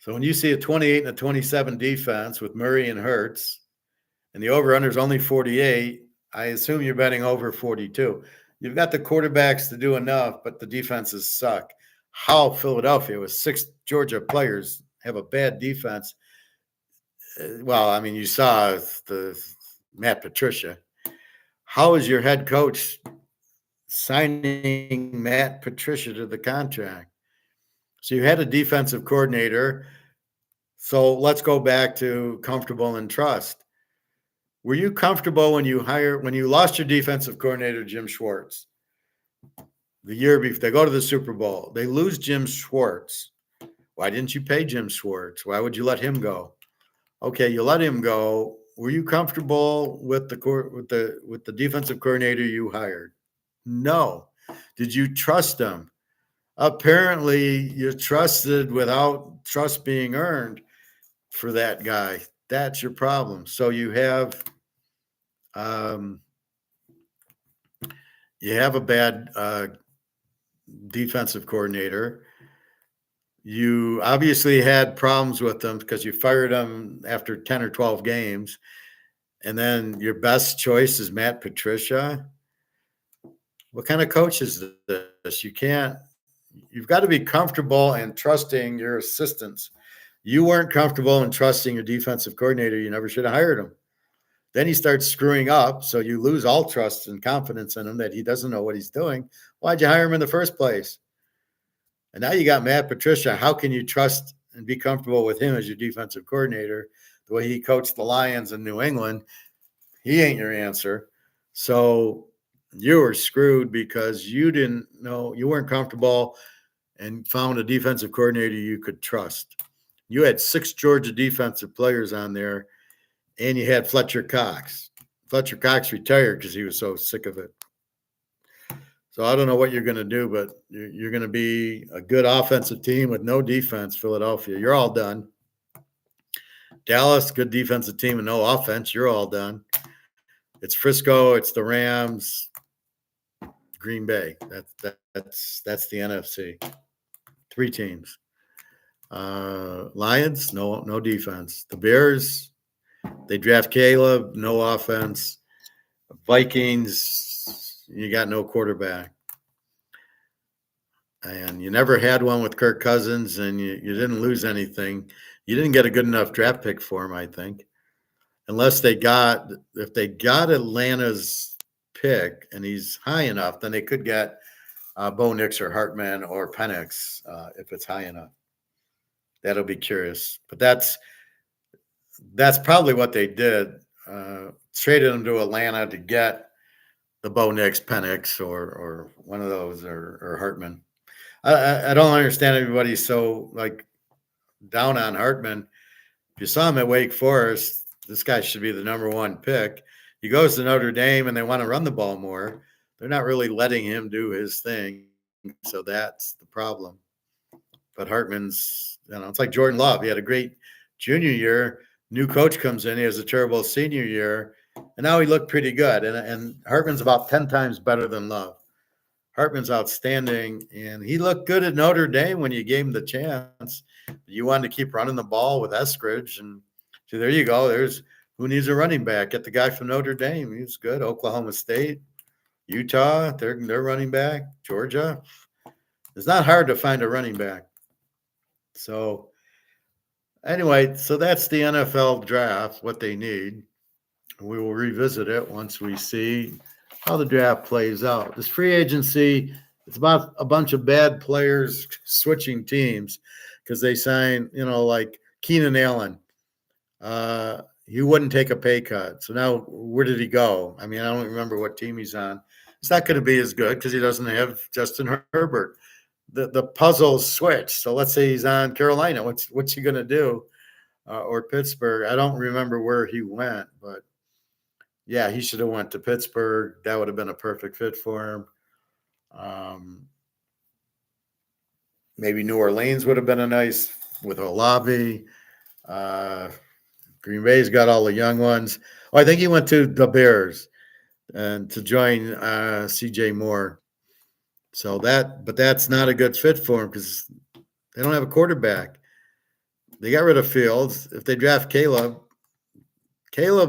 So when you see a 28 and a 27 defense with Murray and Hurts, and the over-under is only 48, I assume you're betting over 42. You've got the quarterbacks to do enough, but the defenses suck. How Philadelphia with 6 Georgia players have a bad defense. Well, I mean, you saw the Matt Patricia. How is your head coach signing Matt Patricia to the contract? So you had a defensive coordinator. So let's go back to comfortable and trust. Were you comfortable when you lost your defensive coordinator, Jim Schwartz? The year before, they go to the Super Bowl. They lose Jim Schwartz. Why didn't you pay Jim Schwartz? Why would you let him go? Okay, you let him go. Were you comfortable with the defensive coordinator you hired? No. Did you trust him? Apparently, you trusted without trust being earned for that guy. That's your problem. So you have a bad defensive coordinator. You obviously had problems with them because you fired them after 10 or 12 games. And then your best choice is Matt Patricia. What kind of coach is this? You've got to be comfortable and trusting your assistants. You weren't comfortable and trusting your defensive coordinator. You never should have hired him. Then he starts screwing up, so you lose all trust and confidence in him that he doesn't know what he's doing. Why'd you hire him in the first place? And now you got Matt Patricia. How can you trust and be comfortable with him as your defensive coordinator? The way he coached the Lions in New England, he ain't your answer. So you were screwed because you didn't know, you weren't comfortable and found a defensive coordinator you could trust. You had 6 Georgia defensive players on there, and you had Fletcher Cox. Fletcher Cox retired because he was so sick of it. So I don't know what you're going to do, but you're going to be a good offensive team with no defense, Philadelphia. You're all done. Dallas, good defensive team and no offense. You're all done. It's Frisco. It's the Rams. Green Bay. That's the NFC. 3 teams. Lions, no defense. The Bears, they draft Caleb, no offense. Vikings, you got no quarterback. and you never had one with Kirk Cousins, and you didn't lose anything. You didn't get a good enough draft pick for him, I think, unless if they got Atlanta's pick and he's high enough, then they could get Bo Nix or Hartman or Penix if it's high enough. That'll be curious, but that's probably what they did. Traded him to Atlanta to get the Bo Nix, Penix, or one of those, or Hartman. I don't understand everybody's so like down on Hartman. If you saw him at Wake Forest, this guy should be the number one pick. He goes to Notre Dame and they want to run the ball more. They're not really letting him do his thing. So that's the problem. But Hartman's, it's like Jordan Love. He had a great junior year. New coach comes in. He has a terrible senior year. And now he looked pretty good. And Hartman's about 10 times better than Love. Hartman's outstanding. And he looked good at Notre Dame when you gave him the chance. You wanted to keep running the ball with Eskridge. And so there you go. There's who needs a running back? Get the guy from Notre Dame. He's good. Oklahoma State, Utah, they're running back. Georgia. It's not hard to find a running back. So anyway, so that's the NFL draft, what they need. We will revisit it once we see how the draft plays out. This free agency, it's about a bunch of bad players switching teams because they sign, like Keenan Allen. He wouldn't take a pay cut. So now where did he go? I mean, I don't remember what team he's on. It's not going to be as good because he doesn't have Justin Herbert. The puzzles switch. So let's say he's on Carolina. What's he going to do? Or Pittsburgh? I don't remember where he went, but yeah, he should have went to Pittsburgh. That would have been a perfect fit for him. Maybe New Orleans would have been a nice with Olave. Green Bay's got all the young ones. Oh, I think he went to the Bears and to join CJ Moore. So but that's not a good fit for him because they don't have a quarterback. They got rid of Fields. If they draft Caleb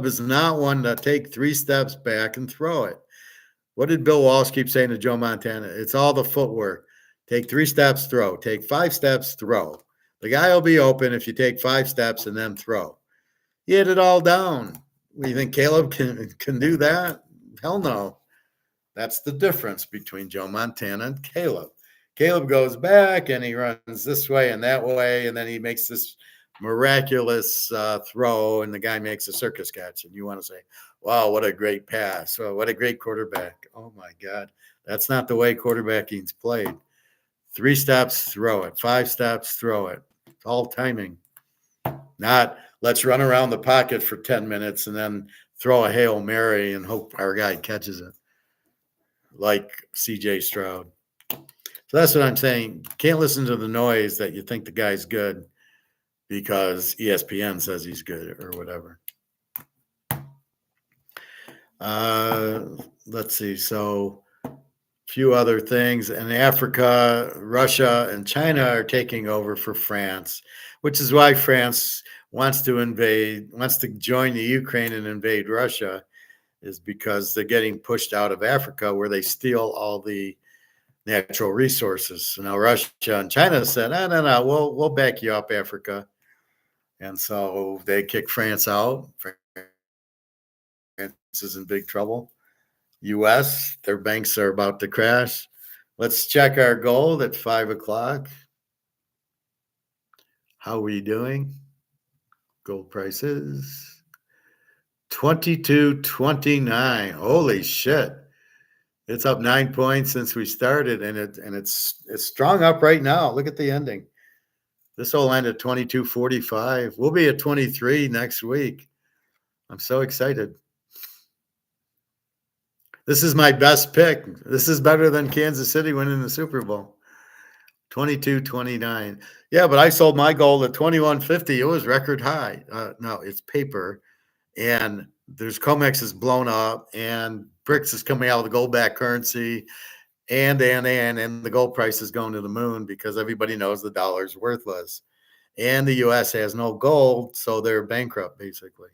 is not one to take 3 steps back and throw it. What did Bill Walsh keep saying to Joe Montana? It's all the footwork. Take 3 steps, throw. Take 5 steps, throw. The guy will be open if you take 5 steps and then throw. He hit it all down. You think Caleb can do that? Hell no. That's the difference between Joe Montana and Caleb. Caleb goes back and he runs this way and that way, and then he makes this miraculous throw, and the guy makes a circus catch. And you want to say, wow, what a great pass. Well, what a great quarterback. Oh, my God. That's not the way quarterbacking's played. 3 steps, throw it. 5 steps, throw it. It's all timing. Not let's run around the pocket for 10 minutes and then throw a Hail Mary and hope our guy catches it, like C.J. Stroud. So that's what I'm saying. Can't listen to the noise that you think the guy's good because ESPN says he's good or whatever. Let's see. So a few other things. In Africa, Russia and China are taking over for France, which is why France wants to join the Ukraine and invade Russia, is because they're getting pushed out of Africa where they steal all the natural resources. So now Russia and China said, no, we'll back you up, Africa. And so they kick France out. France is in big trouble. U.S., their banks are about to crash. Let's check our gold at 5 o'clock. How are we doing? Gold prices. 22.29. Holy shit. It's up 9 points since we started, and it's strong up right now. Look at the ending. This will end at 22.45. We'll be at 23 next week. I'm so excited. This is my best pick. This is better than Kansas City winning the Super Bowl. 22.29. Yeah, but I sold my gold at 21.50. It was record high. No, it's paper. And there's comex is blown up, and brics is coming out of the gold-backed currency, and the gold price is going to the moon because everybody knows the dollar's worthless. And the U.S. has no gold, so they're bankrupt, basically.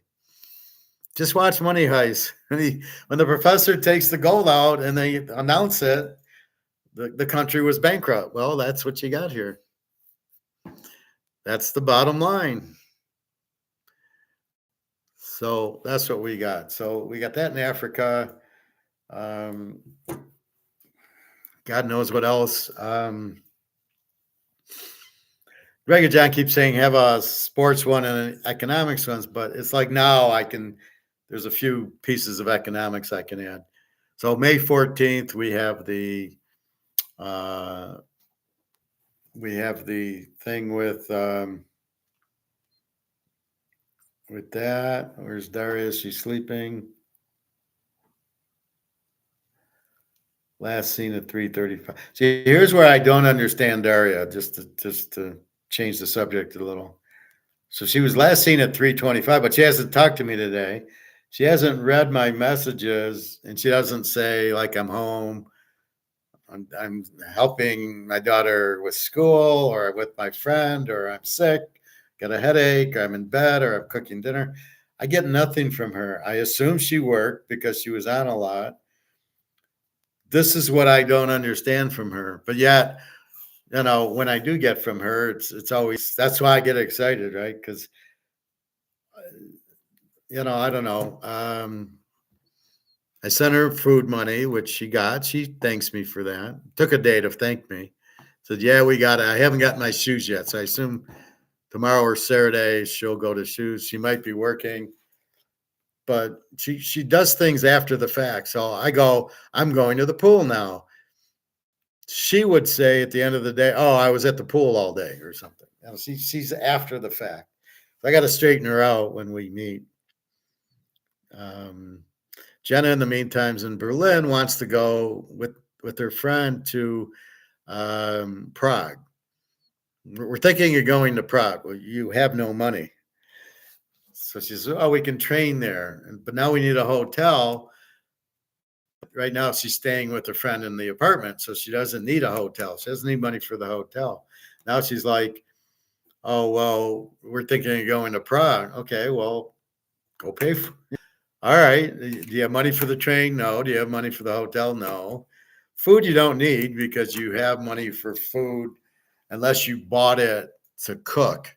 Just watch Money Heist. When the professor takes the gold out and they announce it, the country was bankrupt. Well, that's what you got here. That's the bottom line. So that's what we got. So we got that in Africa. Um, God knows what else. Greg and John keep saying have a sports one and an economics ones, but it's like now I can. There's a few pieces of economics I can add. So May 14th uh, we have the thing with that. Where's Darius? She's sleeping. Last seen at 3:35. See, here's where I don't understand Daria. Just to change the subject a little. So she was last seen at 3:25, but she hasn't talked to me today. She hasn't read my messages, and she doesn't say like I'm home. I'm helping my daughter with school, or with my friend, or I'm sick, got a headache, or I'm in bed, or I'm cooking dinner. I get nothing from her. I assume she worked because she was on a lot. This is what I don't understand from her. But yet, when I do get from her, it's always that's why I get excited, right? Because I don't know. I sent her food money, which she got. She thanks me for that. Took a day to thank me. Said, "Yeah, we got it. I haven't gotten my shoes yet, so I assume tomorrow or Saturday she'll go to shoes. She might be working, but she does things after the fact. So I go, I'm going to the pool now. She would say at the end of the day, "Oh, I was at the pool all day," or something. She's after the fact. I got to straighten her out when we meet. Um, Jenna, in the meantime, is in Berlin. Wants to go with her friend to Prague. We're thinking of going to Prague. Well, you have no money, so she says, "Oh, we can train there, but now we need a hotel." Right now she's staying with a friend in the apartment, so she doesn't need a hotel. She doesn't need money for the hotel. Now she's like, "Oh, well, we're thinking of going to Prague." Okay, well, go pay for it. All right. Do you have money for the train? No. Do you have money for the hotel? No. Food you don't need because you have money for food unless you bought it to cook.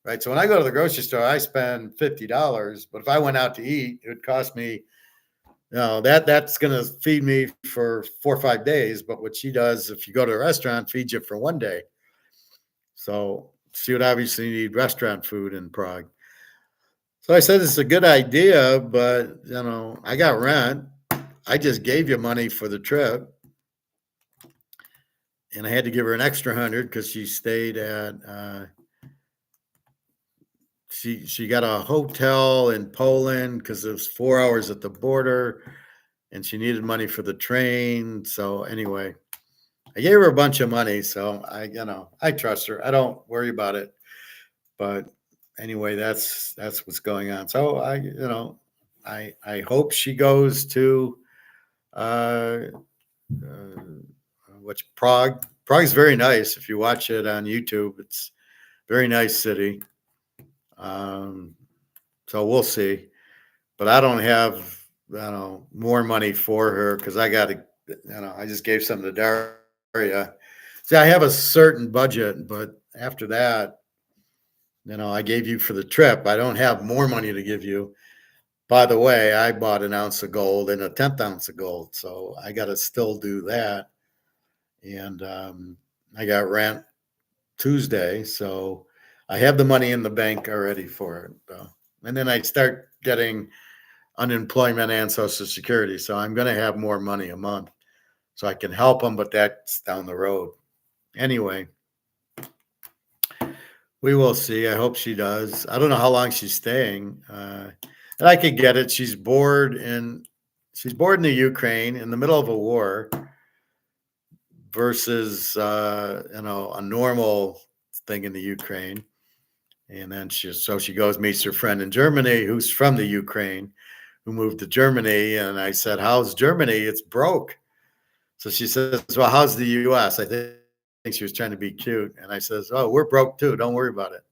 Right. So when I go to the grocery store, I spend $50. But if I went out to eat, it would cost me that's going to feed me for 4 or 5 days. But what she does, if you go to a restaurant, feeds you for one day. So she would obviously need restaurant food in Prague. So I said, it's a good idea, but I got rent. I just gave you money for the trip. And I had to give her an extra 100 because she stayed at, she got a hotel in Poland because it was 4 hours at the border. And she needed money for the train. So anyway, I gave her a bunch of money. So I trust her. I don't worry about it. But anyway, that's what's going on. So I hope she goes to what's Prague. Prague's very nice. If you watch it on YouTube, it's a very nice city. So we'll see. But I don't have more money for her because I got to I just gave something to Daria. See, I have a certain budget, but after that, I gave you for the trip. I don't have more money to give you. By the way, I bought an ounce of gold and a 10th ounce of gold. So I got to still do that. And I got rent Tuesday. So I have the money in the bank already for it. And then I start getting unemployment and Social Security. So I'm going to have more money a month. So I can help them, but that's down the road. Anyway, we will see. I hope she does. I don't know how long she's staying. And I could get it. She's bored in the Ukraine in the middle of a war versus a normal thing in the Ukraine. And then she goes, meets her friend in Germany who's from the Ukraine, who moved to Germany. And I said, "How's Germany? It's broke." So she says, "Well, how's the US?" I think she was trying to be cute. And I says, "Oh, we're broke too. Don't worry about it."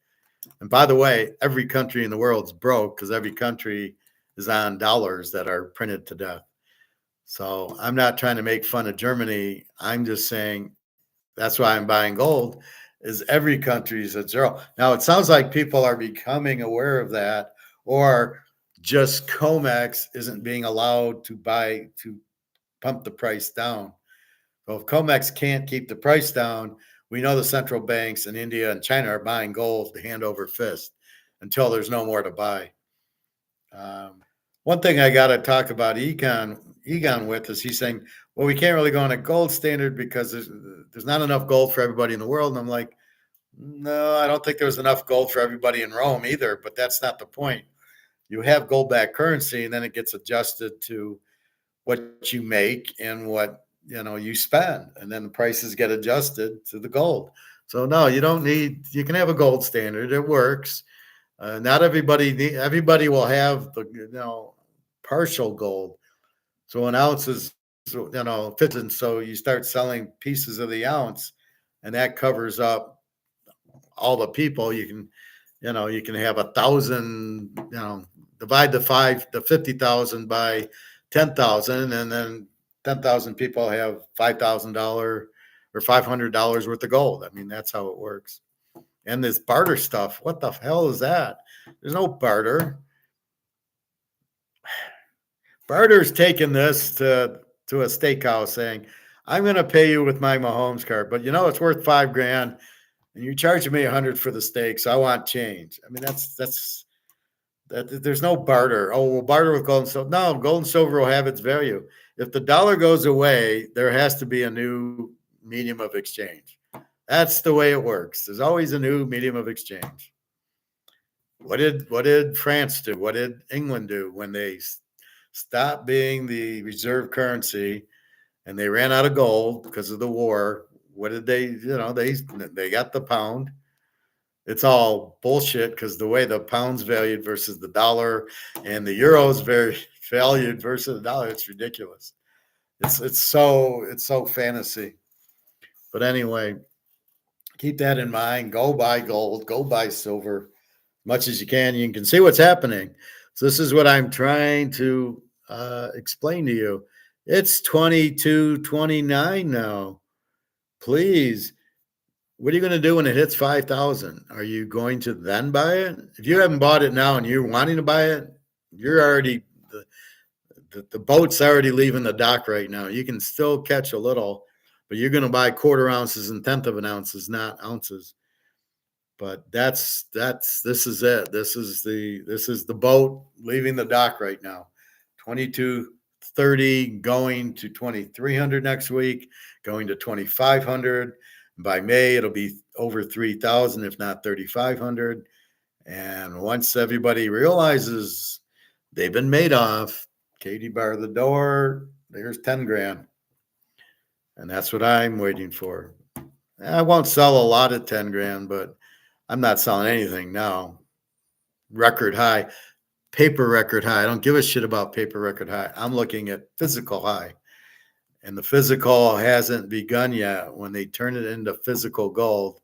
And by the way, every country in the world is broke because every country is on dollars that are printed to death. So I'm not trying to make fun of Germany. I'm just saying that's why I'm buying gold. Is every country is at zero. Now it sounds like people are becoming aware of that, or just COMEX isn't being allowed to buy to pump the price down. So if COMEX can't keep the price down, we know the central banks in India and China are buying gold hand over fist until there's no more to buy. One thing I got to talk about Egon with is he's saying, well, we can't really go on a gold standard because there's not enough gold for everybody in the world. And I'm like, no, I don't think there was enough gold for everybody in Rome either. But that's not the point. You have gold backed currency, and then it gets adjusted to what you make and what you spend, and then the prices get adjusted to the gold. So no, you don't need. You can have a gold standard. It works. Not everybody will have the partial gold. So an ounce is 50, and so you start selling pieces of the ounce, and that covers up all the people. You can have 1,000. Divide the 50,000 by 10,000, and then 10,000 people have $5,000 or $500 worth of gold. I mean, that's how it works. And this barter stuff, what the hell is that? There's no barter. Barter's taking this to a steakhouse saying, I'm going to pay you with my Mahomes card, but it's worth $5,000 and you're charging me 100 for the steak. So I want change. I mean, there's no barter. Oh, we'll barter with gold and silver. No, gold and silver will have its value. If the dollar goes away, there has to be a new medium of exchange. That's the way it works. There's always a new medium of exchange. What did France do? What did England do when they stopped being the reserve currency and they ran out of gold because of the war? What did they? They got the pound. It's all bullshit because the way the pound's valued versus the dollar and the euro's very valued versus the dollar, it's ridiculous. It's so fantasy. But anyway, keep that in mind. Go buy gold, go buy silver, much as you can. You can see what's happening. So this is what I'm trying to explain to you. It's 22.29 now. Please, what are you going to do when it hits 5,000? Are you going to then buy it? If you haven't bought it now and you're wanting to buy it, you're already the boat's already leaving the dock right now. You can still catch a little, but you're going to buy quarter ounces and tenth of an ounces, not ounces. But this is it. This is the boat leaving the dock right now. 2230 going to 2300 next week, going to 2500. By May, it'll be over 3,000, if not 3,500. And once everybody realizes they've been made off, Katie bar the door, there's 10 grand. And that's what I'm waiting for. I won't sell a lot at 10 grand, but I'm not selling anything now. Record high, paper record high. I don't give a shit about paper record high. I'm looking at physical high. And the physical hasn't begun yet. When they turn it into physical gold,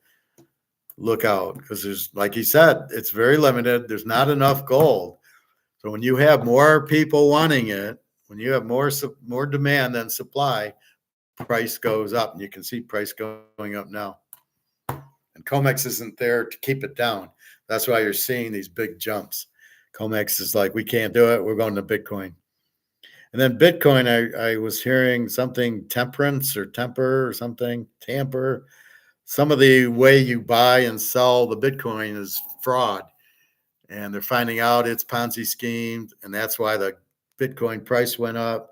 look out. Because there's, like he said, it's very limited. There's not enough gold. So when you have more people wanting it, when you have more demand than supply, price goes up. And you can see price going up now. And COMEX isn't there to keep it down. That's why you're seeing these big jumps. COMEX is like, we can't do it. We're going to Bitcoin. And then Bitcoin, I was hearing something temperance or temper or something, tamper. Some of the way you buy and sell the Bitcoin is fraud. And they're finding out it's Ponzi schemes. And that's why the Bitcoin price went up.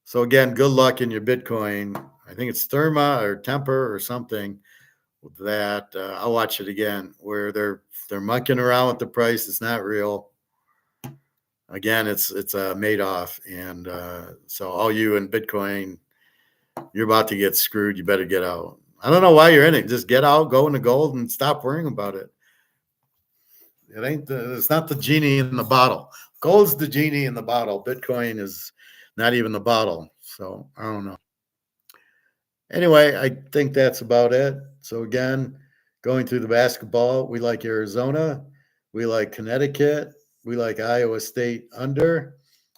So again, good luck in your Bitcoin. I think it's Therma or Temper or something that I'll watch it again, where they're mucking around with the price. It's not real. Again, it's made off, and so all you in Bitcoin, you're about to get screwed. You better get out. I don't know why you're in it. Just get out, go into gold, and stop worrying about it. It's not the genie in the bottle. Gold's the genie in the bottle. Bitcoin is not even the bottle. So I don't know. Anyway, I think that's about it. So again, going through the basketball, we like Arizona, we like Connecticut, we like Iowa State under,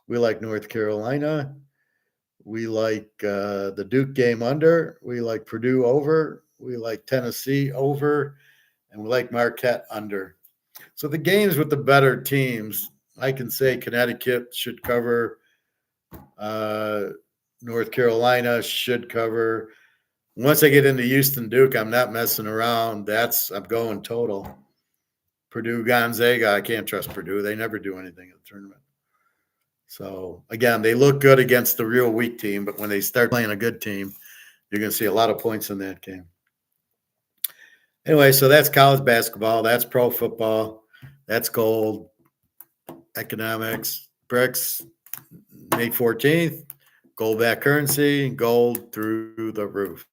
we like North Carolina, We like the Duke game under. We like Purdue over. We like Tennessee over. And we like Marquette under. So the games with the better teams, I can say Connecticut should cover. Uh, North Carolina should cover. Once I get into Houston Duke, I'm not messing around. I'm going total. Purdue Gonzaga, I can't trust Purdue. They never do anything in the tournament. So again, they look good against the real weak team, but when they start playing a good team, you're going to see a lot of points in that game. Anyway, so that's college basketball. That's pro football. That's gold, economics, brics, May 14th, gold back currency, gold through the roof.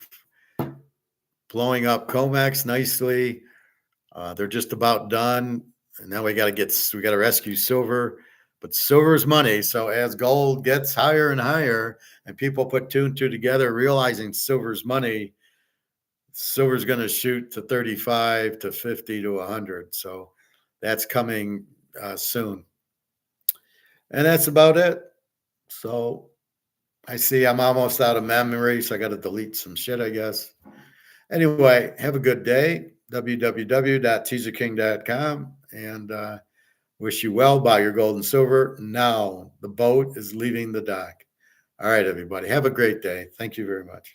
Blowing up comex nicely. They're just about done. And now we got to rescue silver. But silver's money. So as gold gets higher and higher, and people put two and two together, realizing silver's money, silver's going to shoot to 35 to 50 to 100. So that's coming soon. And that's about it. So I see I'm almost out of memory, so I got to delete some shit, I guess. Anyway, have a good day. www.teaserking.com. And wish you well. Buy your gold and silver. Now the boat is leaving the dock. All right, everybody. Have a great day. Thank you very much.